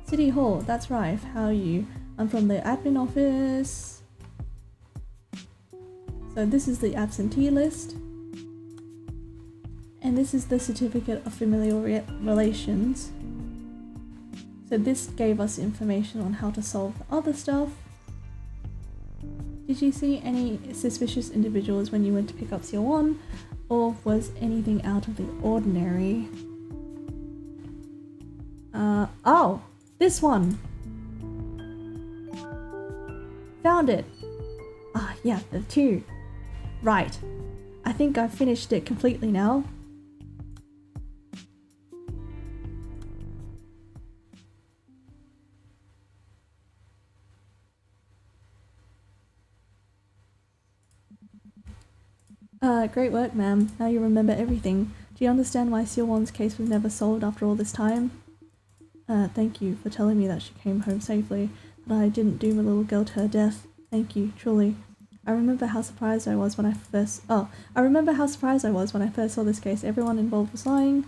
City Hall, that's right. How are you? I'm from the admin office. So this is the absentee list. And this is the certificate of familial relations. So this gave us information on how to solve the other stuff. Did you see any suspicious individuals when you went to pick up Seowon? Or was anything out of the ordinary? Oh! This one! Found it! Ah, yeah, the 2. Right. I think I've finished it completely now. Great work, ma'am. Now you remember everything. Do you understand why Seowon's case was never solved after all this time? Thank you for telling me that she came home safely, that I didn't doom a little girl to her death. Thank you, truly. I remember how surprised I was when I first saw this case. Everyone involved was lying.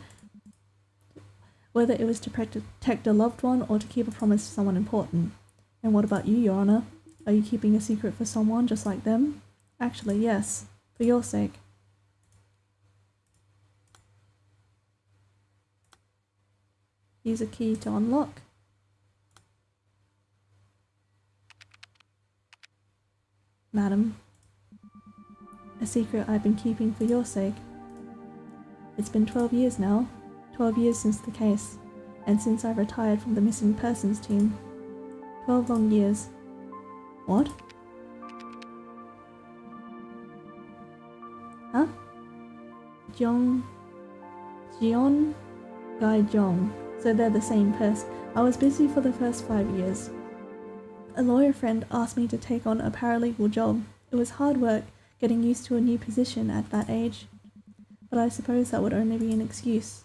Whether it was to protect a loved one or to keep a promise to someone important. And what about you, Your Honor? Are you keeping a secret for someone just like them? Actually, yes. For your sake. Use a key to unlock. Madam, a secret I've been keeping for your sake. It's been 12 years now. 12 years since the case, and since I retired from the missing persons team. 12 long years. What? Huh? Jeon, Gai Jong. So they're the same person. I was busy for the first 5 years. A lawyer friend asked me to take on a paralegal job. It was hard work getting used to a new position at that age, but I suppose that would only be an excuse.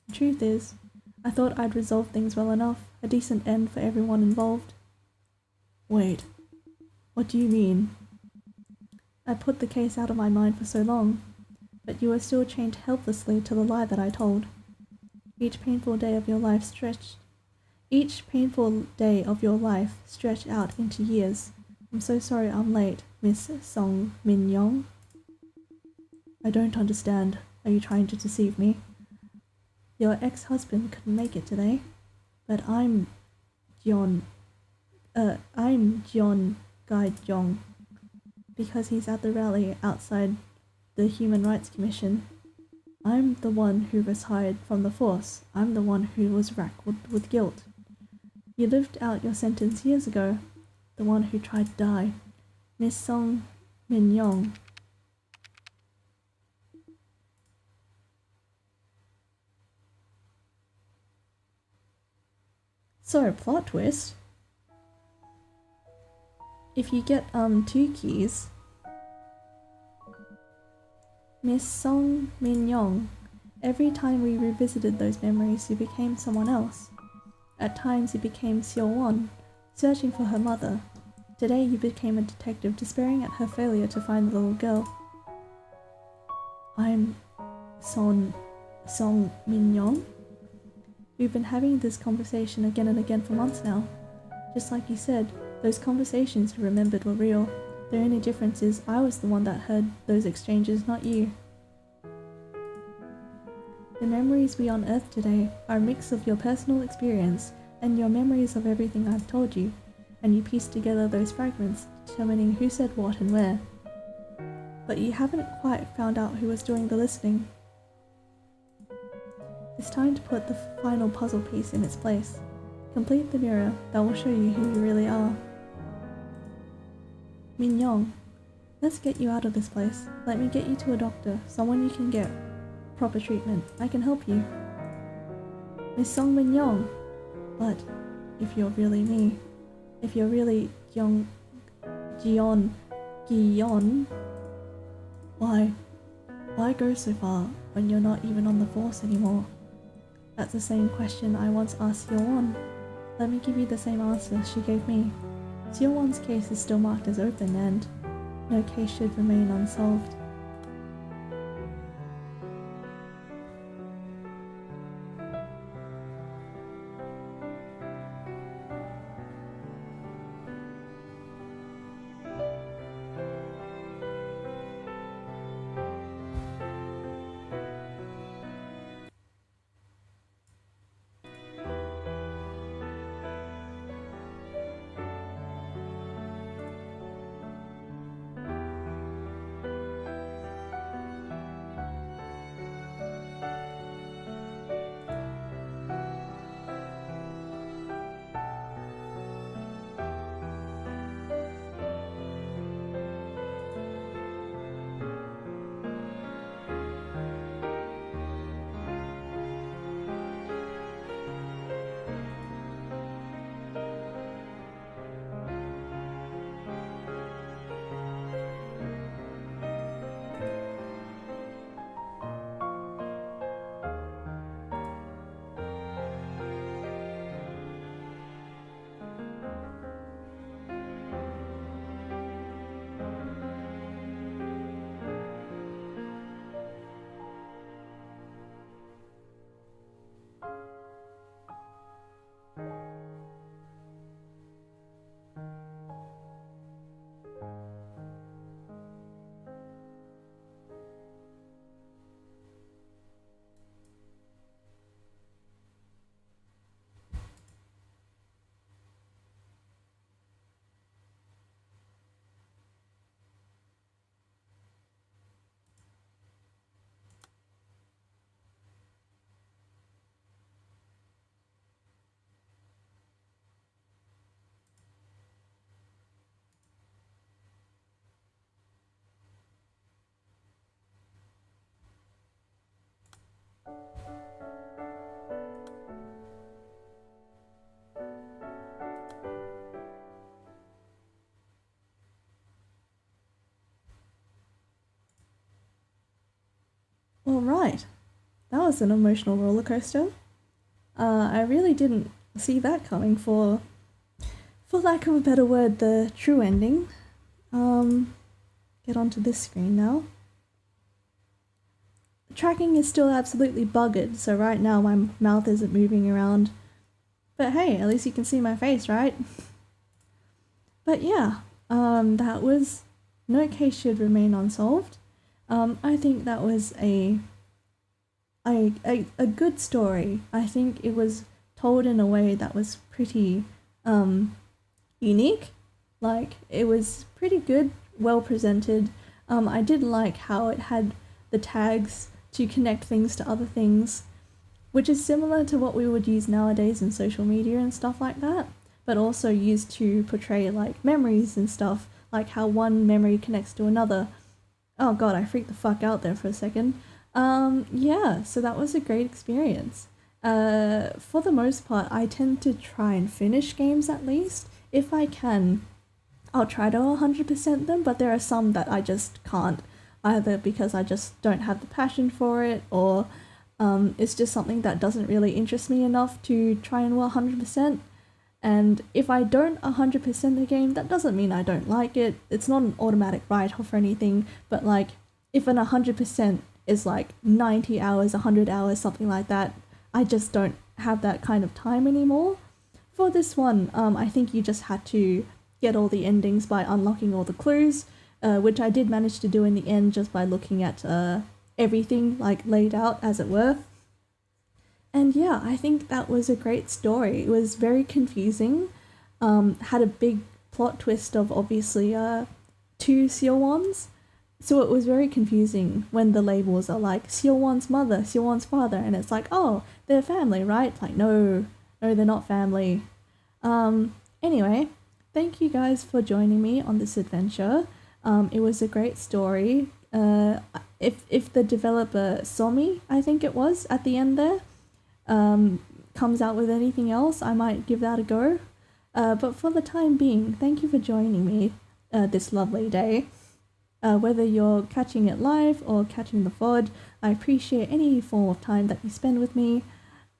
The truth is, I thought I'd resolved things well enough, a decent end for everyone involved. Wait, what do you mean? I put the case out of my mind for so long, but you were still chained helplessly to the lie that I told. Each painful day of your life stretched out into years. I'm so sorry I'm late, Miss Song Min Yong. I don't understand. Are you trying to deceive me? Your ex-husband couldn't make it today, but I'm Jeon Gai-jong, because he's at the rally outside the Human Rights Commission. I'm the one who was hired from the force. I'm the one who was racked with guilt. You lived out your sentence years ago. The one who tried to die. Miss Song Min Yong. So, plot twist. If you get 2 keys, Miss Song Min Yong, every time we revisited those memories, you became someone else. At times you became Seowon, searching for her mother. Today you became a detective, despairing at her failure to find the little girl. I'm Song Min Yong. We've been having this conversation again and again for months now. Just like you said, those conversations you remembered were real. The only difference is I was the one that heard those exchanges, not you. The memories we unearthed today are a mix of your personal experience and your memories of everything I've told you, and you piece together those fragments, determining who said what and where. But you haven't quite found out who was doing the listening. It's time to put the final puzzle piece in its place. Complete the mirror that will show you who you really are. Min Yong, let's get you out of this place. Let me get you to a doctor, someone you can get proper treatment. I can help you. Miss Song Min Yong. But if you're really me, if you're really Jeon Gi-yeon, why go so far when you're not even on the force anymore? That's the same question I once asked Seowon. Let me give you the same answer she gave me. Seowon's case is still marked as open and no case should remain unsolved. All right, that was an emotional roller coaster. I really didn't see that coming for lack of a better word, the true ending. Get onto this screen now. Tracking is still absolutely buggered, so right now my mouth isn't moving around. But hey, at least you can see my face, right? But yeah, that was No Case Should Remain Unsolved. I think that was a good story. I think it was told in a way that was pretty unique. Like, it was pretty good, well presented. I did like how it had the tags to connect things to other things, which is similar to what we would use nowadays in social media and stuff like that, but also used to portray like memories and stuff, like how one memory connects to another. Oh god, I freaked the fuck out there for a second. Yeah, so that was a great experience. For the most part, I tend to try and finish games at least. If I can, I'll try to 100% them, but there are some that I just can't, either because I just don't have the passion for it, or it's just something that doesn't really interest me enough to try and 100%. And if I don't 100% the game, that doesn't mean I don't like it. It's not an automatic write-off or anything, but like, if an 100% is like 90 hours, 100 hours, something like that, I just don't have that kind of time anymore. For this one, I think you just had to get all the endings by unlocking all the clues, which I did manage to do in the end just by looking at everything like laid out, as it were. And yeah, I think that was a great story. It was very confusing, had a big plot twist of obviously two Seowons, so it was very confusing when the labels are like Seowon's mother, Seowon's father, and it's like, oh, they're family, right? Like, no, they're not family. Anyway, thank you guys for joining me on this adventure. It was a great story. If the developer Somi, I think it was, at the end there, comes out with anything else, I might give that a go. But for the time being, thank you for joining me this lovely day. Whether you're catching it live or catching the VOD, I appreciate any form of time that you spend with me.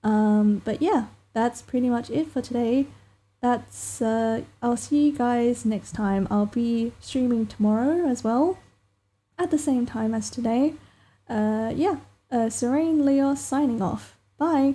But yeah, that's pretty much it for today. That's I'll see you guys next time. I'll be streaming tomorrow as well, at the same time as today. Yeah, Sorayne Lios signing off. Bye!